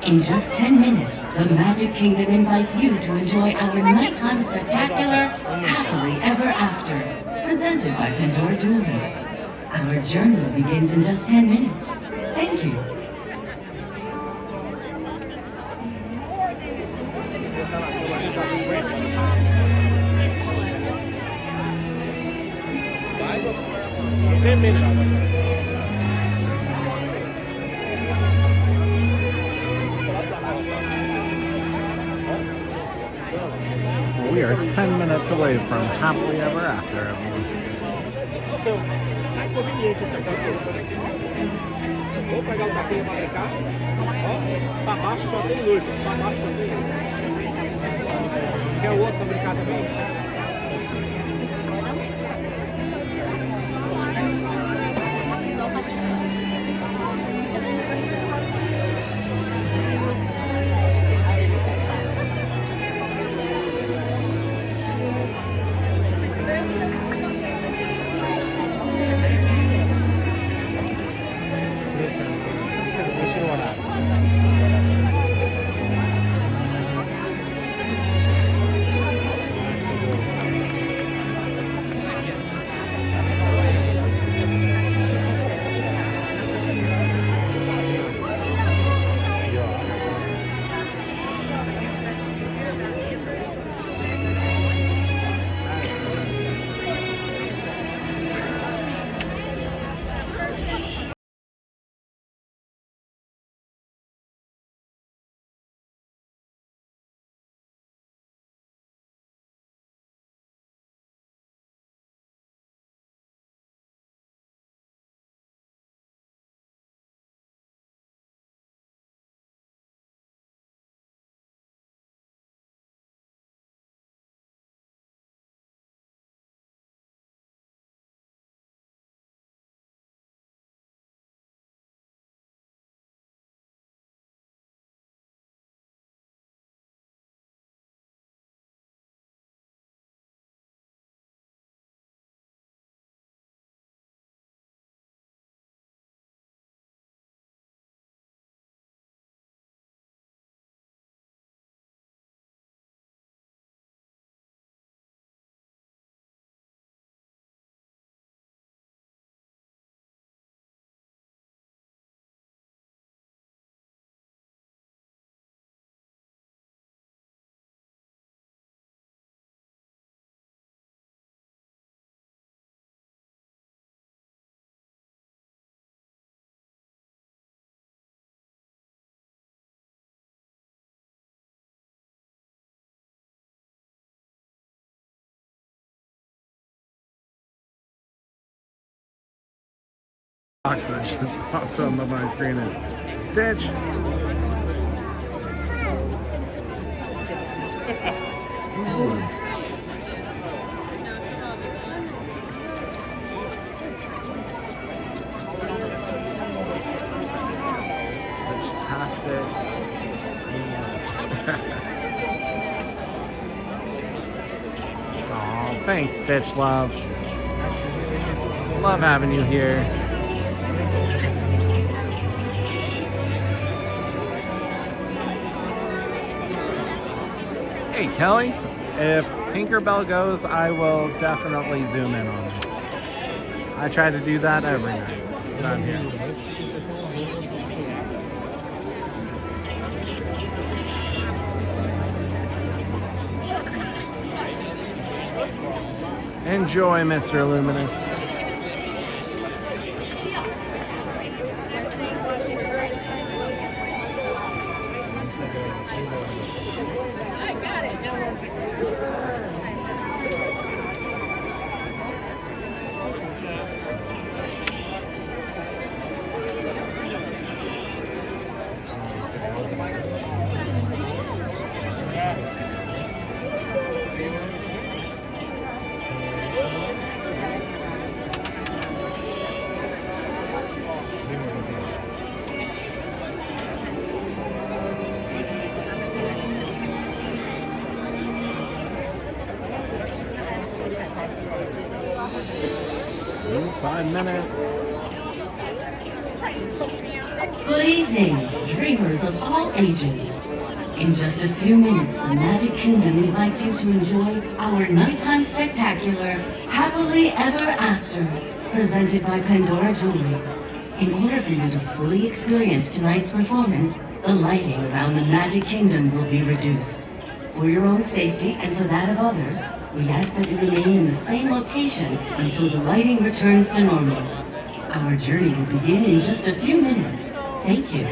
In just 10 minutes, the Magic Kingdom invites you to enjoy our nighttime spectacular Happily Ever After, presented by Pandora Jewelry. Our journey begins in just 10 minutes. Thank you. We are 10 minutes away from Happily Ever After, everyone. É conveniente esse aqui. Vou pegar o tapinha pra brincar. Ó, pra baixo só tem luz, pra baixo só tem luz. Quer o outro pra brincar também? box that just popped on my screen is Stitch. Fantastic. Oh, thanks, Stitch Love. Love having you here. Hey, Kelly, if Tinkerbell goes, I will definitely zoom in on it. I try to do that every night when I'm here. Enjoy, Mr. Luminous. Ooh, 5 minutes. Good evening, dreamers of all ages. In just a few minutes, the Magic Kingdom invites you to enjoy our nighttime spectacular, Happily Ever After, presented by Pandora Jewelry. In order for you to fully experience tonight's performance, the lighting around the Magic Kingdom will be reduced. For your own safety and for that of others, we ask that you remain in the same location until the lighting returns to normal. Our journey will begin in just a few minutes. Thank you.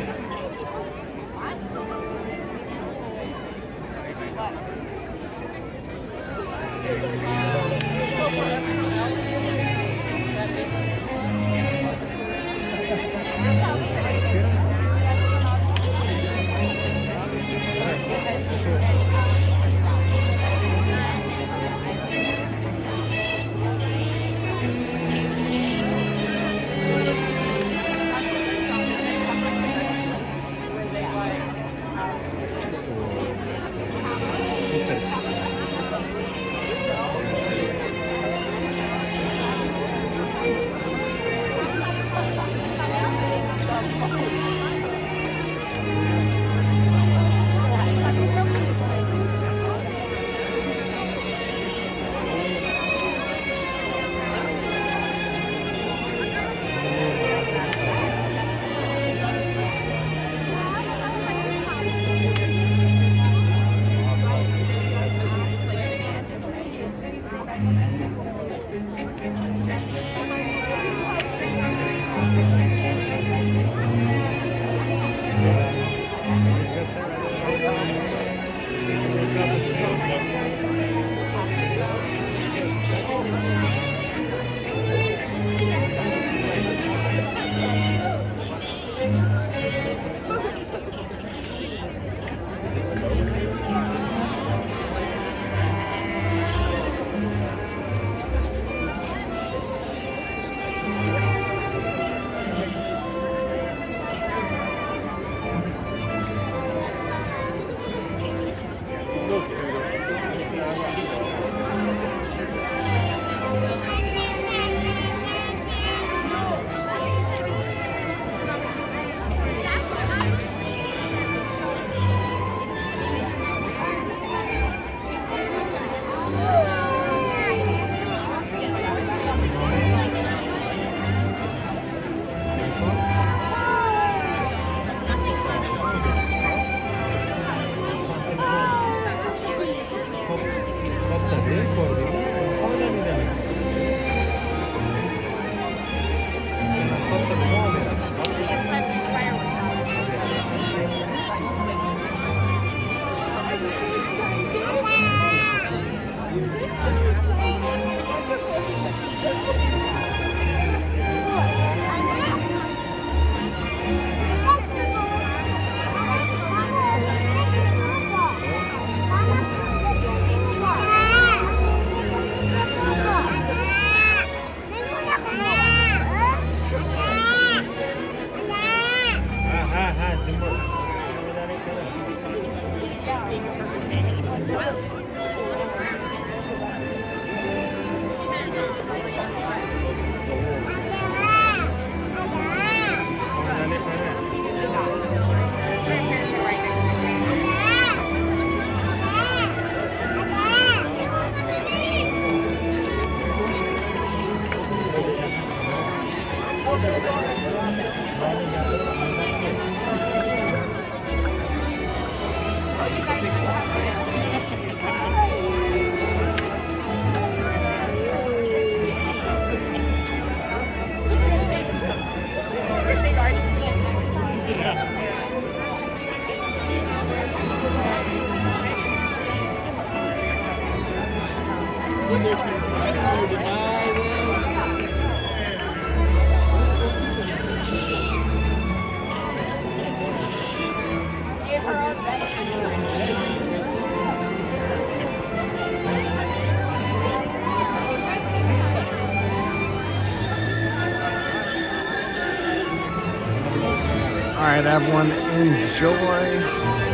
All right, everyone, enjoy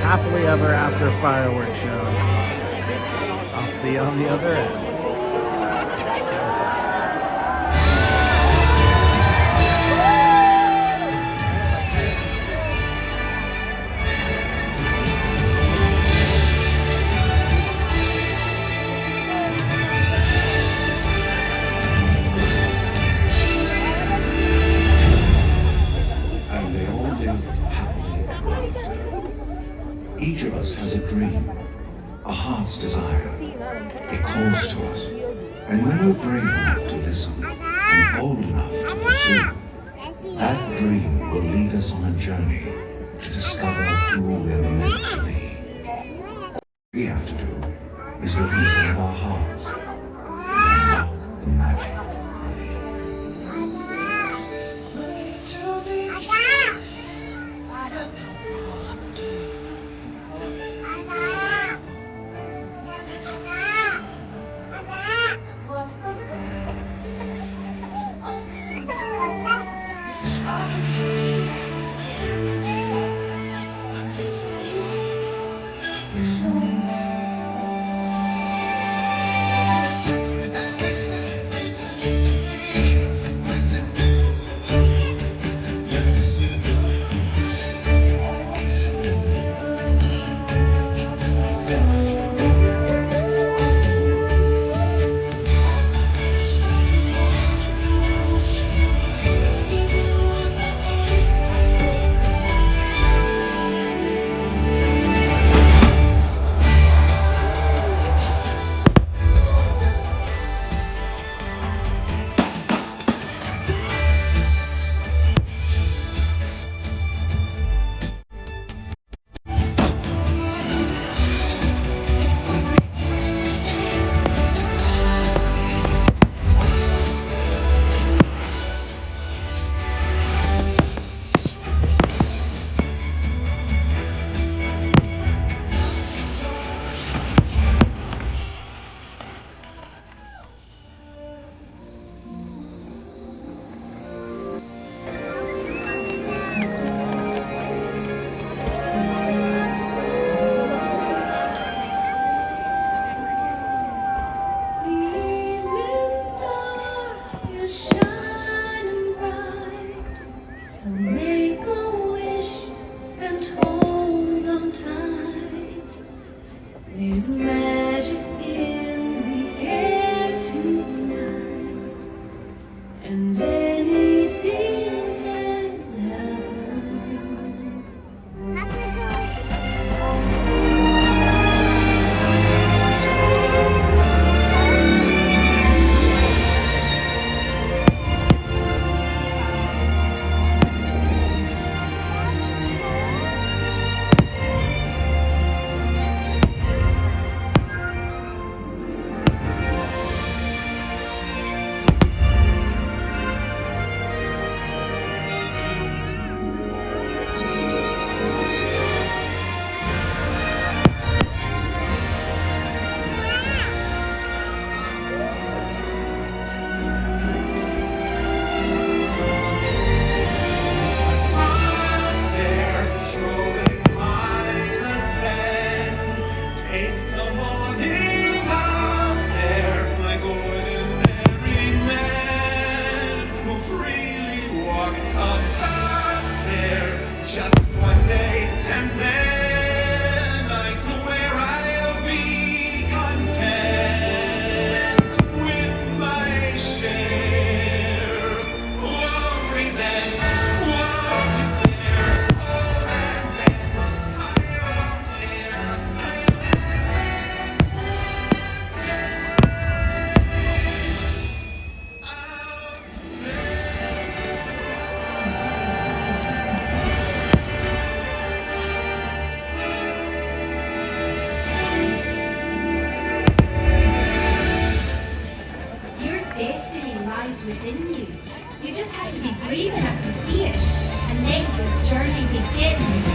Happily Ever After Firework Show. I'll see you on the other end. And they all live happily ever after. Each of us has a dream, a heart's desire. It calls to us. And when we're brave enough to listen and bold enough to pursue, that dream will lead us on a journey to discover who we're meant to be. All we have to do is look inside our hearts and unlock the magic. So make a wish and hold on tight. There's magic in the air tonight, and anything can happen. They're strolling by the sand, taste of all just one day, and then I swear I'll be content with my share. Won't resent, won't despair. Old and bent, I won't dare. Your destiny lies within you. You just have to be brave enough to see it, and then your journey begins.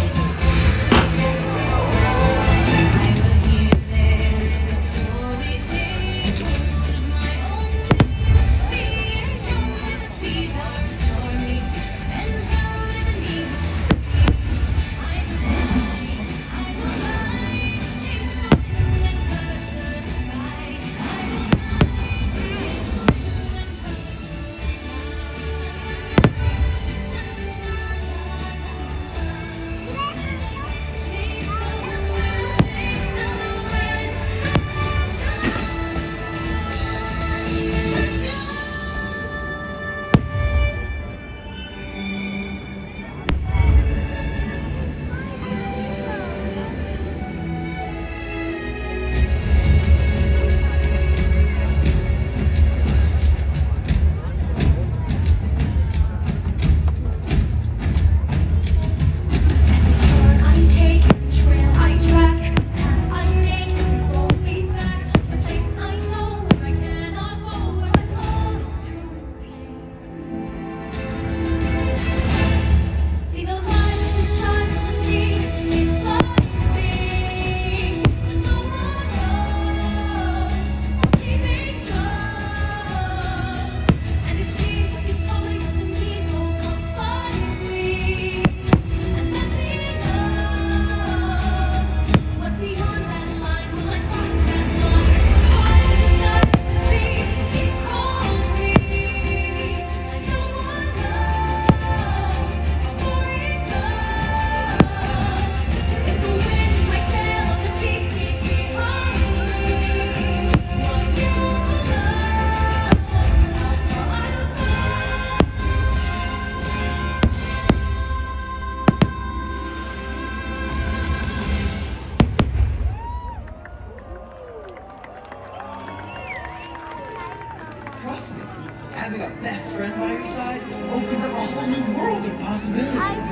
Trust me, having a best friend by your side opens up a whole new world of possibilities.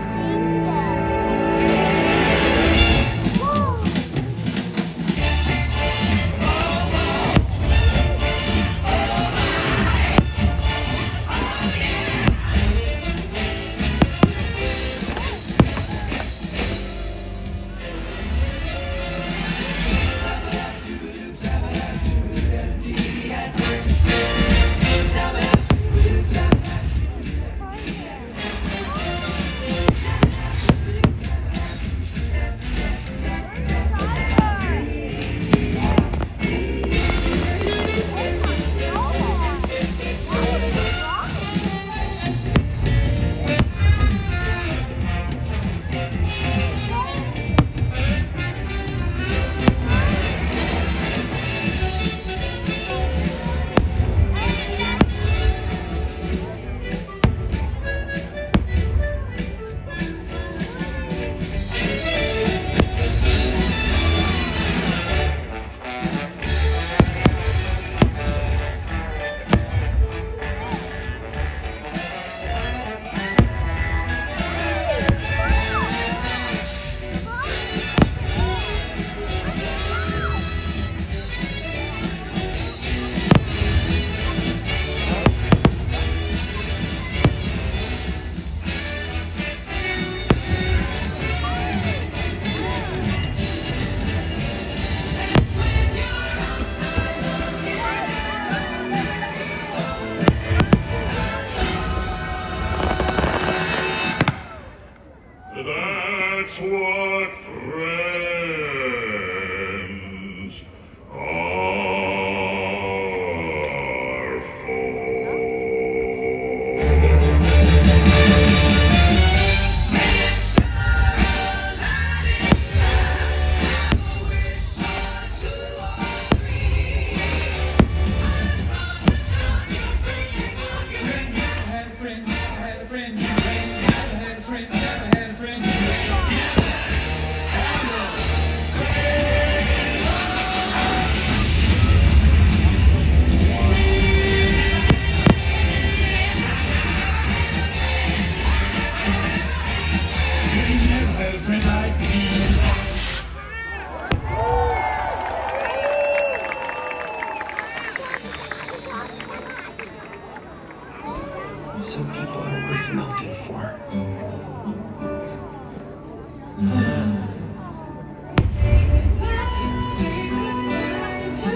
We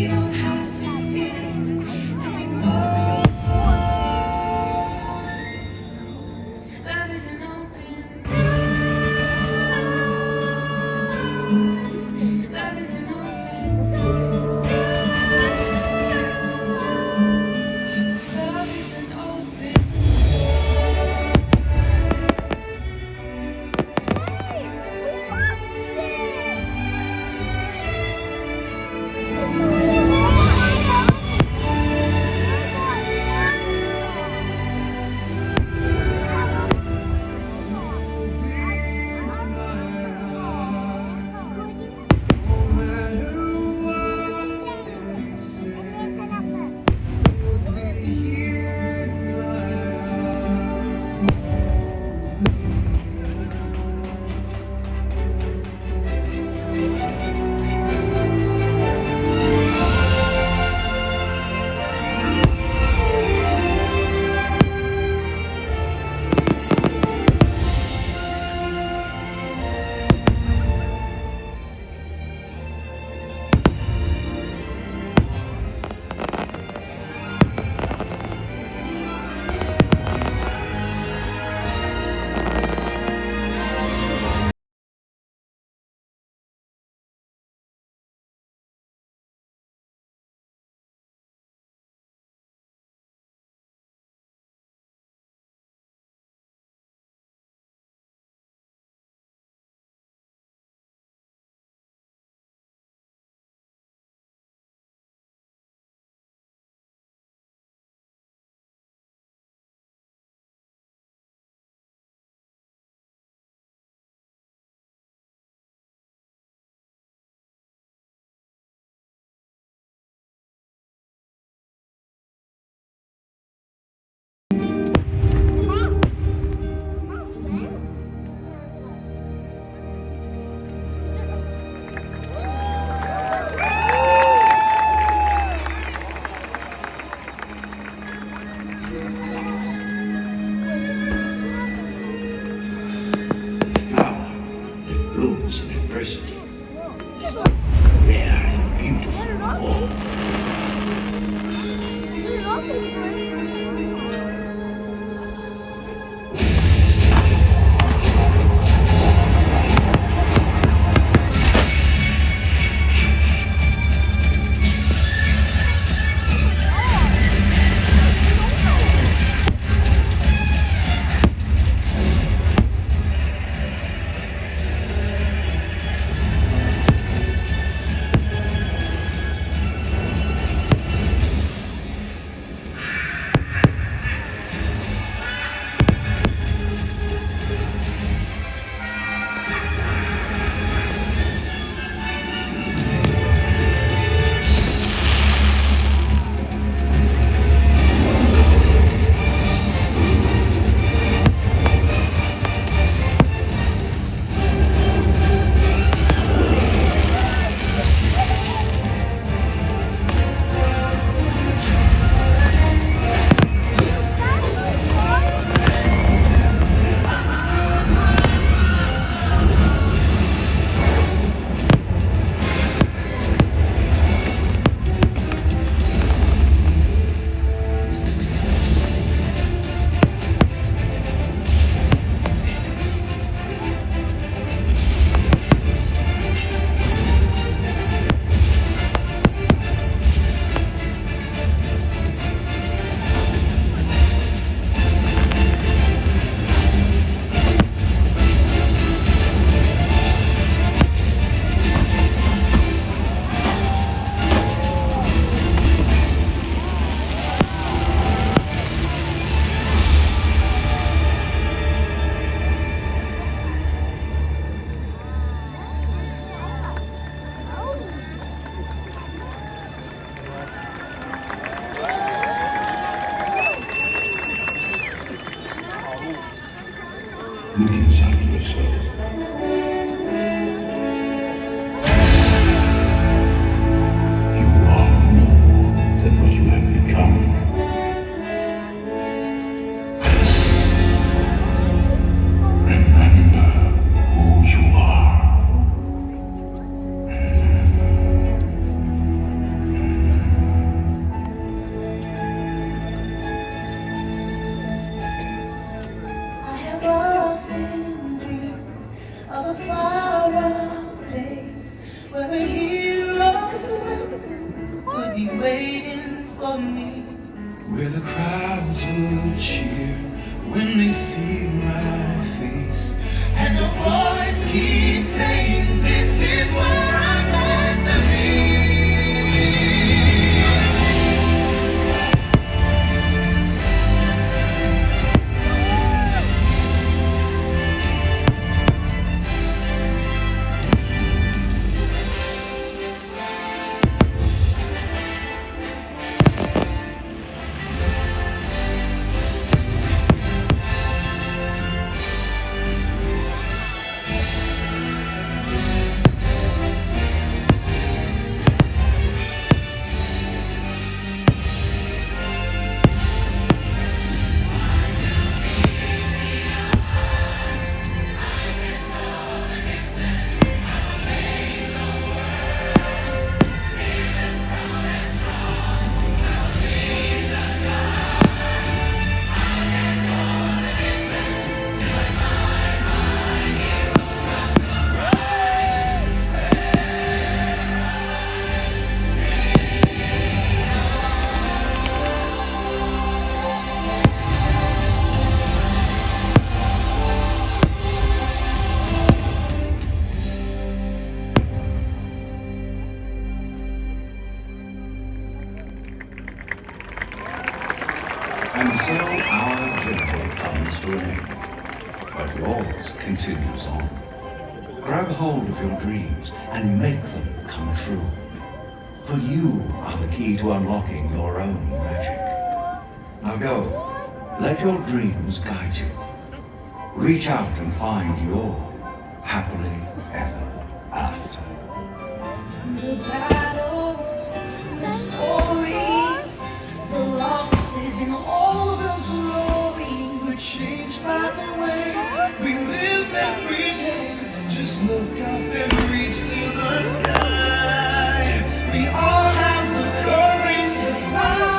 don't have to fear anymore. Love is an open door. Love is an open door. Love is an open blooms in adversity is the rare and beautiful of all. for me, where the crowds will cheer when they see my face, and the voice keeps saying, this is where I'm meant to be. And so our journey comes to an end, but yours continues on. Grab hold of your dreams and make them come true. For you are the key to unlocking your own magic. Now go, let your dreams guide you. Reach out and find your happily ever after. The battles, the stories, the losses, and all the glory were changed by the way we live every day. Just look up and reach to the sky. We all have the courage to fly.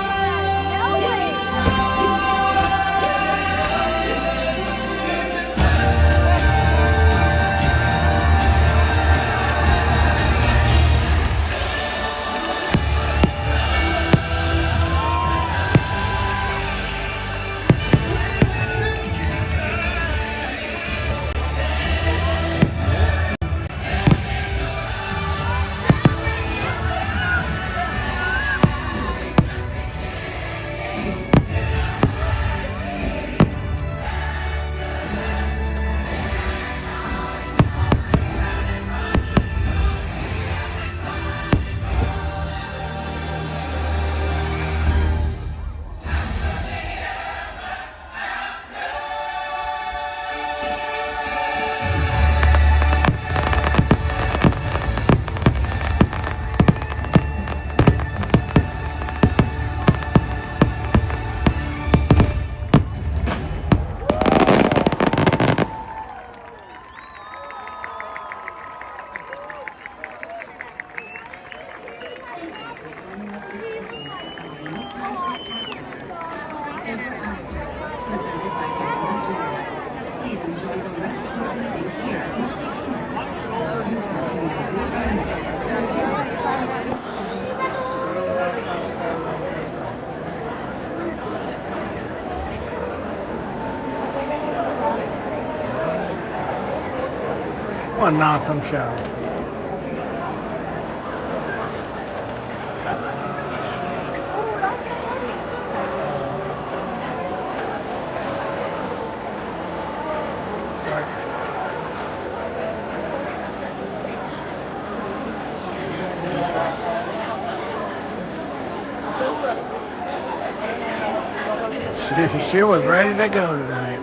What an awesome show. She was ready to go tonight.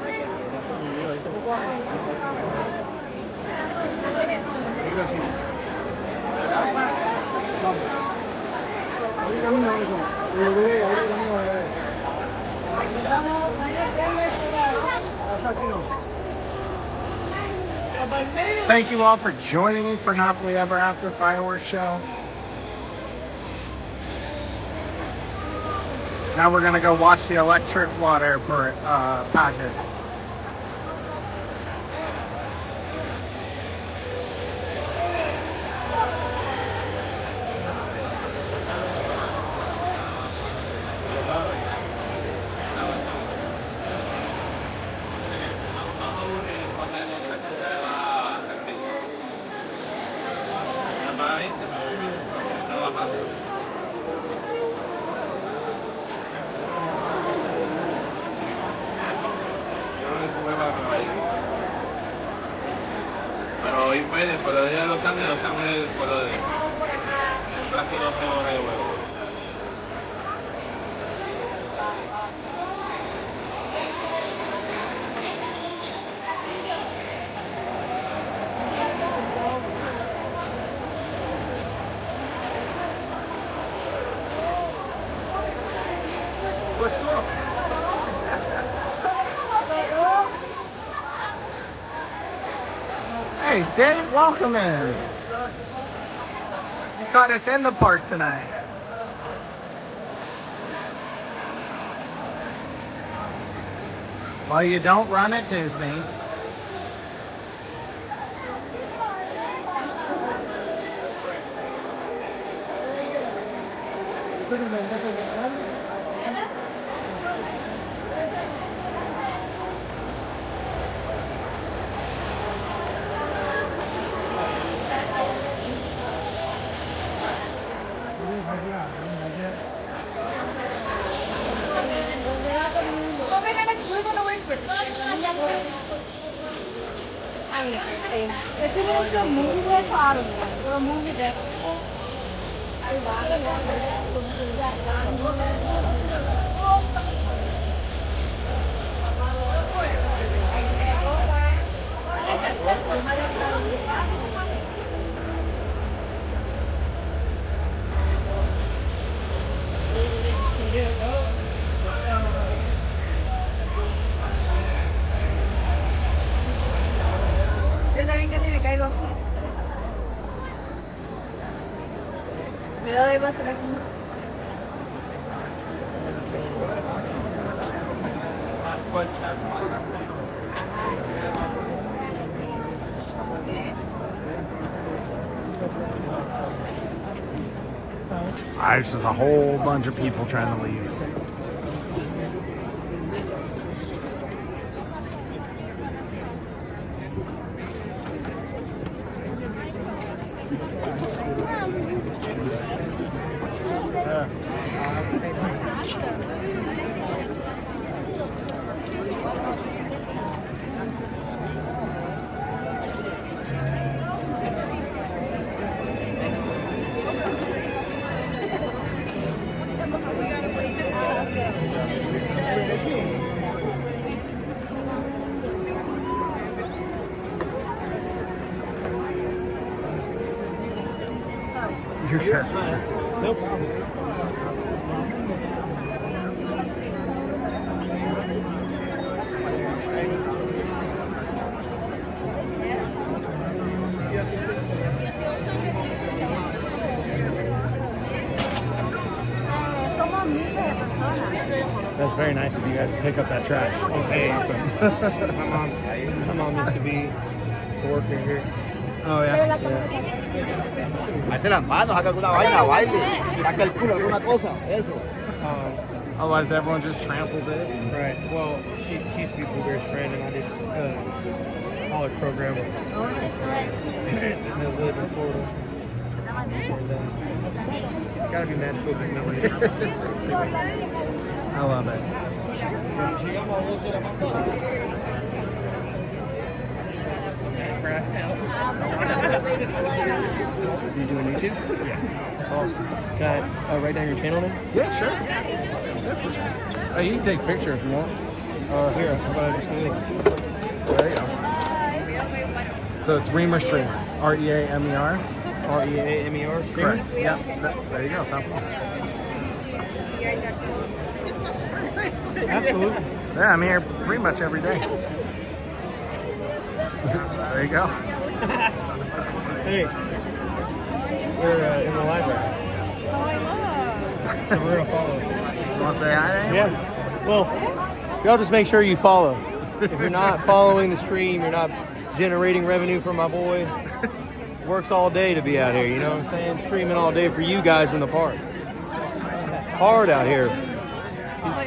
Thank you all for joining me for Happily Ever After Firework Show. Now we're gonna go watch the electric water pageant. hoy fue el pueblo de Los Ángeles, Los Ángeles el pueblo de casi 12 horas de vuelo. Hey, Dave, welcome in. You caught us in the park tonight. Well, you don't run at Disney. Yo también casi me caigo. Cuidado, ahí va a estar aquí. There's just a whole bunch of people trying to leave. You're sure? No problem. That's very nice of you guys to pick up that trash. Okay. Awesome. My mom used to be a worker here. Oh, yeah. Hace las manos, haga alguna vaina, baile, saca el culo, alguna cosa, eso. Otherwise, everyone just tramples it. Right. Well, she used to be Blueberry's friend, and I did college program. And I lived in Florida. And, gotta be magical for me. I love it. You doing YouTube? Yeah. That's awesome. Can I write down your channel name? Yeah, sure. Yeah, for sure. Oh, you can take a picture if you want. Here, how about I just do this? There you go. So it's Reamer Streamer. R-E-A-M-E-R. R-E-A-M-E-R Streamer? Correct. Yep. There you go. Absolutely. Yeah, I'm here pretty much every day. There you go. Hey, we're in the library. So we're gonna follow. You want to say hi to anyone? Yeah. Well, y'all just make sure you follow. If you're not following the stream, you're not generating revenue for my boy. Works all day to be out here, you know what I'm saying? Streaming all day for you guys in the park. It's hard out here.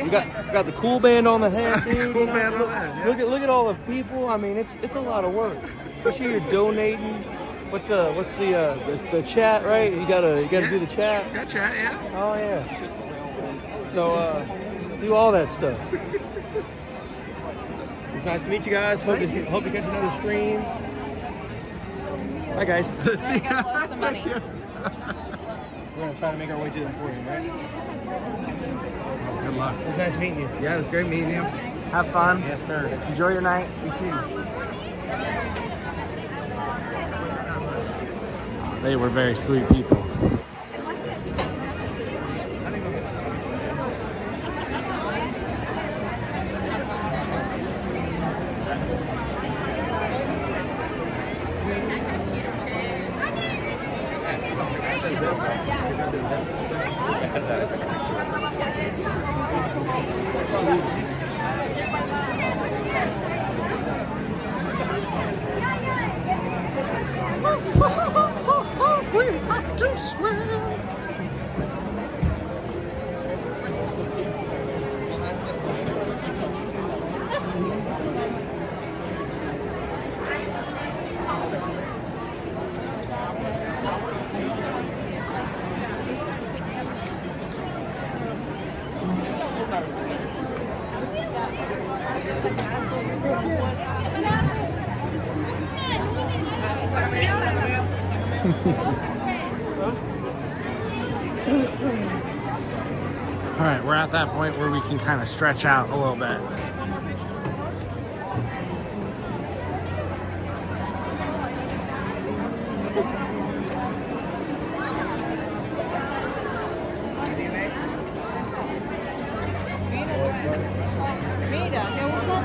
You got the cool band on the head, dude. Cool band on the head, yeah. Look at all the people. I mean, it's a lot of work. Make sure you're donating. What's the chat, right? You gotta do the chat. Got chat, yeah. Oh yeah. So do all that stuff. It's nice to meet you guys. Hope to catch another stream. Hi, guys. See ya. Lost some money. We're going to try to make our way to the podium, right? Good luck. It was nice meeting you. Yeah, it was great meeting you. Have fun. Yes, sir. Enjoy your night. You too. They were very sweet people. We have to swim. All right, we're at that point where we can kind of stretch out a little bit. Mira, qué gusto.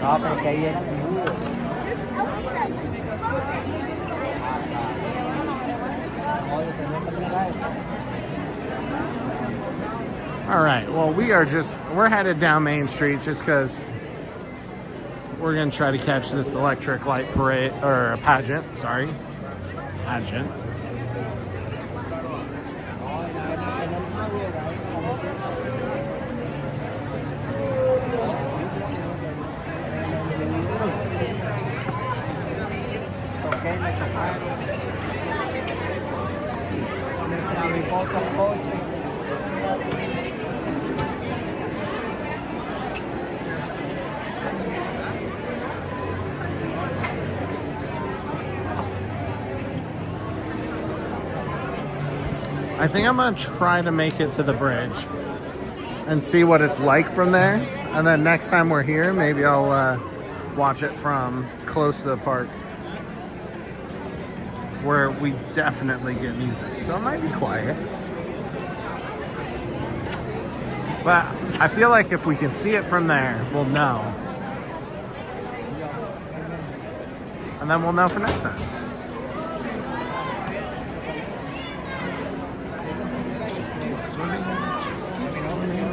No, pero que ahí era. All right, well, we're headed down Main Street just because we're going to try to catch this electric light parade, or a pageant, sorry. Pageant. I think I'm gonna try to make it to the bridge and see what it's like from there. And then next time we're here, maybe I'll watch it from close to the park where we definitely get music. So it might be quiet. But I feel like if we can see it from there, we'll know. And then we'll know for next time. Just keep swimming, just keep swimming.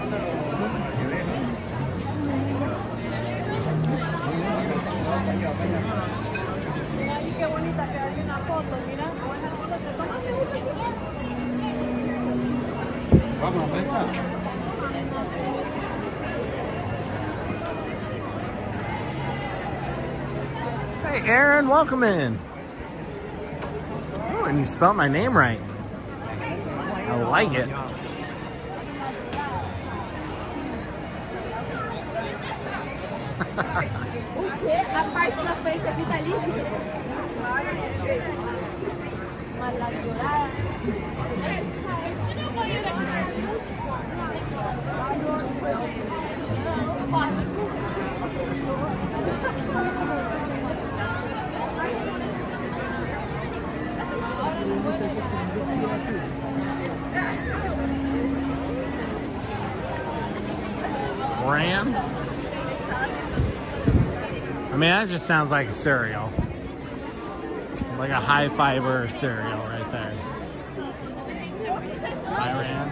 Just keep swimming, just keep swimming. Qué bonita que hay una foto, mira. Vamos, mesa. Hey, Aaron, welcome in. Oh, and you spelled my name right. I like it. O quê? A parte da frente aqui tá líquida. Uma ladeirada. Bran? I mean, that just sounds like a cereal. Like a high fiber cereal right there. Iran.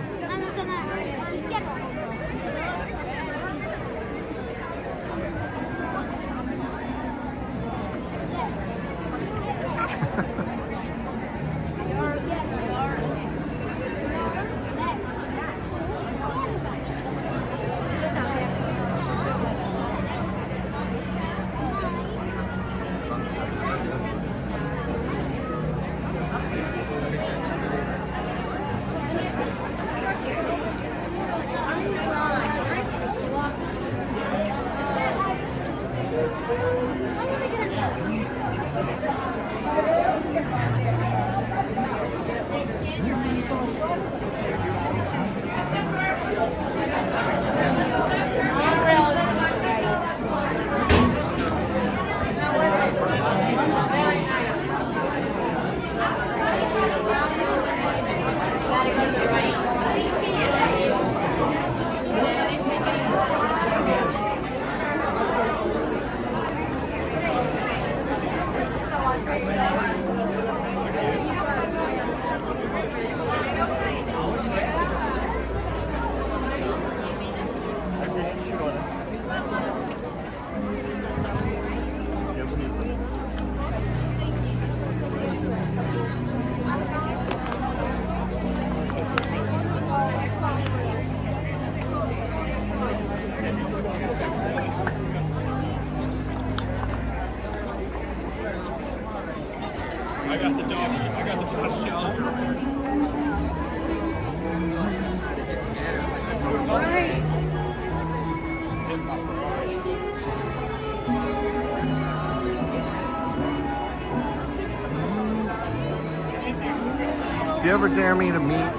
I got the dog. I got the Dodge Challenger. If you ever dare me to meet,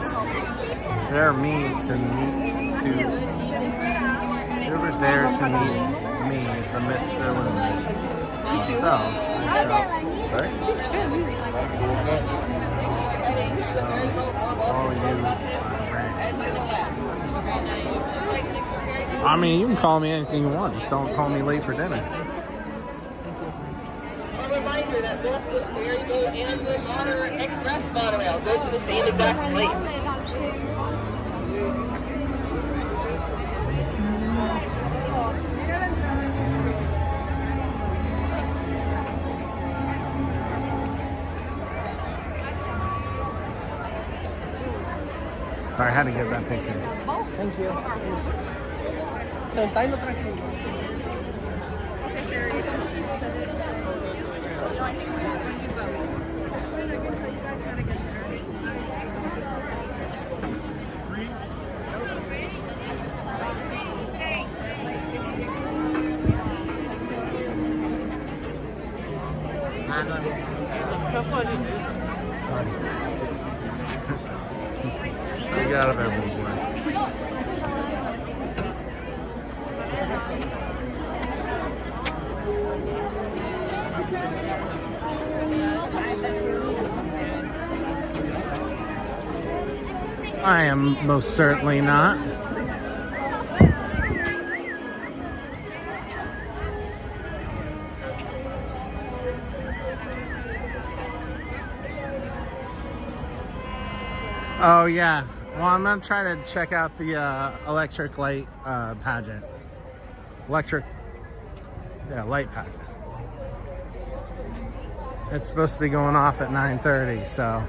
dare me to meet to, if you ever dare to meet me, the Mr. Loomis himself, sorry? All you, I mean, you can call me anything you want, just don't call me late for dinner. A reminder that both the ferry boat and the express monorail go to the same exact place. Sorry, I had to get that picture. Thank you. Sentando tranquilo. Sorry. You got it, everyone's way. I am most certainly not. Oh yeah. Well, I'm gonna try to check out the electric light pageant. Light pageant. It's supposed to be going off at 9:30, so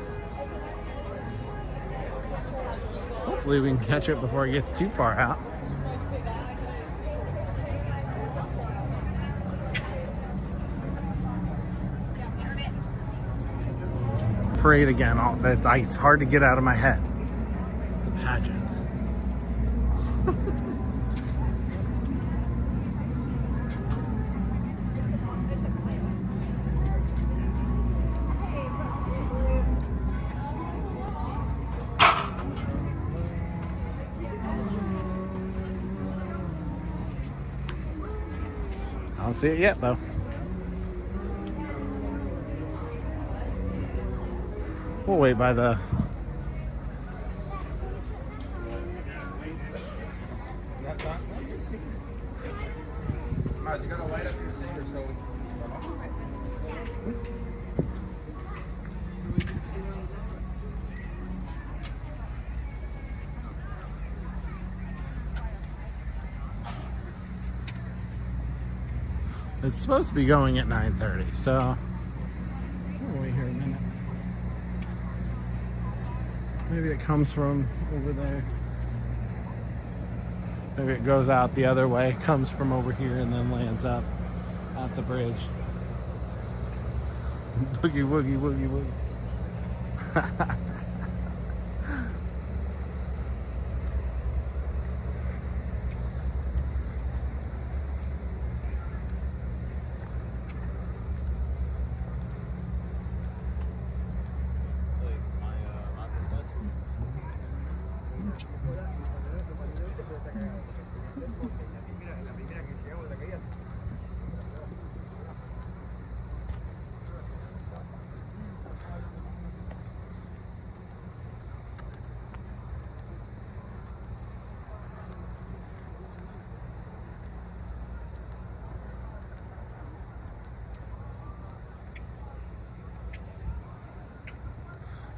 hopefully we can catch it before it gets too far out. Parade again. It's hard to get out of my head. It's the pageant. I don't see it yet, though. We'll wait by the... You gotta light up your singer so It's supposed to be going at 9:30, so we'll wait here a minute. Maybe it comes from over there. Maybe it goes out the other way, comes from over here, and then lands up at the bridge. Boogie woogie woogie woogie.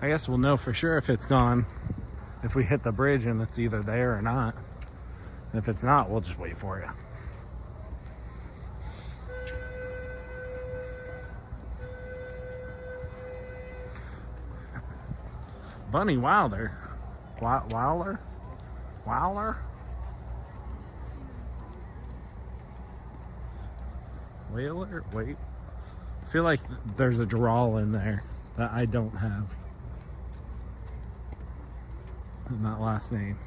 I guess we'll know for sure if it's gone if we hit the bridge and it's either there or not. And if it's not, we'll just wait for it. Bunny Wilder. Wilder? Whaler? Wait. I feel like there's a drawl in there. that I don't have. And that last name.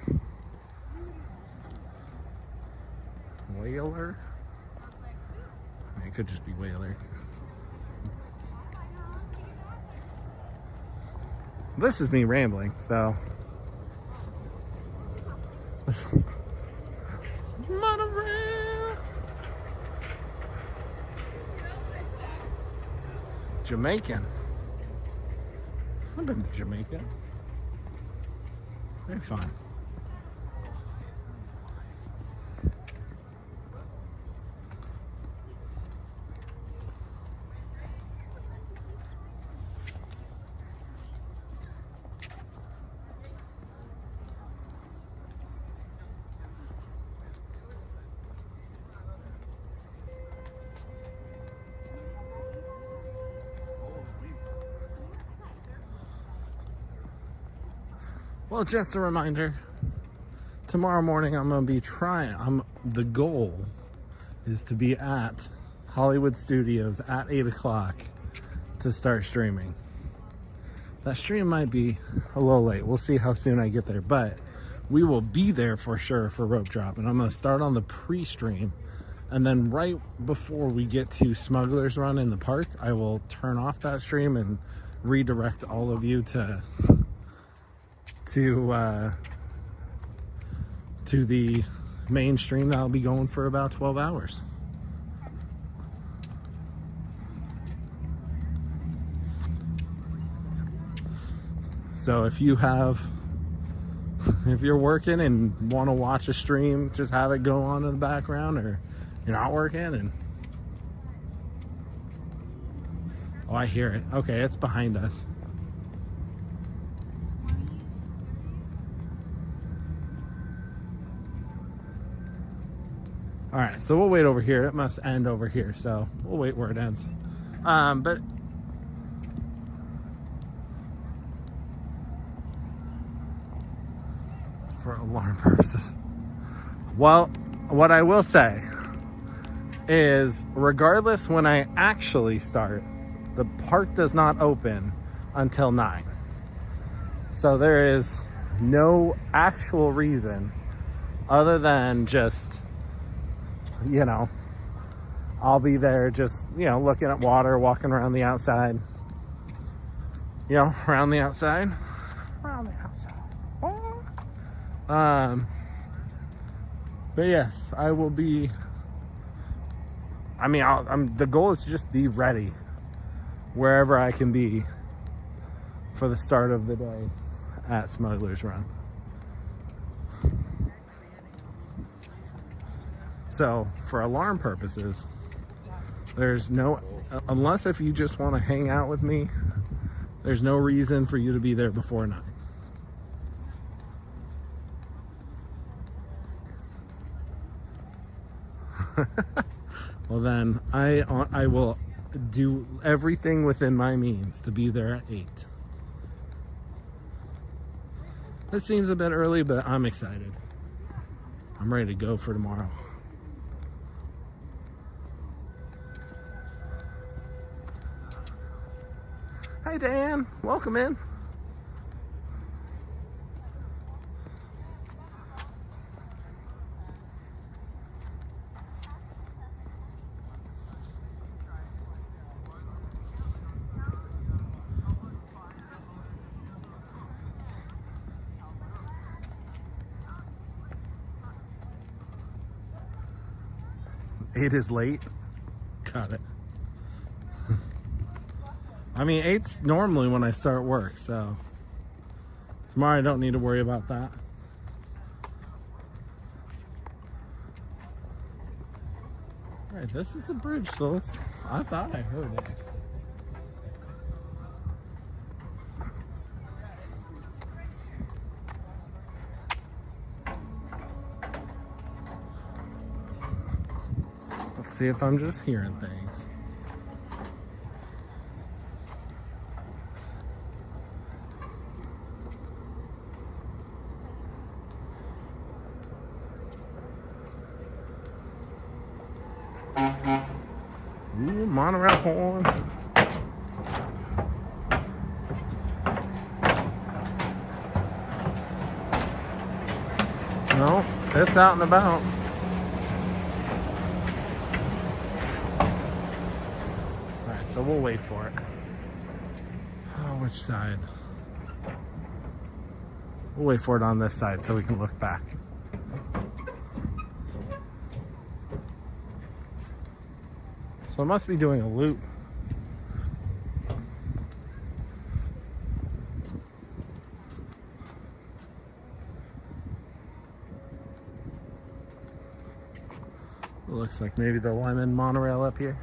Whaler? It could just be Whaler. This is me rambling, so. Monorail. Jamaican. I've been to Jamaica. Very fun. Well, just a reminder, tomorrow morning I'm going to be the goal is to be at Hollywood Studios at 8 o'clock to start streaming. That stream might be a little late. We'll see how soon I get there, but we will be there for sure for Rope Drop. And I'm going to start on the pre-stream. And then right before we get to Smuggler's Run in the park, I will turn off that stream and redirect all of you to the main stream that'll be going for about 12 hours. So if you're working and want to watch a stream, just have it go on in the background, or you're not working and oh, I hear it. Okay, it's behind us. All right, so we'll wait over here. It must end over here, so we'll wait where it ends. But for alarm purposes. Well, what I will say is, regardless when I actually start, the park does not open until 9. So there is no actual reason other than just, you know, I'll be there just, you know, looking at water, walking around the outside. You know, around the outside. Around the outside. But yes, I will be, I mean, the goal is to just be ready wherever I can be for the start of the day at Smuggler's Run. So for alarm purposes, there's no, unless if you just want to hang out with me, there's no reason for you to be there before 9. Well then, I will do everything within my means to be there at 8. This seems a bit early, but I'm excited. I'm ready to go for tomorrow. Hi Dan, welcome in. It is late. Got it. I mean, 8's normally when I start work, so tomorrow I don't need to worry about that. All right, this is the bridge, so I thought I heard it. Let's see if I'm just hearing things. Ooh, monorail horn. No, it's out and about. Alright, so we'll wait for it. Oh, which side? We'll wait for it on this side so we can look back. So it must be doing a loop. It looks like maybe the lemon monorail up here.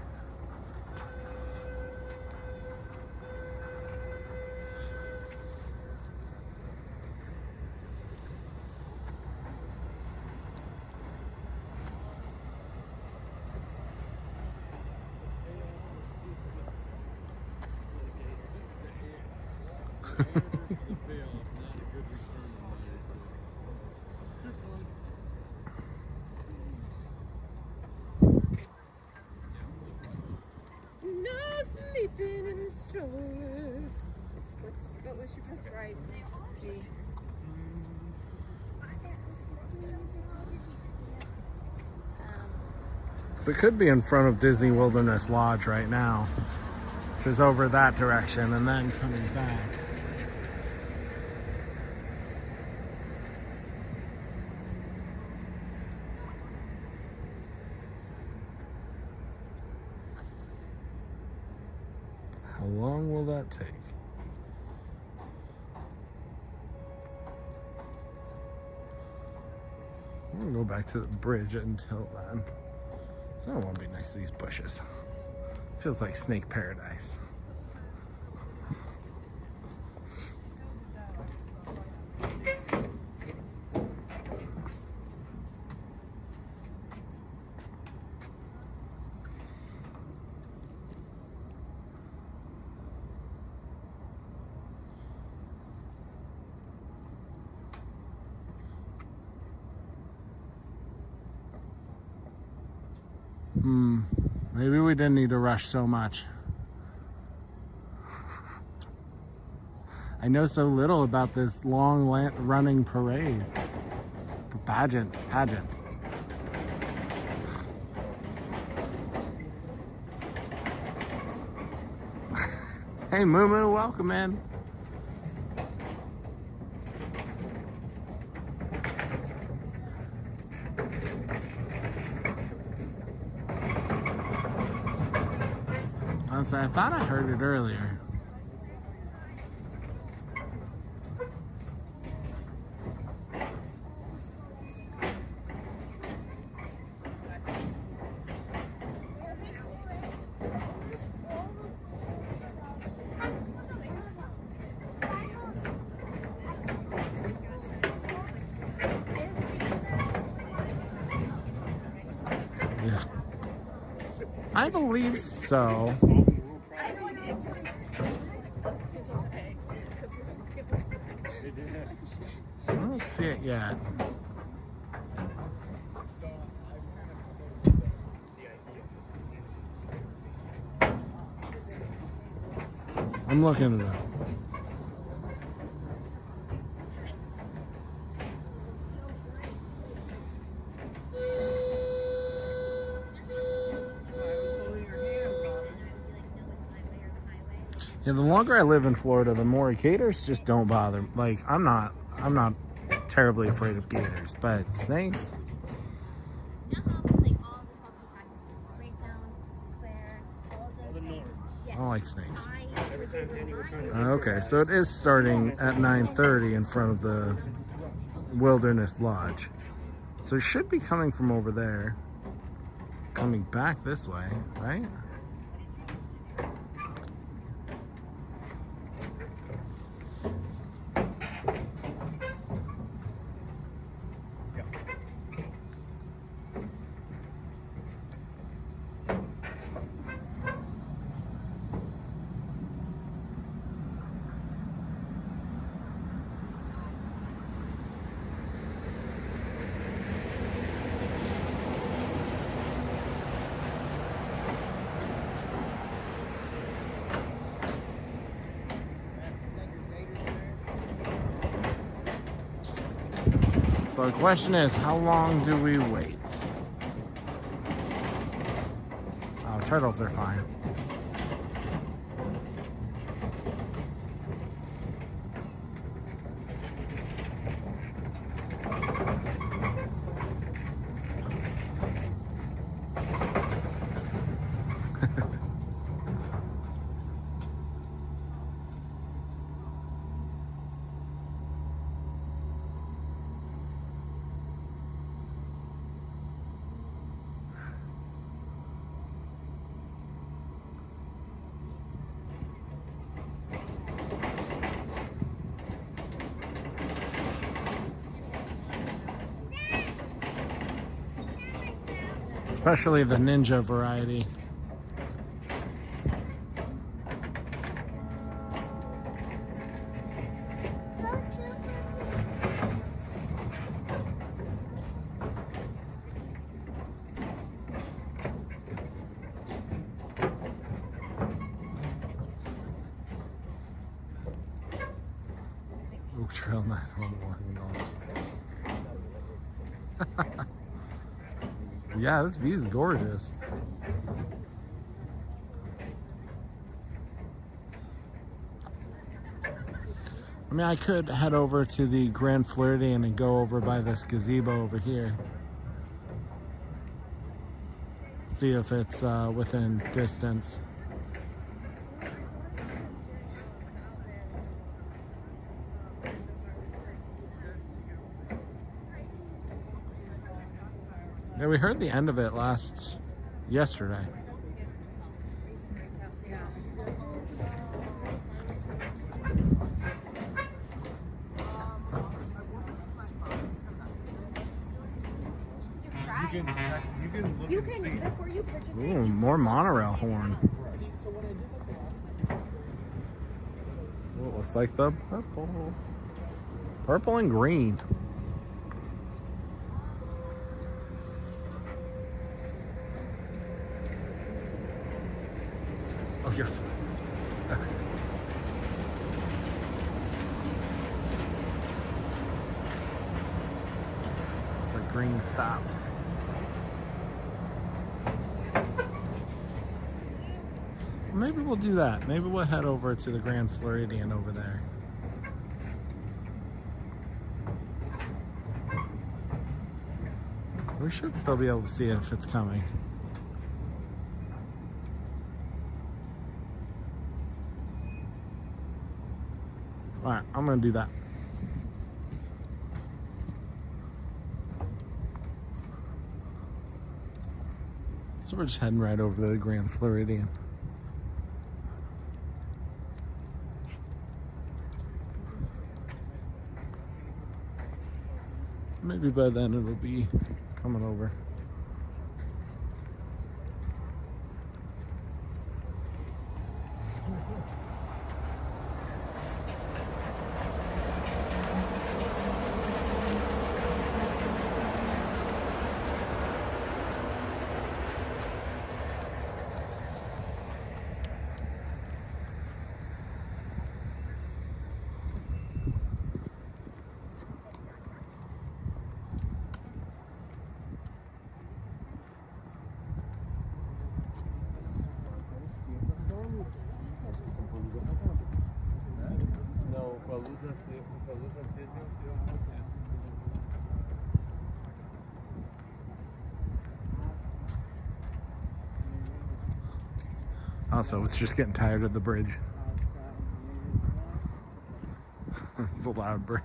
No sleeping in the stroller. What was she pressed right? G. So it could be in front of Disney Wilderness Lodge right now, which is over that direction, and then coming back. How long will that take? I'm gonna go back to the bridge until then. So I don't want to be next to these bushes. Feels like snake paradise. Maybe we didn't need to rush so much. I know so little about this long running parade. The pageant. Hey Moo Moo, welcome in. Honestly, I thought I heard it earlier. Yeah. I believe so. I don't see it yet. I'm looking it up. Yeah, the longer I live in Florida, the more gators just don't bother. Like, I'm not terribly afraid of gators, but snakes. I don't like snakes. Okay, so it is starting at 9:30 in front of the Wilderness Lodge. So it should be coming from over there, coming back this way, right? So the question is, how long do we wait? Oh, turtles are fine. Especially the ninja variety. Oak Trail 911. Yeah, this view is gorgeous. I mean, I could head over to the Grand Floridian and go over by this gazebo over here. See if it's within distance. Yeah, we heard the end of it yesterday. You can before you purchase it. Ooh, more monorail horn. Ooh, it looks like the purple and green. Oh, you're fine. It's like green stopped. Maybe we'll do that. Maybe we'll head over to the Grand Floridian over there. We should still be able to see it if it's coming. Alright, I'm gonna do that. So we're just heading right over to the Grand Floridian. Maybe by then it'll be coming over. Also, it's just getting tired of the bridge. It's a loud bridge.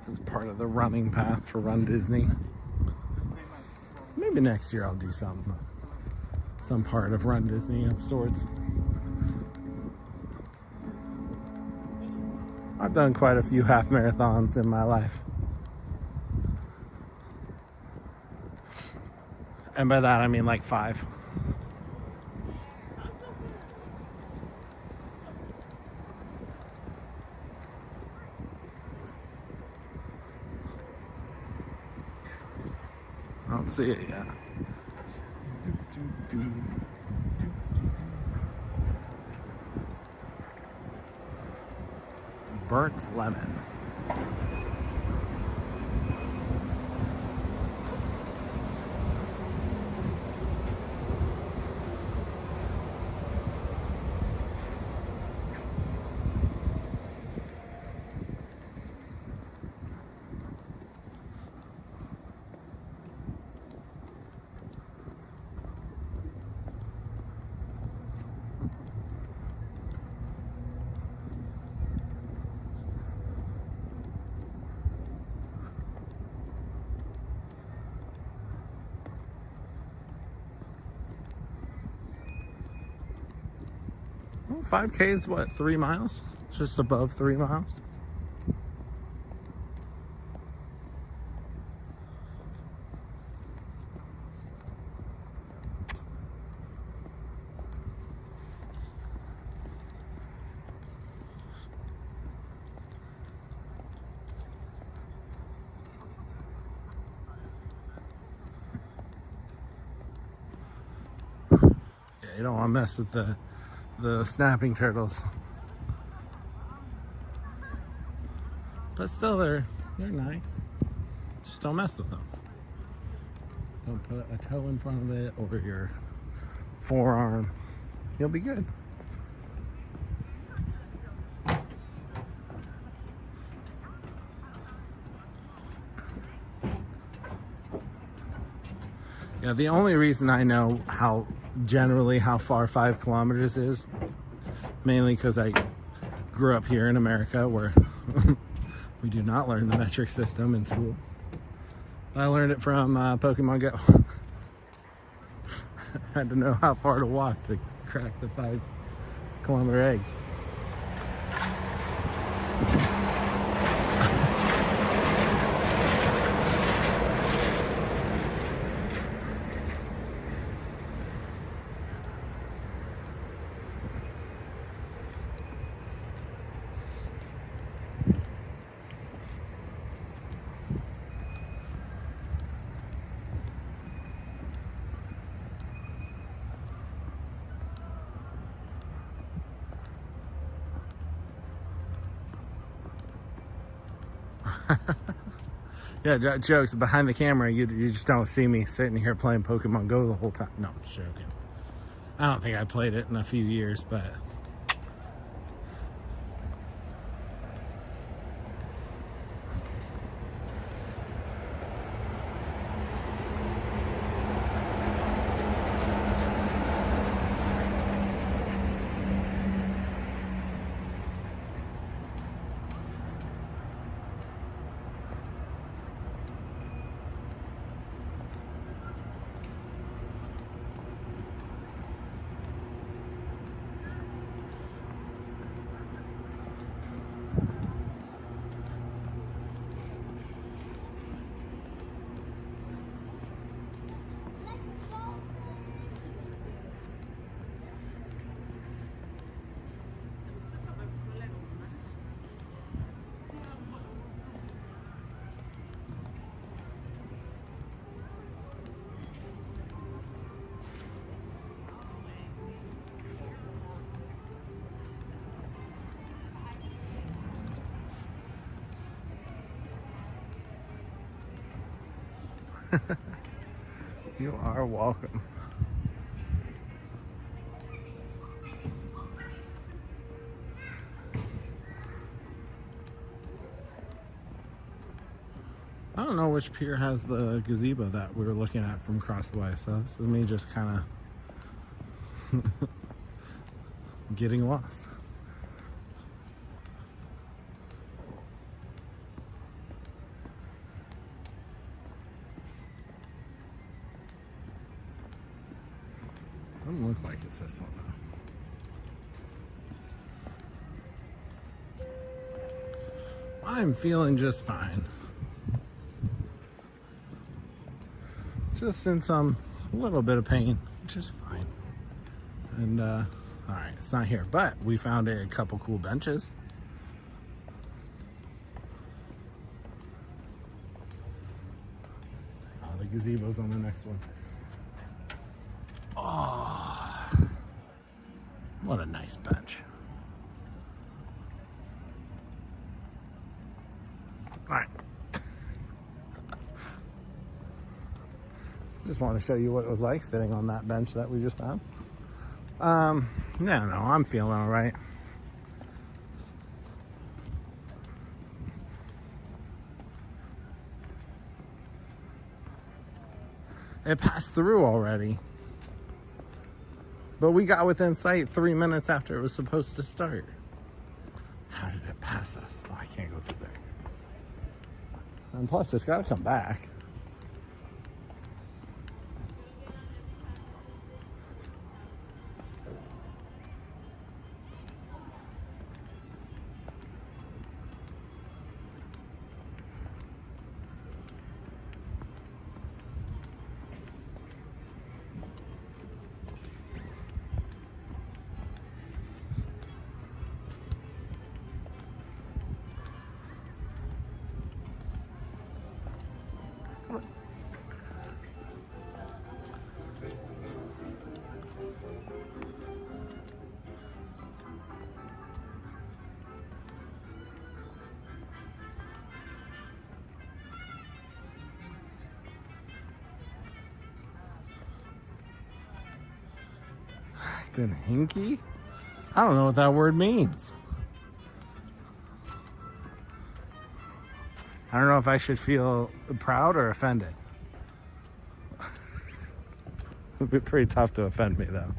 This is part of the running path for Run Disney. Maybe next year I'll do some part of Run Disney of sorts. I've done quite a few half marathons in my life. And by that I mean like 5. don't see it yet. Burnt lemon. Well, 5K is what, 3 miles? Just above 3 miles. Yeah, you don't want to mess with the snapping turtles. But still, they're nice. Just don't mess with them. Don't put a toe in front of it or your forearm. You'll be good. Yeah, the only reason I know how far 5 kilometers is, mainly because I grew up here in America where we do not learn the metric system in school. I learned it from Pokemon Go. I had to know how far to walk to crack the 5-kilometer eggs. Yeah, jokes behind the camera. You just don't see me sitting here playing Pokemon Go the whole time. No, I'm just joking. I don't think I played it in a few years, but you are welcome. I don't know which pier has the gazebo that we were looking at from Crossway, so this is me just kind of getting lost. Doesn't look like it's this one though. I'm feeling just fine. Just in a little bit of pain, which is fine. And all right, it's not here, but we found a couple cool benches. Oh, the gazebo's on the next one. Oh, what a nice bench. All right. Just want to show you what it was like sitting on that bench that we just found. No, I'm feeling all right. It passed through already. But we got within sight 3 minutes after it was supposed to start. How did it pass us? Oh, I can't go through there. And plus, it's got to come back. Hinky? I don't know what that word means. I don't know if I should feel proud or offended. It'd be pretty tough to offend me, though.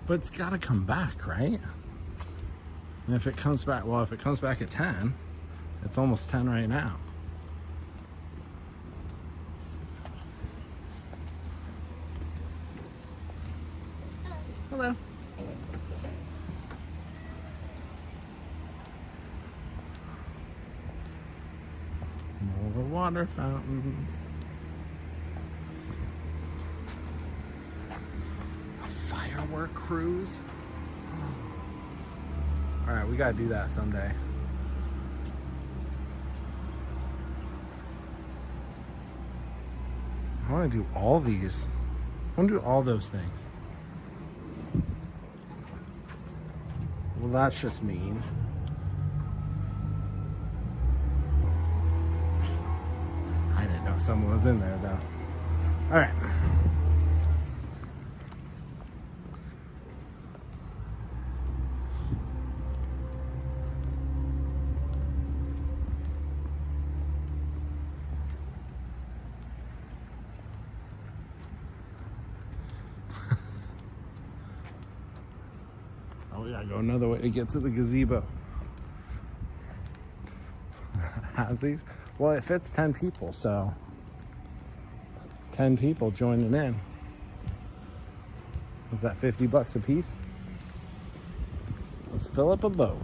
But it's got to come back, right? And if it comes back, well, if it comes back at 10, it's almost 10 right now. Hello. More water fountains. Firework cruise. All right, we gotta do that someday. I want to do all these. I want to do all those things. Well, that's just mean. I didn't know someone was in there though. All right. We gotta go another way to get to the gazebo. How's these? Well, it fits 10 people, so 10 people joining in. Is that $50 a piece? Let's fill up a boat.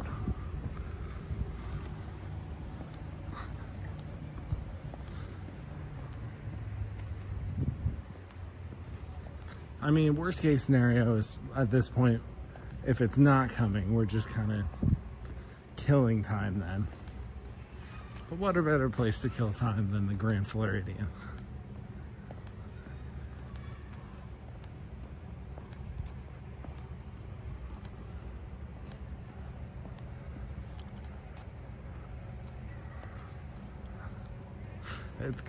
I mean, worst case scenario is at this point, if it's not coming, we're just kind of killing time then. But what a better place to kill time than the Grand Floridian?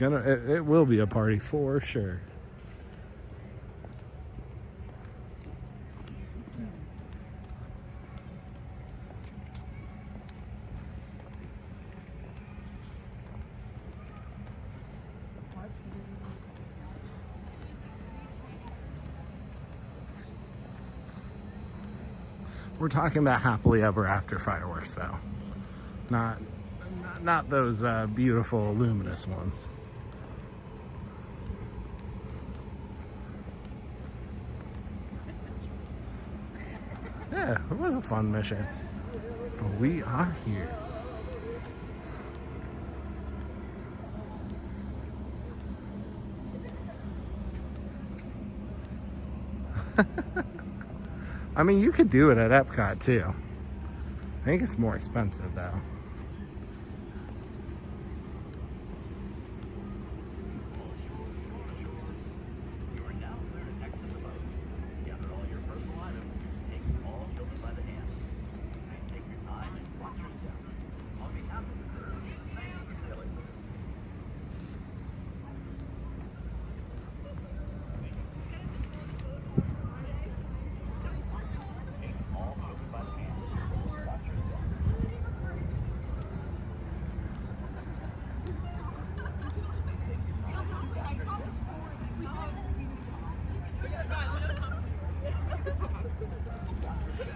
It will be a party for sure. We're talking about happily ever after fireworks, though. Not those beautiful luminous ones. Yeah, it was a fun mission. But we are here. I mean, you could do it at Epcot too. I think it's more expensive though.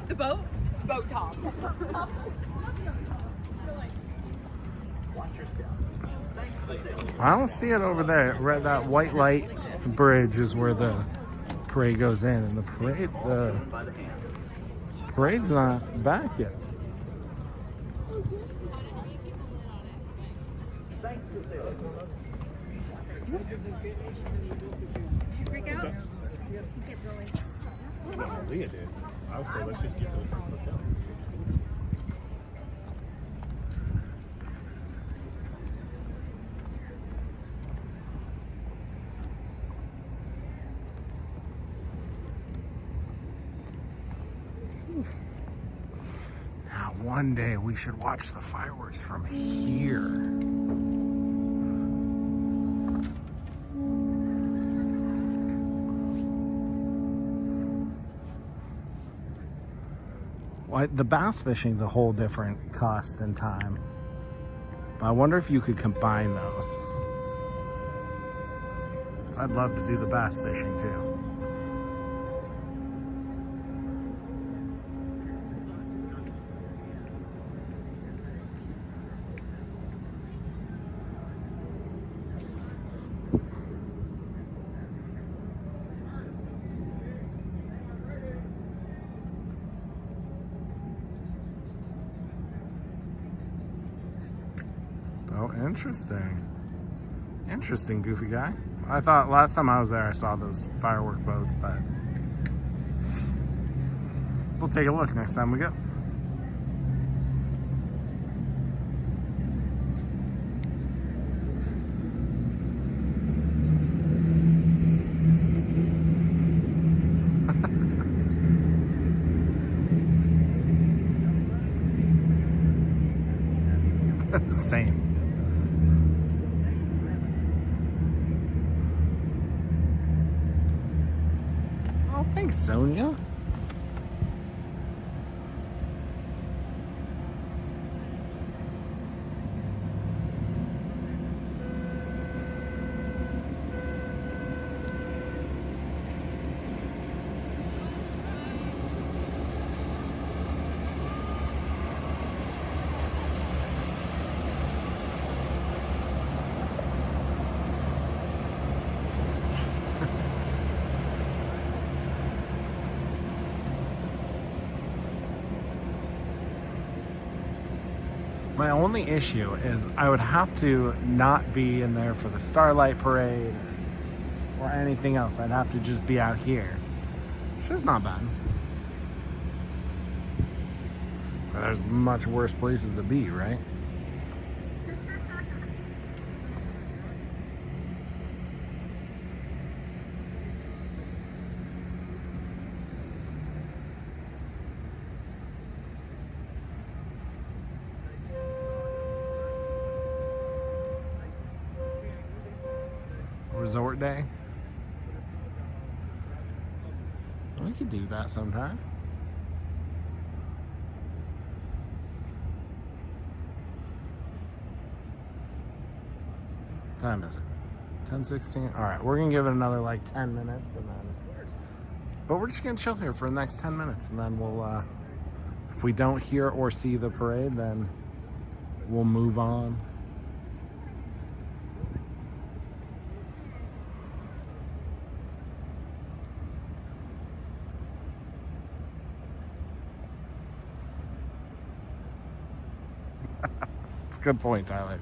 The boat? Boat top. I don't see it over there. Where that white light bridge is where the parade goes in, and the parade's not back yet. Did you freak out? You kept going. Leah did. I would say let's just get to the front hotel. Now, one day we should watch the fireworks from here. Well, the bass fishing's a whole different cost and time. But I wonder if you could combine those. I'd love to do the bass fishing too. Oh, interesting. Interesting, goofy guy. I thought last time I was there I saw those firework boats, but we'll take a look next time we go. Same. Oh, thanks, Sonia. My only issue is I would have to not be in there for the Starlight Parade or anything else. I'd have to just be out here, which is not bad. But there's much worse places to be, right? Resort day. We could do that sometime. What time is it? 10:16. All right, we're gonna give it another like 10 minutes, and then. But we're just gonna chill here for the next 10 minutes, and then we'll. If we don't hear or see the parade, then we'll move on. Good point, Tyler.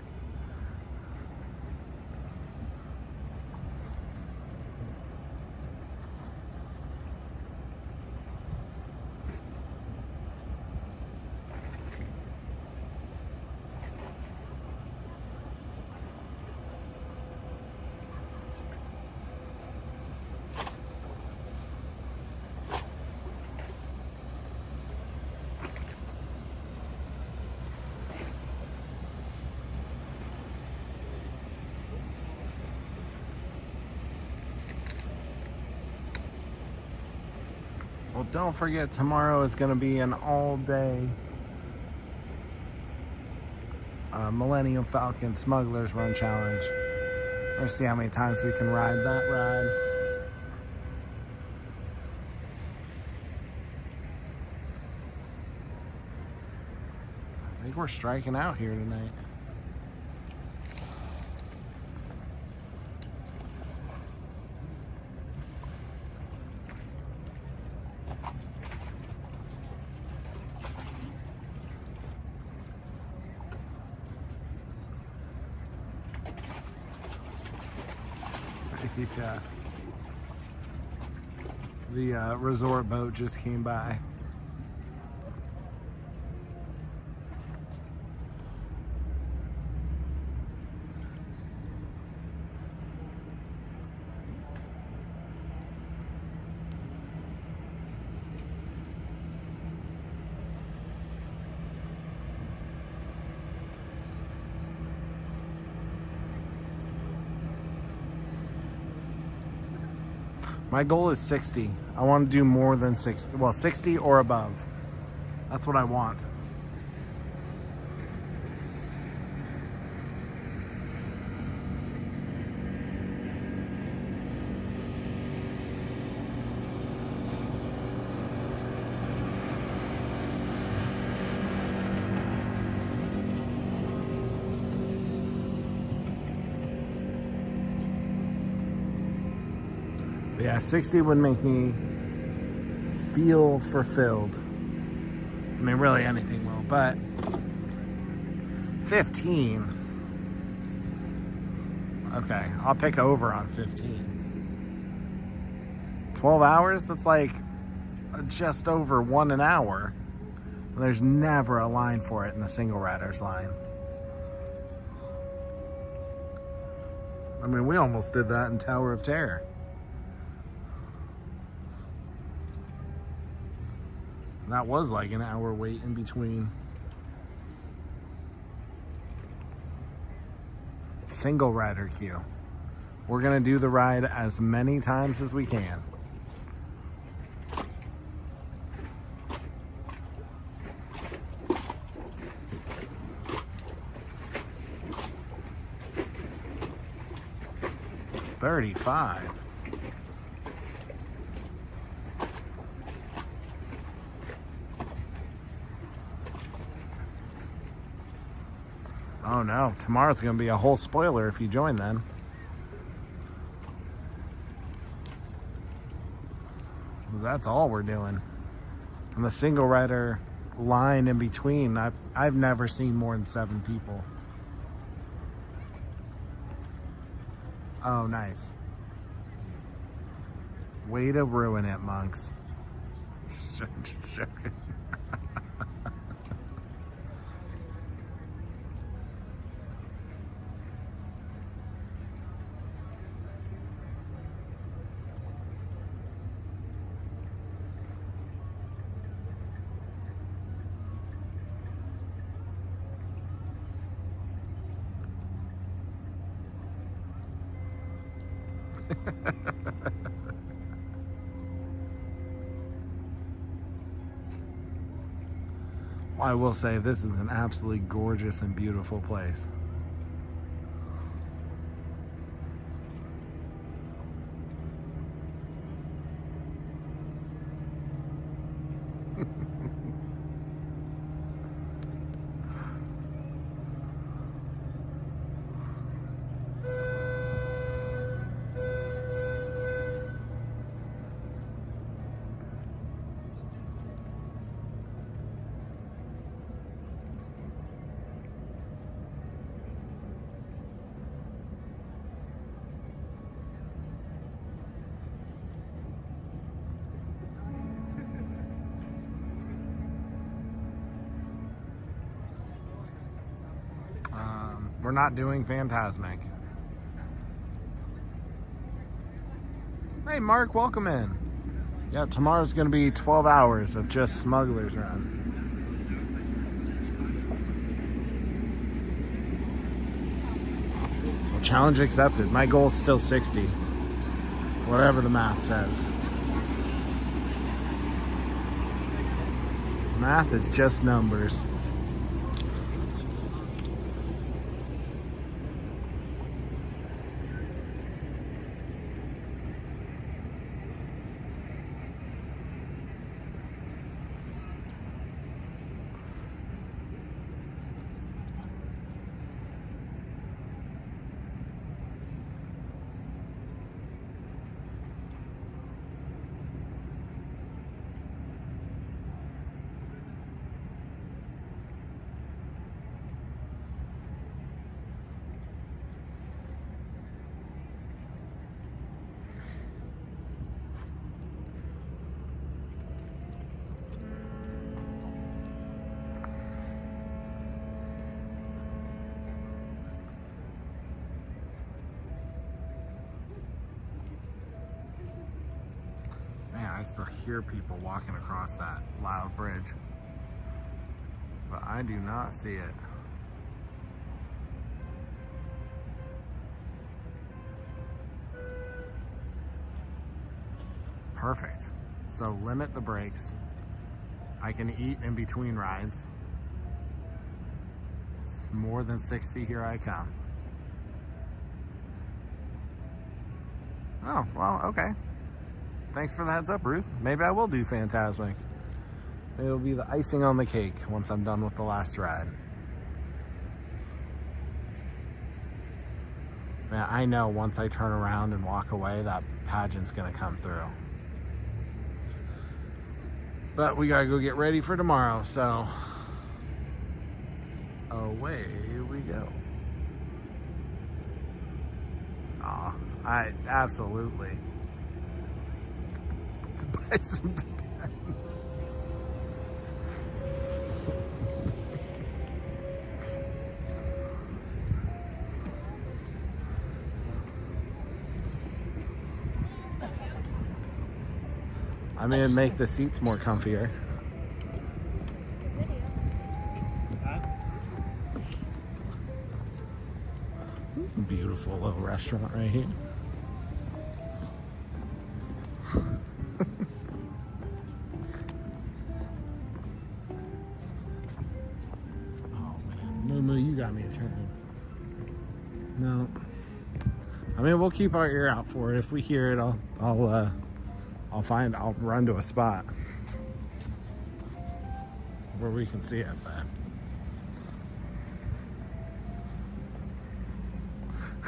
Well, don't forget, tomorrow is going to be an all-day Millennium Falcon Smugglers Run Challenge. Let's see how many times we can ride that ride. I think we're striking out here tonight. Yeah. The resort boat just came by. My goal is 60. I want to do more than 60. Well, 60 or above. That's what I want. Yeah, 60 would make me feel fulfilled. I mean, really anything will, but 15. Okay, I'll pick over on 15. 12 hours? That's like just over 1 an hour. There's never a line for it in the single riders line. I mean, we almost did that in Tower of Terror. That was like an hour wait in between. Single rider queue. We're gonna do the ride as many times as we can. $35. Oh no, tomorrow's gonna be a whole spoiler if you join then. That's all we're doing. And the single rider line in between, I've never seen more than 7 people. Oh, nice. Way to ruin it, monks. Just joking. Well, I will say this is an absolutely gorgeous and beautiful place. We're not doing Phantasmic. Hey Mark, welcome in. Yeah, tomorrow's gonna be 12 hours of just Smugglers Run. Well, challenge accepted. My goal is still 60. Whatever the math says. Math is just numbers. I still hear people walking across that loud bridge, but I do not see it. Perfect. So limit the brakes. I can eat in between rides. It's more than 60, here I come. Oh, well, okay. Thanks for the heads up, Ruth. Maybe I will do Fantasmic. Maybe it'll be the icing on the cake once I'm done with the last ride. Man, I know once I turn around and walk away, that pageant's gonna come through. But we gotta go get ready for tomorrow, so away we go. Aw, I absolutely. To buy some Depends. I may make the seats more comfier. This is a beautiful little restaurant right here. You got me a turn. No. I mean, we'll keep our ear out for it. If we hear it, I'll run to a spot where we can see it,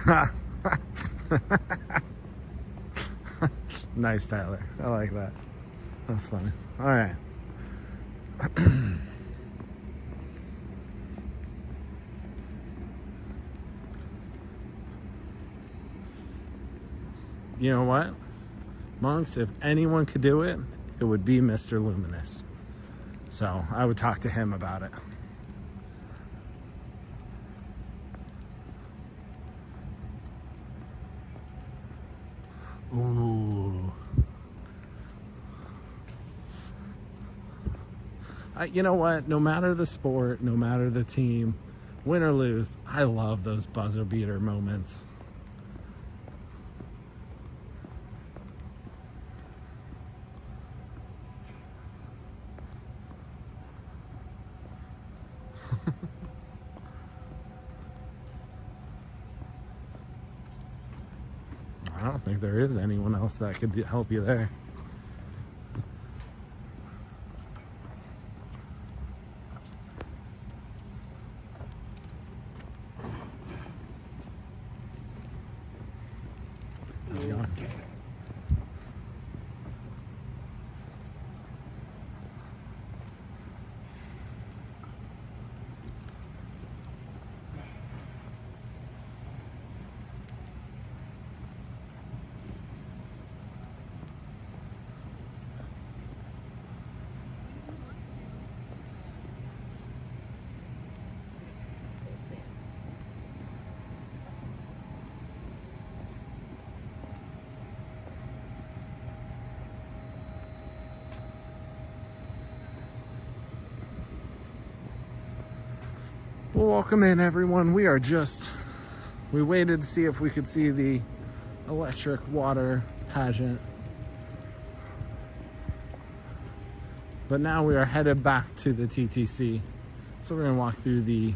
but nice, Tyler. I like that. That's funny. All right. You know what, Monks, if anyone could do it, it would be Mr. Luminous. So I would talk to him about it. Ooh. You know what, no matter the sport, no matter the team, win or lose, I love those buzzer beater moments. I don't think there is anyone else that could help you there. How's it going? Well, welcome in, everyone. We waited to see if we could see the electric water pageant. But now we are headed back to the TTC. So we're gonna walk through the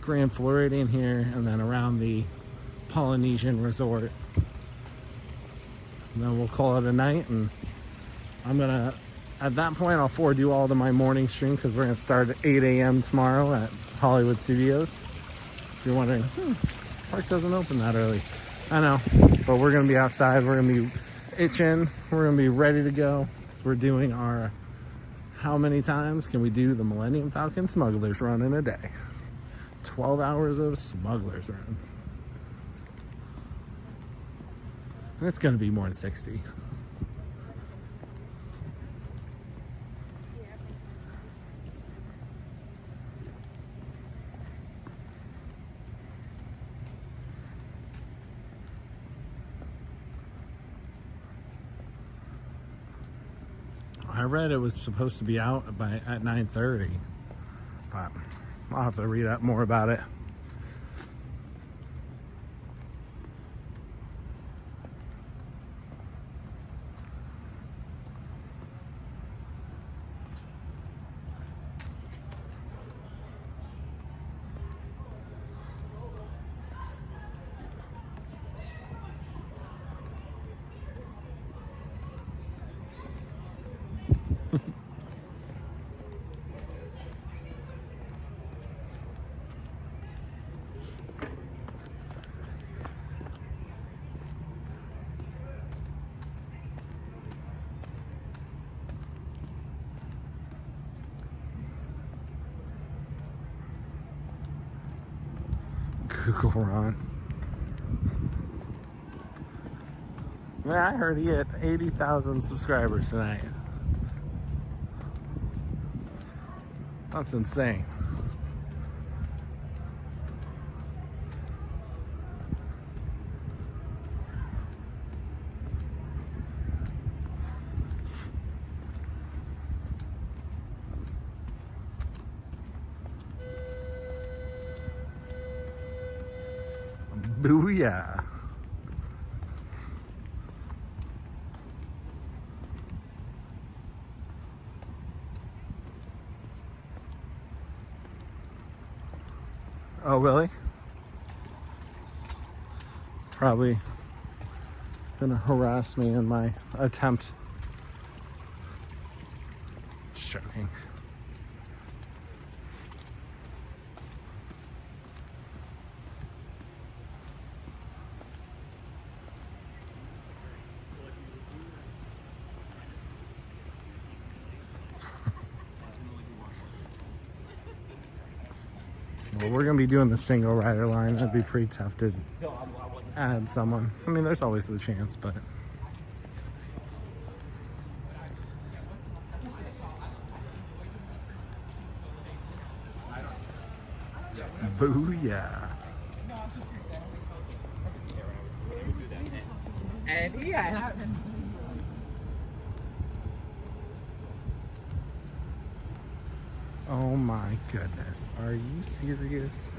Grand Floridian here and then around the Polynesian Resort. And then we'll call it a night, and I'm gonna, at that point, I'll forward you all to my morning stream because we're gonna start at 8 a.m. tomorrow at Hollywood Studios. If you're wondering, park doesn't open that early. I know, but we're gonna be outside. We're gonna be itching. We're gonna be ready to go. So we're doing our, how many times can we do the Millennium Falcon Smugglers Run in a day? 12 hours of Smugglers Run. And it's gonna be more than 60. I read it was supposed to be out at 9:30, but I'll have to read up more about it. Google Ron. Man, I heard he had 80,000 subscribers tonight. That's insane. Booyah. Oh, really? Probably gonna harass me in my attempt. Just joking. Well, we're gonna be doing the single rider line. That'd be pretty tough to add someone. I mean, there's always the chance, but booyah. And yeah. Oh my goodness. Are you serious?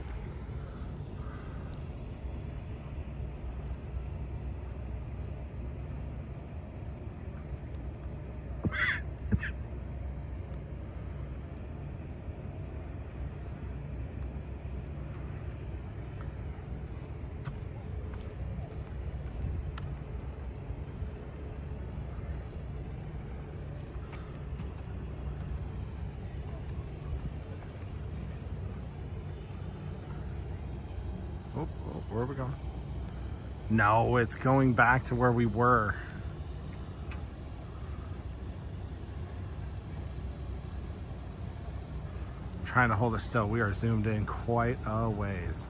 Oh, where are we going? No, it's going back to where we were. Trying to hold it still. We are zoomed in quite a ways.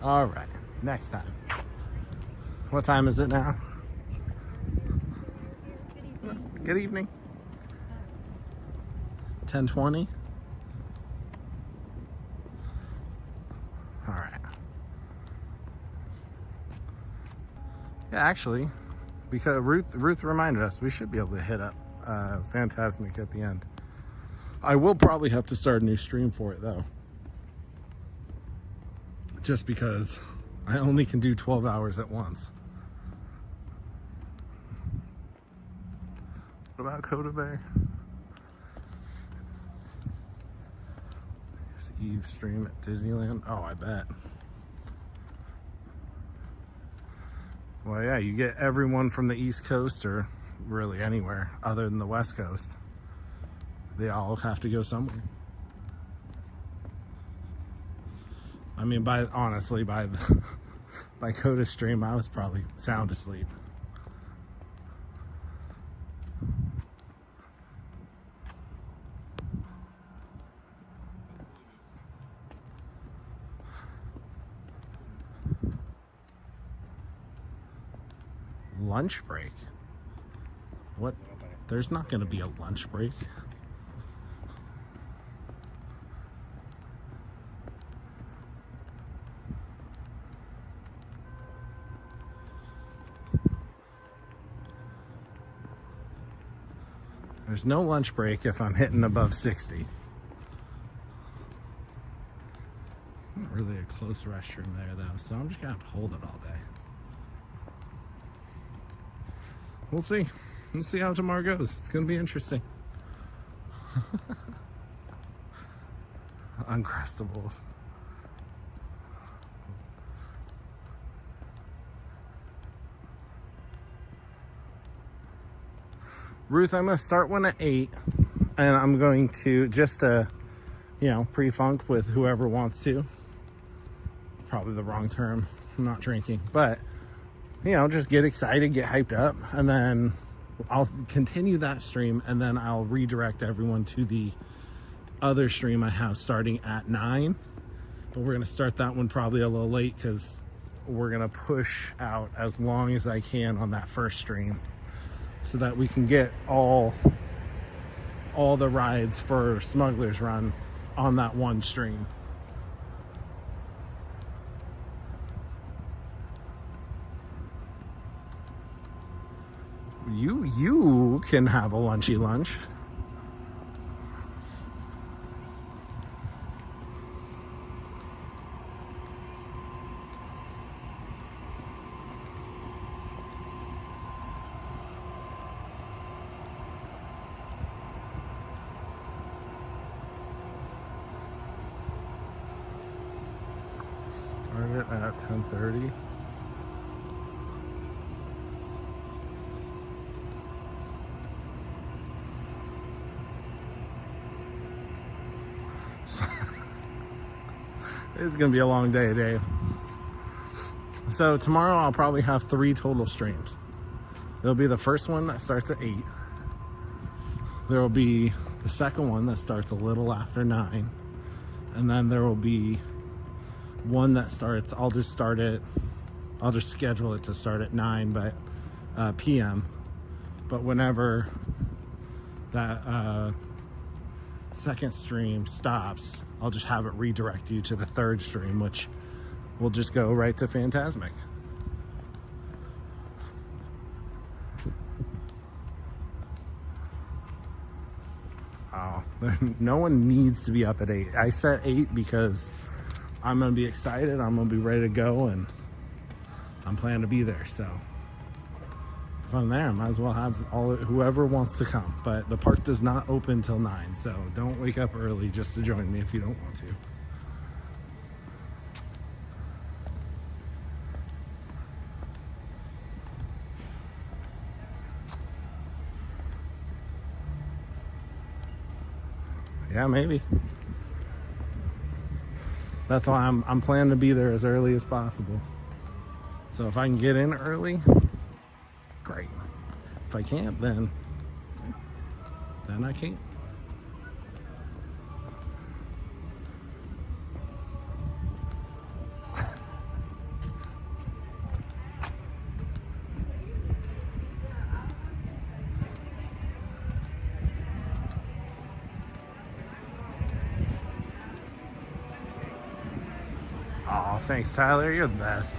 All right, next time. What time is it now? Good evening. 10:20. All right. Yeah, actually, because Ruth reminded us we should be able to hit up Fantasmic at the end. I will probably have to start a new stream for it though, just because I only can do 12 hours at once. What about Coda Bear? Is Eve stream at Disneyland? Oh, I bet. Well, yeah, you get everyone from the East Coast, or really anywhere other than the West Coast. They all have to go somewhere. I mean, honestly, by Coda's stream, I was probably sound asleep. Lunch break? What? There's not going to be a lunch break. There's no lunch break if I'm hitting above 60. Not really a close restroom there though, so I'm just gonna have to hold it all day. We'll see. We'll see how tomorrow goes. It's gonna be interesting. Uncrustables. Ruth, I'm gonna start one at 8, and I'm going to just pre-funk with whoever wants to. It's probably the wrong term. I'm not drinking, but just get excited, get hyped up, and then I'll continue that stream, and then I'll redirect everyone to the other stream I have starting at 9. But we're gonna start that one probably a little late because we're gonna push out as long as I can on that first stream, so that we can get all the rides for Smuggler's Run on that one stream. You can have a lunchy lunch. Start it at 10:30. It's gonna be a long day, Dave. So tomorrow I'll probably have 3 total streams. There'll be the first one that starts at 8. There will be the second one that starts a little after 9. And then there will be one that starts, I'll just schedule it to start at 9 p.m. But whenever that second stream stops, I'll just have it redirect you to the third stream, which will just go right to Fantasmic. Oh, no one needs to be up at 8. I set 8 because I'm gonna be excited, I'm gonna be ready to go, and I'm planning to be there. So if I'm there, I might as well have whoever wants to come. But the park does not open till 9, so don't wake up early just to join me if you don't want to. Yeah, maybe. That's why I'm planning to be there as early as possible. So if I can get in early, great. If I can't, then I can't. Oh, thanks, Tyler. You're the best.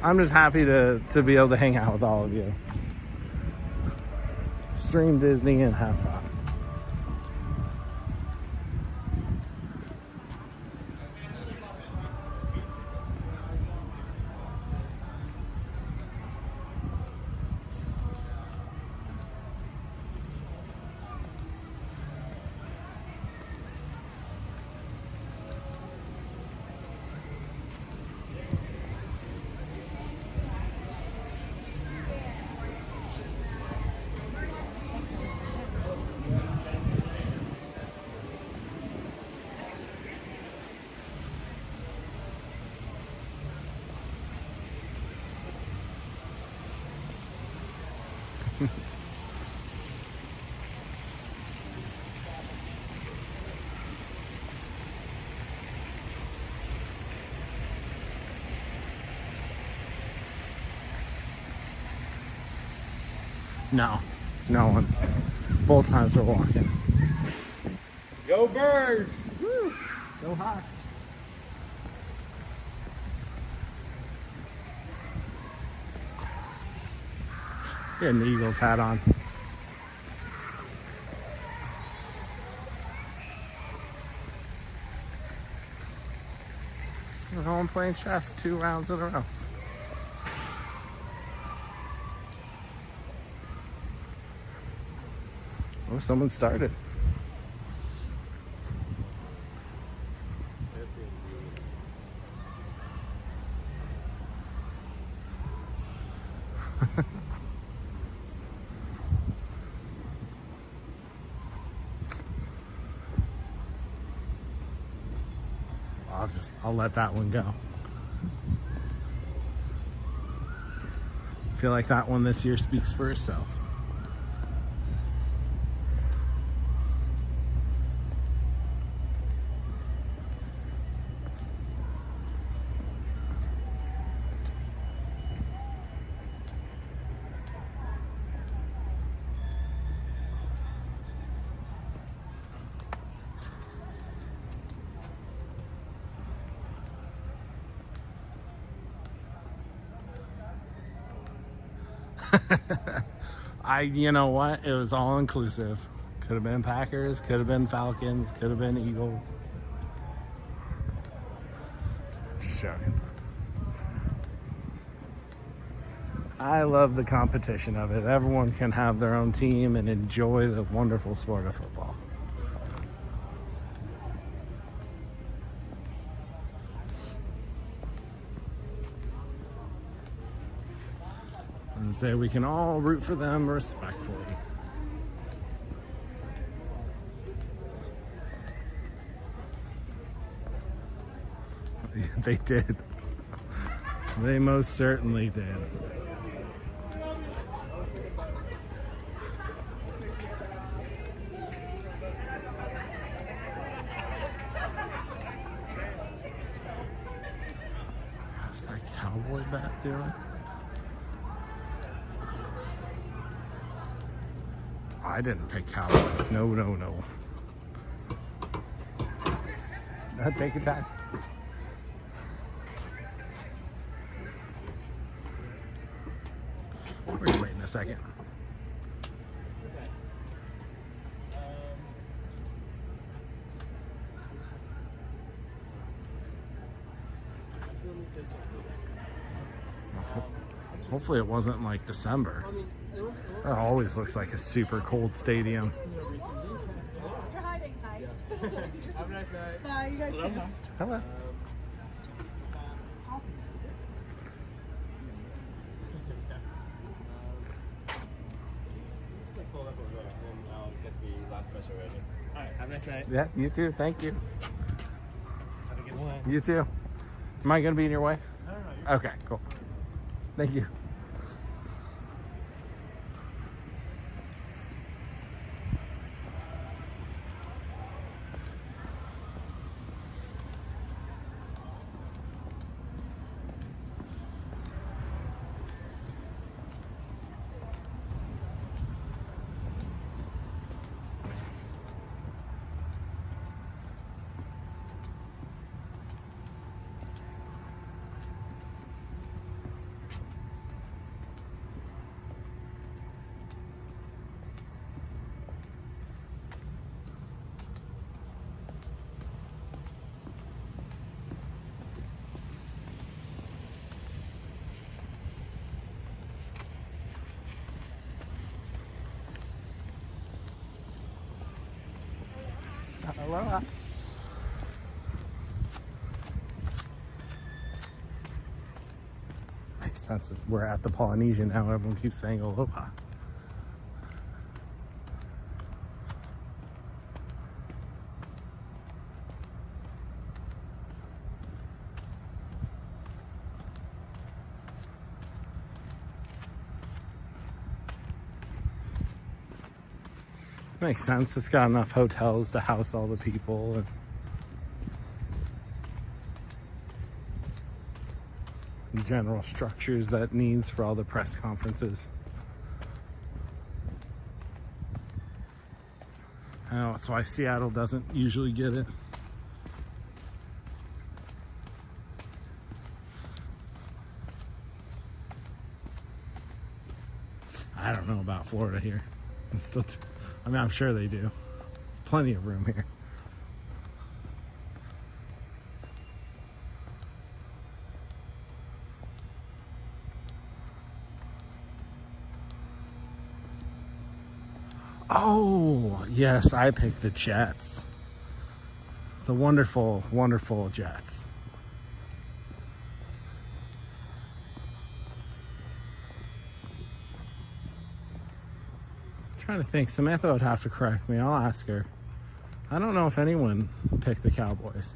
I'm just happy to be able to hang out with all of you. Stream Disney and have fun. No, no one. Both times we're walking. Go Birds! Woo. Go Hawks. Get an Eagles hat on. We're home playing chess 2 rounds in a row. Oh, someone started. I'll let that one go. I feel like that one this year speaks for itself. You know what? It was all inclusive. Could have been Packers, could have been Falcons, could have been Eagles. Just joking. I love the competition of it. Everyone can have their own team and enjoy the wonderful sport of football. And say we can all root for them respectfully. They did. They most certainly did. How's that cowboy bat doing? I didn't pick Cowboys. No, no, no. Take your time. We're just waiting a second. Hopefully it wasn't like December. That always looks like a super cold stadium. You're hiding. Hi. Have a nice night. Bye. You guys. Hello. I'll get the last special ready. Alright, have a nice night. Yeah, you too. Thank you. Have a good one. You too. Am I going to be in your way? No. Okay, cool. Thank you. Aloha. Makes sense. We're at the Polynesian now. Everyone keeps saying aloha. Makes sense. It's got enough hotels to house all the people. And general structures that it needs for all the press conferences. I know that's why Seattle doesn't usually get it. I don't know about Florida here. It's still I mean, I'm sure they do. Plenty of room here. Oh, yes, I picked the Jets. The wonderful, wonderful Jets. Trying to think. Samantha would have to correct me. I'll ask her. I don't know if anyone picked the Cowboys.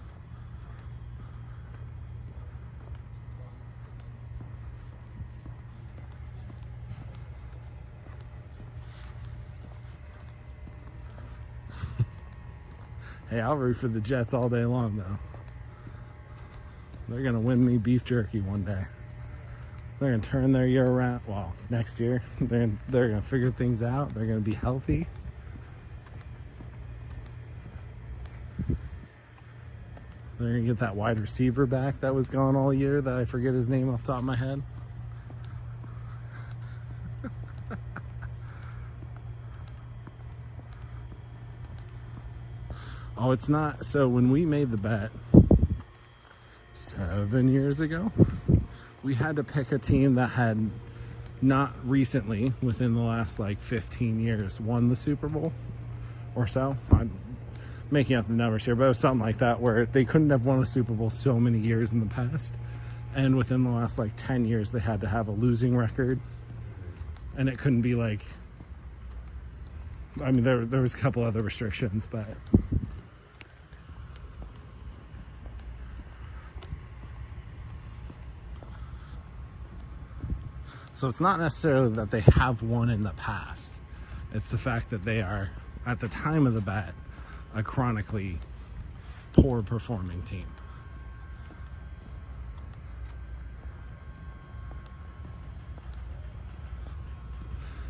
Hey, I'll root for the Jets all day long, though. They're going to win me beef jerky one day. They're going to turn their year around. Well, next year. They're going to figure things out. They're going to be healthy. They're going to get that wide receiver back that was gone all year that I forget his name off the top of my head. Oh, it's not. So when we made the bet 7 years ago, we had to pick a team that had not recently, within the last like 15 years, won the Super Bowl or so. I'm making up the numbers here, but it was something like that, where they couldn't have won a Super Bowl so many years in the past. And within the last like 10 years, they had to have a losing record. And it couldn't be like, I mean, there was a couple other restrictions, but so it's not necessarily that they have won in the past. It's the fact that they are, at the time of the bet, a chronically poor performing team.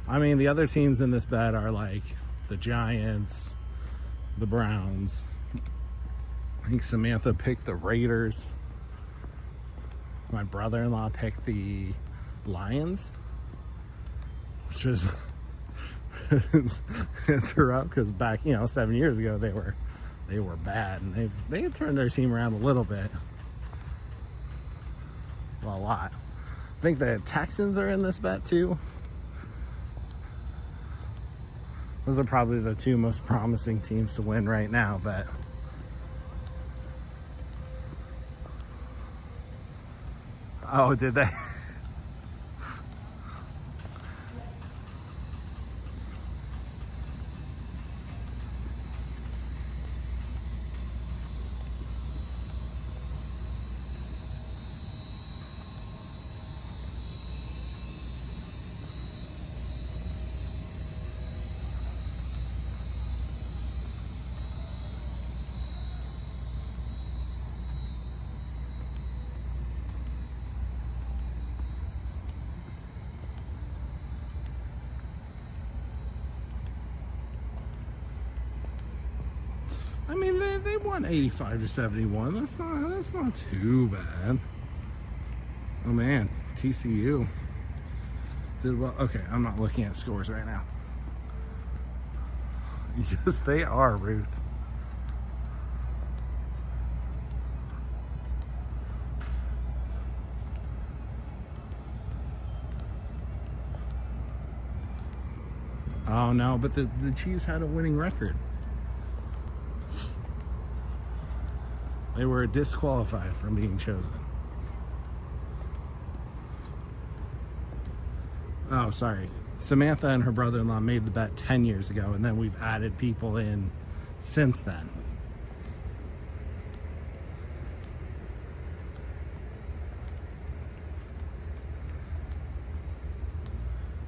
I mean, the other teams in this bet are like the Giants, the Browns. I think Samantha picked the Raiders. My brother-in-law picked the Lions, which is interrupt because back 7 years ago they were bad, and they had turned their team around a little bit. Well, a lot. I think the Texans are in this bet too. Those are probably the two most promising teams to win right now, but oh, did they? I mean, they won 85-71. That's not too bad. Oh man, TCU did well. Okay, I'm not looking at scores right now. Yes, they are, Ruth. Oh no, but the Chiefs had a winning record. They were disqualified from being chosen. Oh, sorry. Samantha and her brother-in-law made the bet 10 years ago, and then we've added people in since then.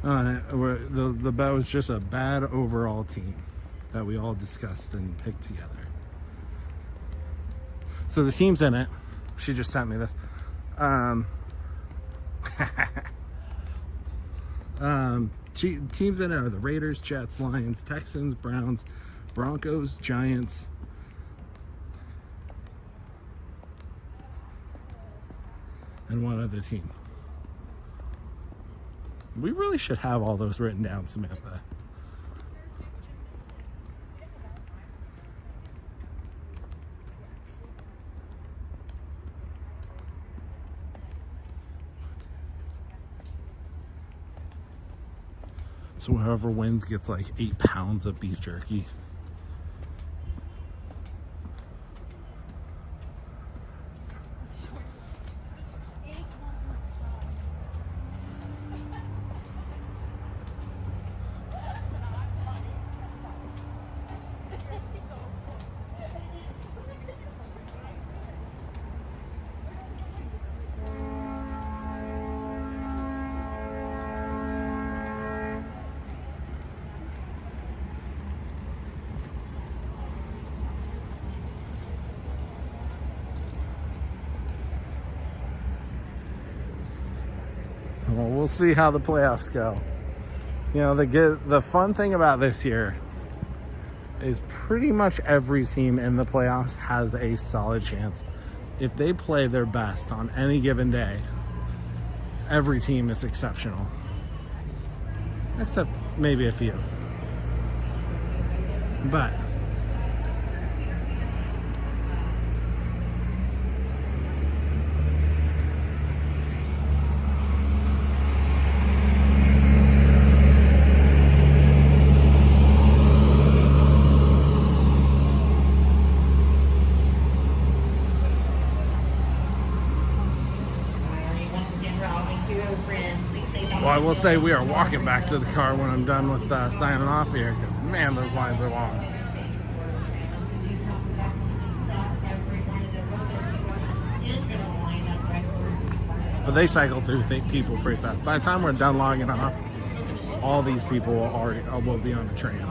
The bet was just a bad overall team that we all discussed and picked together. So the team's in it. She just sent me this. Teams in it are the Raiders, Jets, Lions, Texans, Browns, Broncos, Giants, and one other team. We really should have all those written down, Samantha. So whoever wins gets like 8 pounds of beef jerky. Well, we'll see how the playoffs go. You know, the fun thing about this year is pretty much every team in the playoffs has a solid chance. If they play their best on any given day, every team is exceptional. Except maybe a few. But well, I will say we are walking back to the car when I'm done with signing off here, because man, those lines are long. But they cycle through people pretty fast. By the time we're done logging off, all these people will be on the train.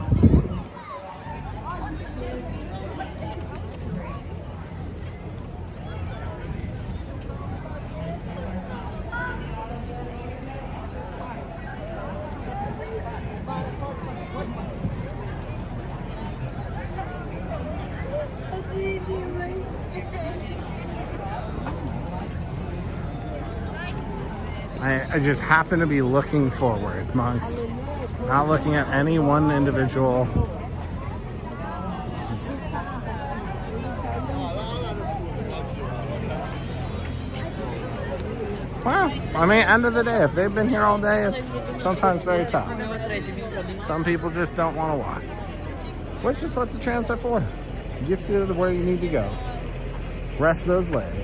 I just happen to be looking forward, monks. Not looking at any one individual. It's just... Well, I mean, end of the day, if they've been here all day, it's sometimes very tough. Some people just don't want to walk. Which is what the trams are for. Gets you to where you need to go. Rest those legs.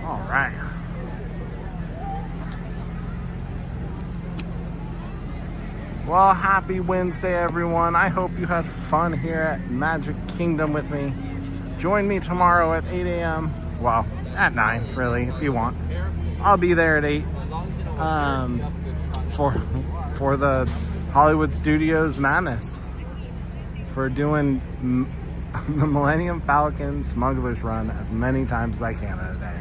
All right. Well, happy Wednesday, everyone. I hope you had fun here at Magic Kingdom with me. Join me tomorrow at 8 a.m. Well, at 9, really, if you want. I'll be there at 8 for the Hollywood Studios Madness, for doing the Millennium Falcon Smuggler's Run as many times as I can in a day.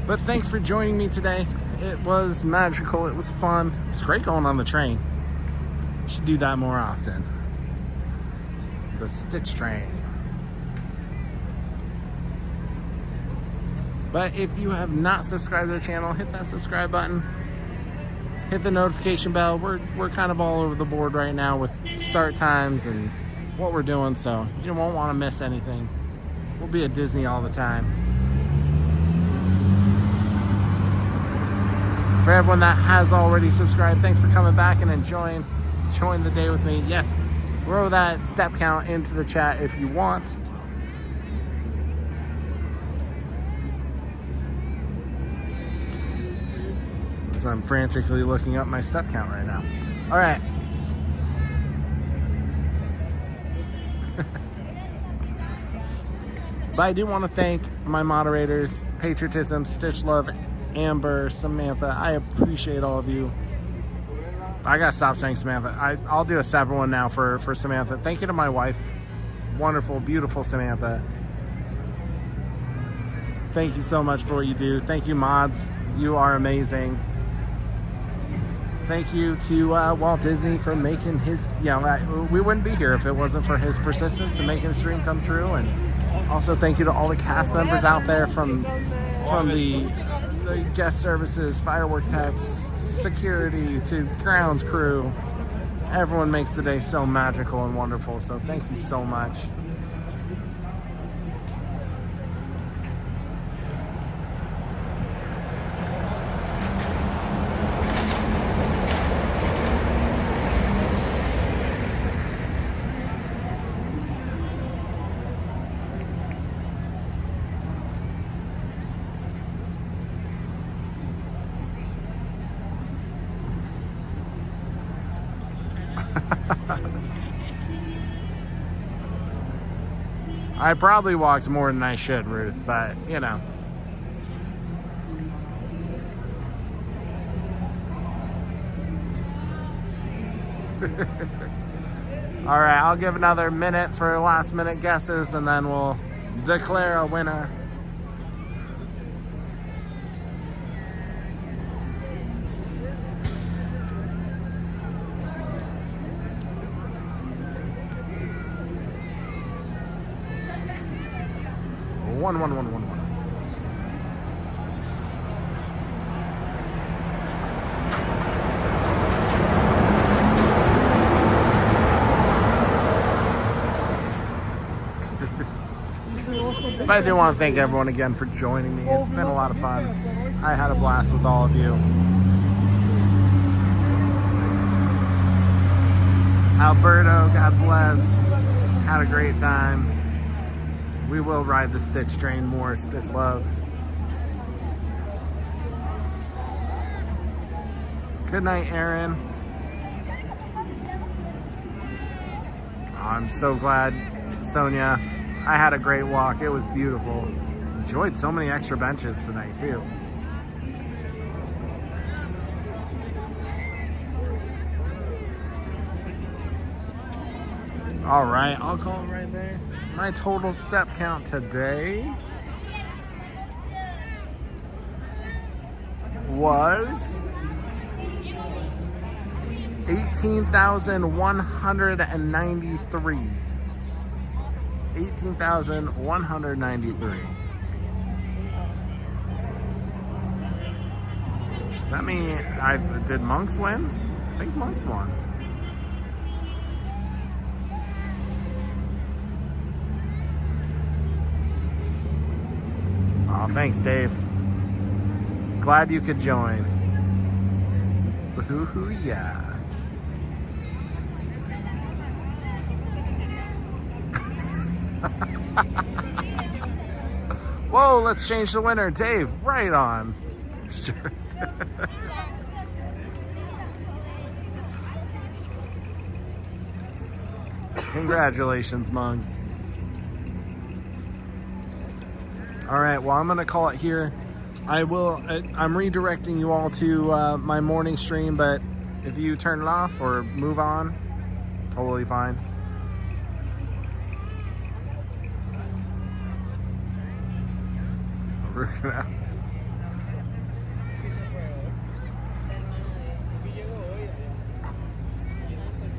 But thanks for joining me today. It was magical. It was fun. It was great going on the train. Should do that more often. The Stitch train. But if you have not subscribed to the channel, hit that subscribe button. Hit the notification bell. We're kind of all over the board right now with start times and what we're doing, so you won't want to miss anything. We'll be at Disney all the time. For everyone that has already subscribed, thanks for coming back and enjoying the day with me. Yes, throw that step count into the chat if you want. So I'm frantically looking up my step count right now. All right. But I do want to thank my moderators, Patriotism, Stitch Love, Amber, Samantha. I appreciate all of you. I gotta stop saying Samantha. I'll do a separate one now for Samantha. Thank you to my wife. Wonderful, beautiful Samantha. Thank you so much for what you do. Thank you, mods. You are amazing. Thank you to Walt Disney for making his, we wouldn't be here if it wasn't for his persistence and making the stream come true. And also thank you to all the cast members out there from the guest services, firework techs, security, to grounds crew. Everyone makes the day so magical and wonderful. So thank you so much. I probably walked more than I should, Ruth, but you know. All right, I'll give another minute for last minute guesses and then we'll declare a winner. One. But I do want to thank everyone again for joining me. It's been a lot of fun. I had a blast with all of you. Alberto, God bless. Had a great time. We will ride the Stitch train more, Stitch Love. Good night, Aaron. Oh, I'm so glad, Sonia. I had a great walk. It was beautiful. Enjoyed so many extra benches tonight, too. All right, I'll call it right there. My total step count today was 18,193. 18,193. Does that mean did Monks win? I think Monks won. Oh, thanks, Dave. Glad you could join. Woohoo, yeah. Whoa, let's change the winner. Dave, right on. Sure. Congratulations, Monks. All right, well, I'm going to call it here. I'm redirecting you all to my morning stream, but if you turn it off or move on, totally fine.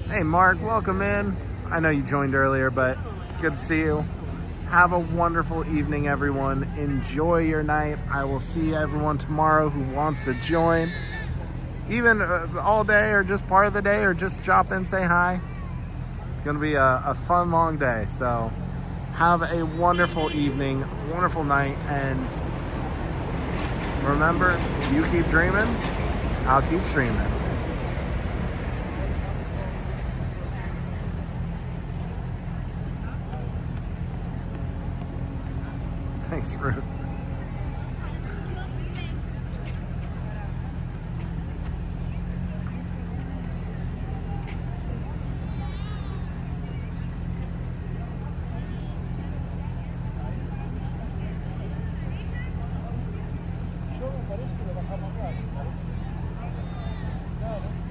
Hey, Mark, welcome in. I know you joined earlier, but it's good to see you. Have a wonderful evening, everyone. Enjoy your night. I will see everyone tomorrow who wants to join. Even all day or just part of the day or just drop in, say hi. It's going to be a fun, long day. So have a wonderful evening, wonderful night. And remember, you keep dreaming, I'll keep streaming. Thanks, Ruth. Parece que lo bajamos rápido. Claro.